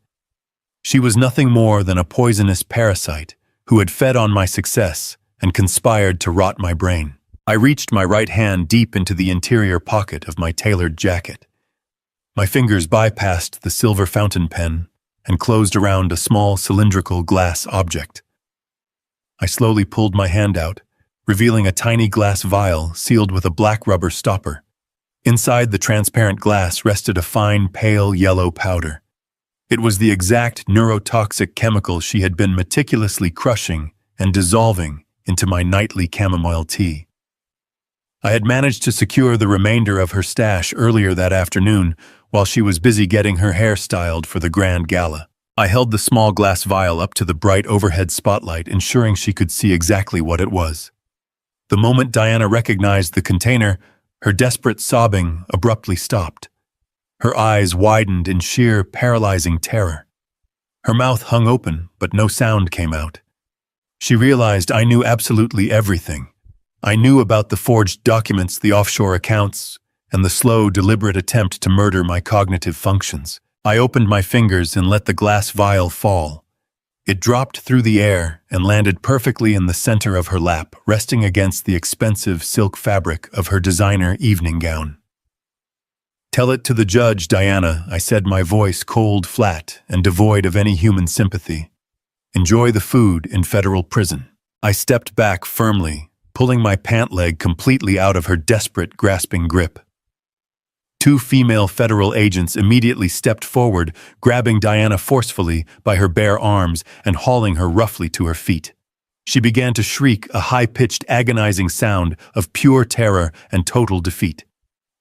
She was nothing more than a poisonous parasite who had fed on my success and conspired to rot my brain. I reached my right hand deep into the interior pocket of my tailored jacket. My fingers bypassed the silver fountain pen and closed around a small cylindrical glass object. I slowly pulled my hand out, revealing a tiny glass vial sealed with a black rubber stopper. Inside the transparent glass rested a fine, pale yellow powder. It was the exact neurotoxic chemical she had been meticulously crushing and dissolving into my nightly chamomile tea. I had managed to secure the remainder of her stash earlier that afternoon while she was busy getting her hair styled for the grand gala. I held the small glass vial up to the bright overhead spotlight, ensuring she could see exactly what it was. The moment Diana recognized the container, her desperate sobbing abruptly stopped. Her eyes widened in sheer, paralyzing terror. Her mouth hung open, but no sound came out. She realized I knew absolutely everything. I knew about the forged documents, the offshore accounts, and the slow, deliberate attempt to murder my cognitive functions. I opened my fingers and let the glass vial fall. It dropped through the air and landed perfectly in the center of her lap, resting against the expensive silk fabric of her designer evening gown. "Tell it to the judge, Diana," I said, my voice cold, flat, and devoid of any human sympathy. "Enjoy the food in federal prison." I stepped back firmly, pulling my pant leg completely out of her desperate, grasping grip. Two female federal agents immediately stepped forward, grabbing Diana forcefully by her bare arms and hauling her roughly to her feet. She began to shriek, a high-pitched, agonizing sound of pure terror and total defeat.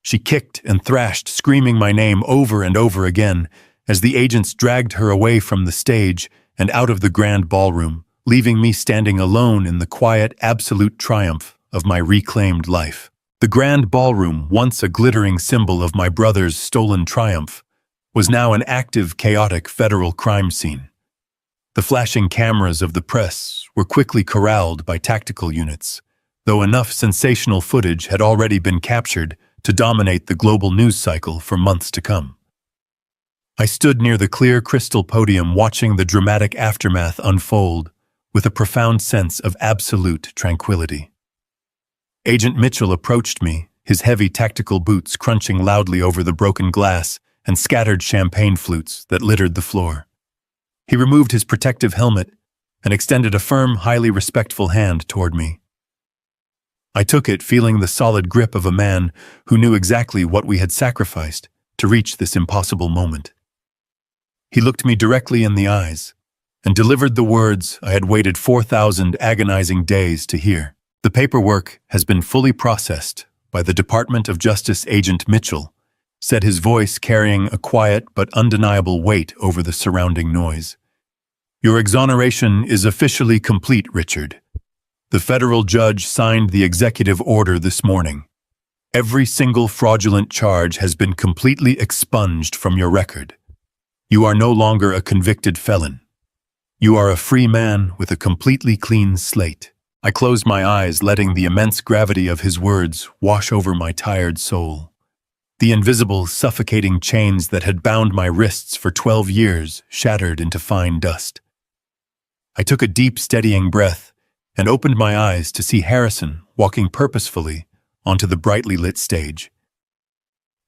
She kicked and thrashed, screaming my name over and over again, as the agents dragged her away from the stage and out of the grand ballroom, leaving me standing alone in the quiet, absolute triumph of my reclaimed life. The grand ballroom, once a glittering symbol of my brother's stolen triumph, was now an active, chaotic federal crime scene. The flashing cameras of the press were quickly corralled by tactical units, though enough sensational footage had already been captured to dominate the global news cycle for months to come. I stood near the clear crystal podium watching the dramatic aftermath unfold with a profound sense of absolute tranquility. Agent Mitchell approached me, his heavy tactical boots crunching loudly over the broken glass and scattered champagne flutes that littered the floor. He removed his protective helmet and extended a firm, highly respectful hand toward me. I took it, feeling the solid grip of a man who knew exactly what we had sacrificed to reach this impossible moment. He looked me directly in the eyes and delivered the words I had waited 4,000 agonizing days to hear. "The paperwork has been fully processed by the Department of Justice Agent Mitchell," said his voice carrying a quiet but undeniable weight over the surrounding noise. "Your exoneration is officially complete, Richard. The federal judge signed the executive order this morning. Every single fraudulent charge has been completely expunged from your record. You are no longer a convicted felon. You are a free man with a completely clean slate. I closed my eyes, letting the immense gravity of his words wash over my tired soul. The invisible, suffocating chains that had bound my wrists for 12 years shattered into fine dust. I took a deep, steadying breath and opened my eyes to see Harrison walking purposefully onto the brightly lit stage.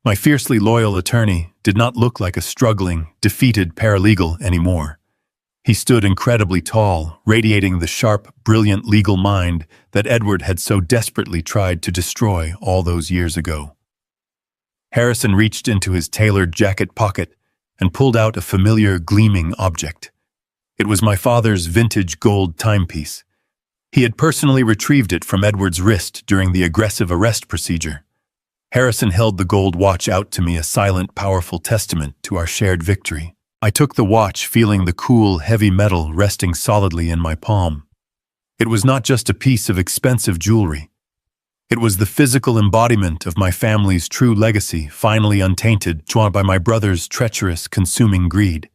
My fiercely loyal attorney did not look like a struggling, defeated paralegal anymore. He stood incredibly tall, radiating the sharp, brilliant legal mind that Edward had so desperately tried to destroy all those years ago. Harrison reached into his tailored jacket pocket and pulled out a familiar, gleaming object. It was my father's vintage gold timepiece. He had personally retrieved it from Edward's wrist during the aggressive arrest procedure. Harrison held the gold watch out to me, a silent, powerful testament to our shared victory. I took the watch, feeling the cool, heavy metal resting solidly in my palm. It was not just a piece of expensive jewelry. It was the physical embodiment of my family's true legacy, finally untainted by my brother's treacherous, consuming greed.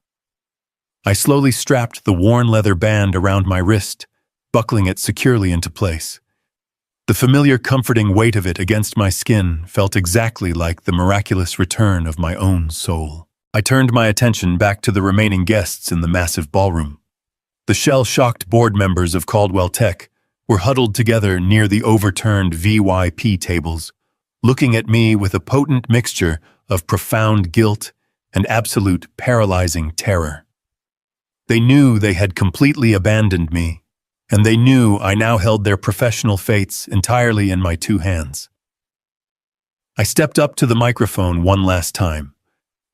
I slowly strapped the worn leather band around my wrist, buckling it securely into place. The familiar, comforting weight of it against my skin felt exactly like the miraculous return of my own soul. I turned my attention back to the remaining guests in the massive ballroom. The shell-shocked board members of Caldwell Tech were huddled together near the overturned VYP tables, looking at me with a potent mixture of profound guilt and absolute paralyzing terror. They knew they had completely abandoned me, and they knew I now held their professional fates entirely in my two hands. I stepped up to the microphone one last time.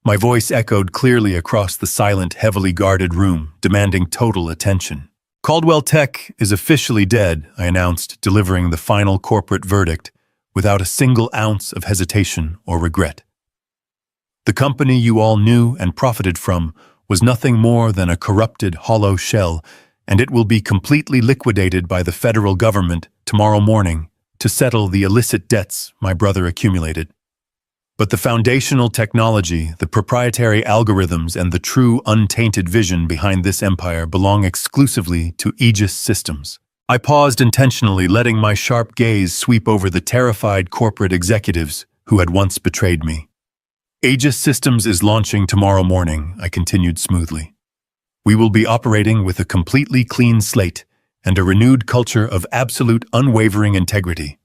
My voice echoed clearly across the silent, heavily guarded room, demanding total attention. Caldwell Tech is officially dead, I announced, delivering the final corporate verdict without a single ounce of hesitation or regret. The company you all knew and profited from was nothing more than a corrupted, hollow shell, and it will be completely liquidated by the federal government tomorrow morning to settle the illicit debts my brother accumulated. But the foundational technology, the proprietary algorithms, and the true untainted vision behind this empire belong exclusively to Aegis Systems. I paused intentionally, letting my sharp gaze sweep over the terrified corporate executives who had once betrayed me. Aegis Systems is launching tomorrow morning, I continued smoothly. We will be operating with a completely clean slate and a renewed culture of absolute unwavering integrity.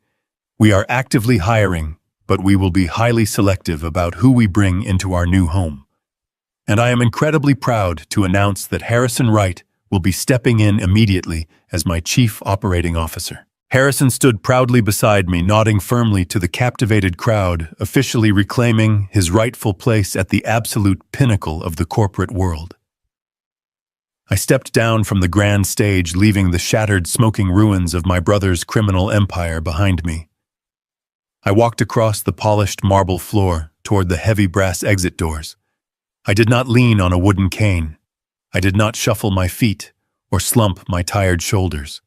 We are actively hiring, but we will be highly selective about who we bring into our new home. And I am incredibly proud to announce that Harrison Wright will be stepping in immediately as my Chief Operating Officer. Harrison stood proudly beside me, nodding firmly to the captivated crowd, officially reclaiming his rightful place at the absolute pinnacle of the corporate world. I stepped down from the grand stage, leaving the shattered, smoking ruins of my brother's criminal empire behind me. I walked across the polished marble floor toward the heavy brass exit doors. I did not lean on a wooden cane. I did not shuffle my feet or slump my tired shoulders.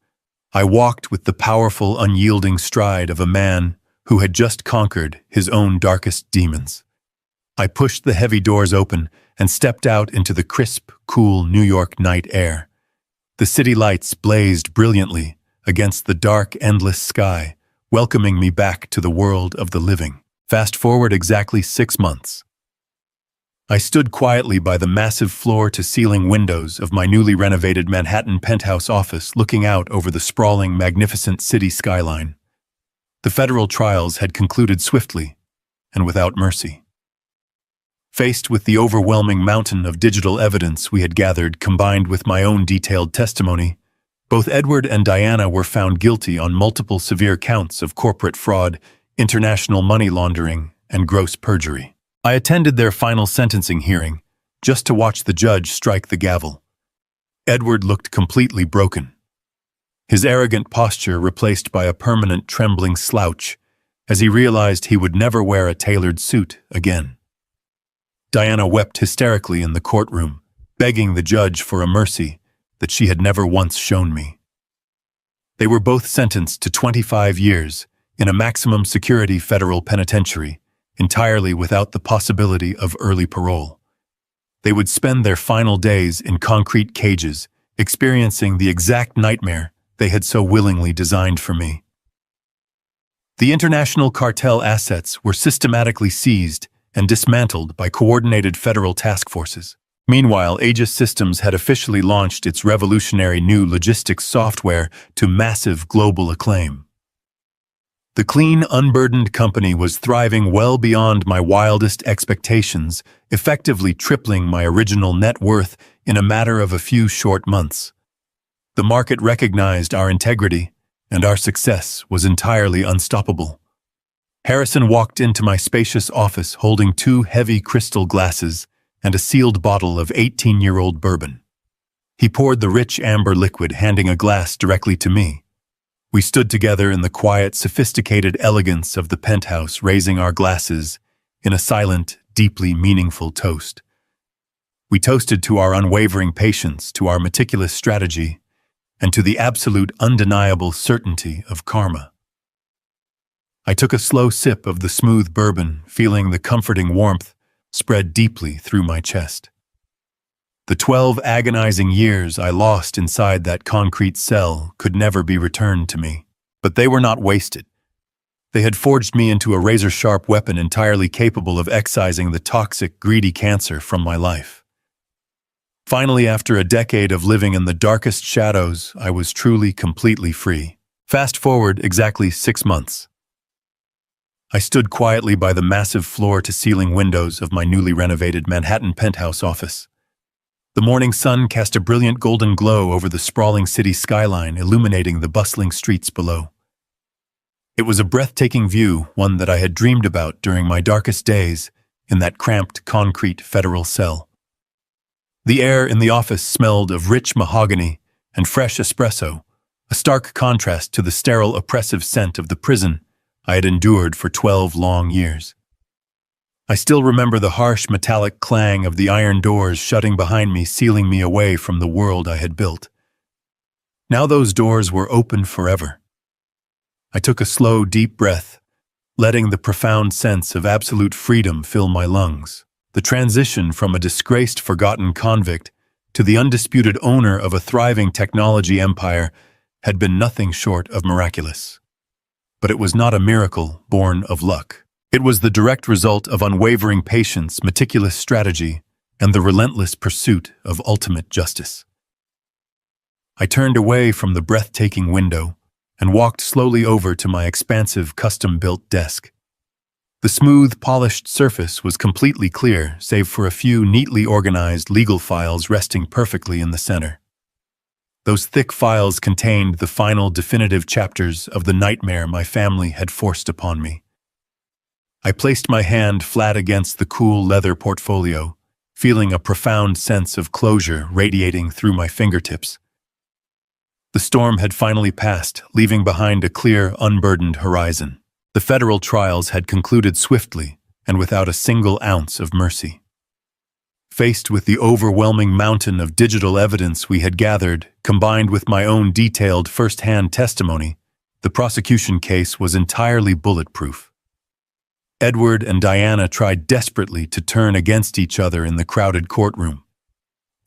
I walked with the powerful, unyielding stride of a man who had just conquered his own darkest demons. I pushed the heavy doors open and stepped out into the crisp, cool New York night air. The city lights blazed brilliantly against the dark, endless sky, welcoming me back to the world of the living. Fast forward exactly 6 months. I stood quietly by the massive floor-to-ceiling windows of my newly renovated Manhattan penthouse office, looking out over the sprawling, magnificent city skyline. The federal trials had concluded swiftly and without mercy. Faced with the overwhelming mountain of digital evidence we had gathered, combined with my own detailed testimony, both Edward and Diana were found guilty on multiple severe counts of corporate fraud, international money laundering, and gross perjury. I attended their final sentencing hearing, just to watch the judge strike the gavel. Edward looked completely broken, his arrogant posture replaced by a permanent trembling slouch as he realized he would never wear a tailored suit again. Diana wept hysterically in the courtroom, begging the judge for a mercy that she had never once shown me. They were both sentenced to 25 years, in a maximum security federal penitentiary, entirely without the possibility of early parole. They would spend their final days in concrete cages, experiencing the exact nightmare they had so willingly designed for me. The international cartel assets were systematically seized and dismantled by coordinated federal task forces. Meanwhile, Aegis Systems had officially launched its revolutionary new logistics software to massive global acclaim. The clean, unburdened company was thriving well beyond my wildest expectations, effectively tripling my original net worth in a matter of a few short months. The market recognized our integrity, and our success was entirely unstoppable. Harrison walked into my spacious office holding 2 heavy crystal glasses and a sealed bottle of 18-year-old bourbon. He poured the rich amber liquid, handing a glass directly to me. We stood together in the quiet, sophisticated elegance of the penthouse, raising our glasses in a silent, deeply meaningful toast. We toasted to our unwavering patience, to our meticulous strategy, and to the absolute, undeniable certainty of karma. I took a slow sip of the smooth bourbon, feeling the comforting warmth spread deeply through my chest. The 12 agonizing years I lost inside that concrete cell could never be returned to me. But they were not wasted. They had forged me into a razor-sharp weapon entirely capable of excising the toxic, greedy cancer from my life. Finally, after a decade of living in the darkest shadows, I was truly, completely free. Fast forward exactly 6 months. I stood quietly by the massive floor-to-ceiling windows of my newly renovated Manhattan penthouse office. The morning sun cast a brilliant golden glow over the sprawling city skyline, illuminating the bustling streets below. It was a breathtaking view, one that I had dreamed about during my darkest days in that cramped concrete federal cell. The air in the office smelled of rich mahogany and fresh espresso, a stark contrast to the sterile, oppressive scent of the prison I had endured for 12 long years. I still remember the harsh metallic clang of the iron doors shutting behind me, sealing me away from the world I had built. Now those doors were open forever. I took a slow, deep breath, letting the profound sense of absolute freedom fill my lungs. The transition from a disgraced, forgotten convict to the undisputed owner of a thriving technology empire had been nothing short of miraculous. But it was not a miracle born of luck. It was the direct result of unwavering patience, meticulous strategy, and the relentless pursuit of ultimate justice. I turned away from the breathtaking window and walked slowly over to my expansive, custom-built desk. The smooth, polished surface was completely clear, save for a few neatly organized legal files resting perfectly in the center. Those thick files contained the final definitive chapters of the nightmare my family had forced upon me. I placed my hand flat against the cool leather portfolio, feeling a profound sense of closure radiating through my fingertips. The storm had finally passed, leaving behind a clear, unburdened horizon. The federal trials had concluded swiftly and without a single ounce of mercy. Faced with the overwhelming mountain of digital evidence we had gathered, combined with my own detailed first-hand testimony, the prosecution case was entirely bulletproof. Edward and Diana tried desperately to turn against each other in the crowded courtroom.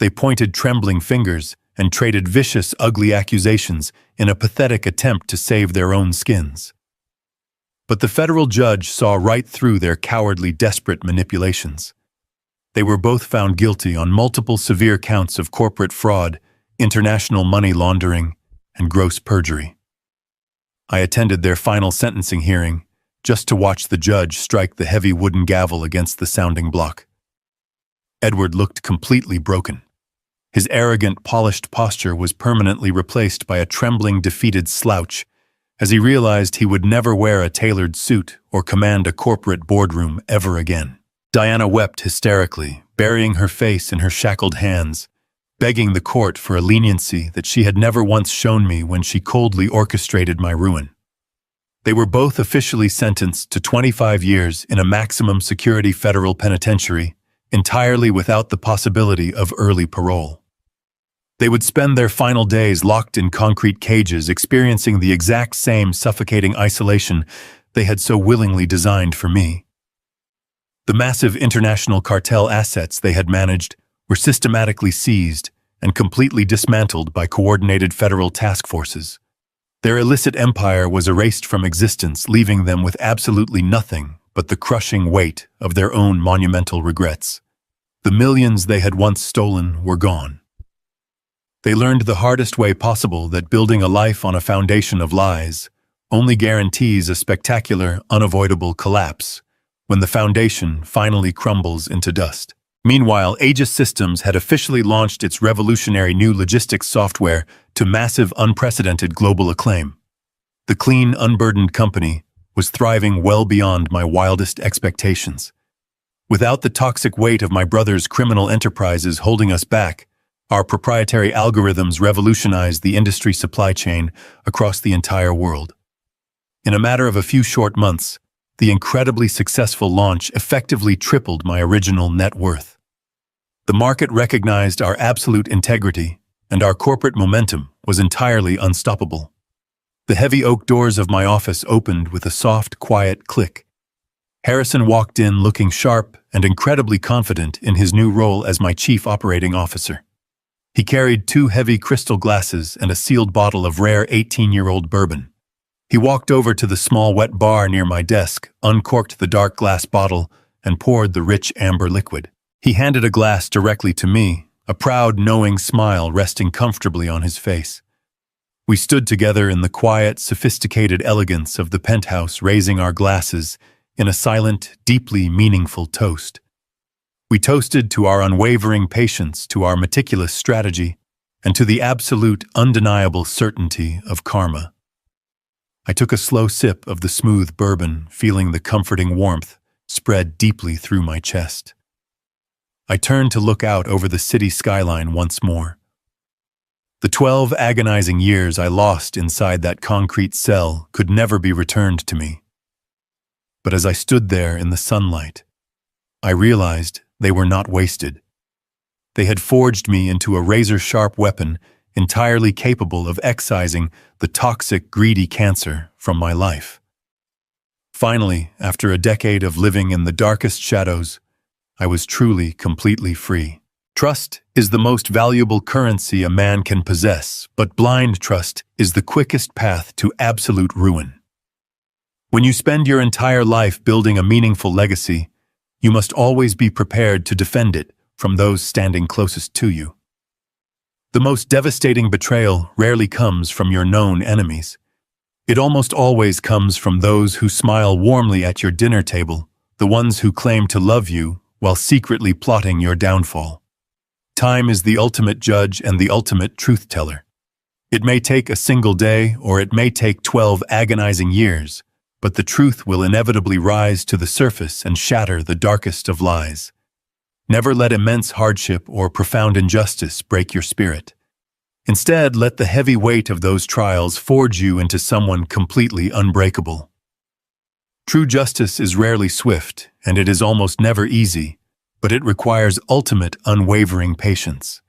They pointed trembling fingers and traded vicious, ugly accusations in a pathetic attempt to save their own skins. But the federal judge saw right through their cowardly, desperate manipulations. They were both found guilty on multiple severe counts of corporate fraud, international money laundering, and gross perjury. I attended their final sentencing hearing, just to watch the judge strike the heavy wooden gavel against the sounding block. Edward looked completely broken. His arrogant, polished posture was permanently replaced by a trembling, defeated slouch, as he realized he would never wear a tailored suit or command a corporate boardroom ever again. Diana wept hysterically, burying her face in her shackled hands, begging the court for a leniency that she had never once shown me when she coldly orchestrated my ruin. They were both officially sentenced to 25 years in a maximum security federal penitentiary, entirely without the possibility of early parole. They would spend their final days locked in concrete cages, experiencing the exact same suffocating isolation they had so willingly designed for me. The massive international cartel assets they had managed were systematically seized and completely dismantled by coordinated federal task forces. Their illicit empire was erased from existence, leaving them with absolutely nothing but the crushing weight of their own monumental regrets. The millions they had once stolen were gone. They learned the hardest way possible that building a life on a foundation of lies only guarantees a spectacular, unavoidable collapse when the foundation finally crumbles into dust. Meanwhile, Aegis Systems had officially launched its revolutionary new logistics software to massive, unprecedented global acclaim. The clean, unburdened company was thriving well beyond my wildest expectations. Without the toxic weight of my brother's criminal enterprises holding us back, our proprietary algorithms revolutionized the industry supply chain across the entire world. In a matter of a few short months, the incredibly successful launch effectively tripled my original net worth. The market recognized our absolute integrity, and our corporate momentum was entirely unstoppable. The heavy oak doors of my office opened with a soft, quiet click. Harrison walked in looking sharp and incredibly confident in his new role as my chief operating officer. He carried 2 heavy crystal glasses and a sealed bottle of rare 18-year-old bourbon. He walked over to the small wet bar near my desk, uncorked the dark glass bottle, and poured the rich amber liquid. He handed a glass directly to me, a proud, knowing smile resting comfortably on his face. We stood together in the quiet, sophisticated elegance of the penthouse, raising our glasses in a silent, deeply meaningful toast. We toasted to our unwavering patience, to our meticulous strategy, and to the absolute, undeniable certainty of karma. I took a slow sip of the smooth bourbon, feeling the comforting warmth spread deeply through my chest. I turned to look out over the city skyline once more. The 12 agonizing years I lost inside that concrete cell could never be returned to me. But as I stood there in the sunlight, I realized they were not wasted. They had forged me into a razor-sharp weapon entirely capable of excising the toxic, greedy cancer from my life. Finally, after a decade of living in the darkest shadows, I was truly, completely free. Trust is the most valuable currency a man can possess, but blind trust is the quickest path to absolute ruin. When you spend your entire life building a meaningful legacy, you must always be prepared to defend it from those standing closest to you. The most devastating betrayal rarely comes from your known enemies. It almost always comes from those who smile warmly at your dinner table, the ones who claim to love you while secretly plotting your downfall. Time is the ultimate judge and the ultimate truth-teller. It may take a single day or it may take 12 agonizing years, but the truth will inevitably rise to the surface and shatter the darkest of lies. Never let immense hardship or profound injustice break your spirit. Instead, let the heavy weight of those trials forge you into someone completely unbreakable. True justice is rarely swift, and it is almost never easy, but it requires ultimate, unwavering patience.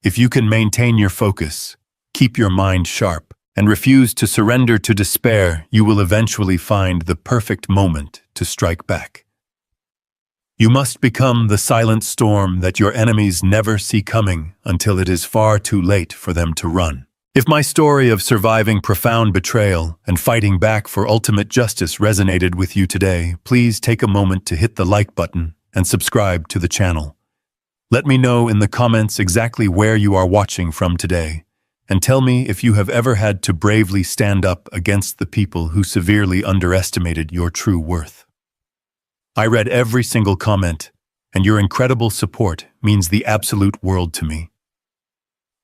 If you can maintain your focus, keep your mind sharp, and refuse to surrender to despair, you will eventually find the perfect moment to strike back. You must become the silent storm that your enemies never see coming until it is far too late for them to run. If my story of surviving profound betrayal and fighting back for ultimate justice resonated with you today, please take a moment to hit the like button and subscribe to the channel. Let me know in the comments exactly where you are watching from today, and tell me if you have ever had to bravely stand up against the people who severely underestimated your true worth. I read every single comment, and your incredible support means the absolute world to me.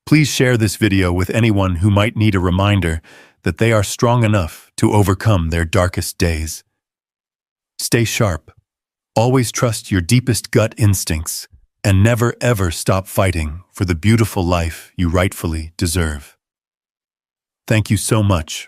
Please share this video with anyone who might need a reminder that they are strong enough to overcome their darkest days. Stay sharp, always trust your deepest gut instincts, and never ever stop fighting for the beautiful life you rightfully deserve. Thank you so much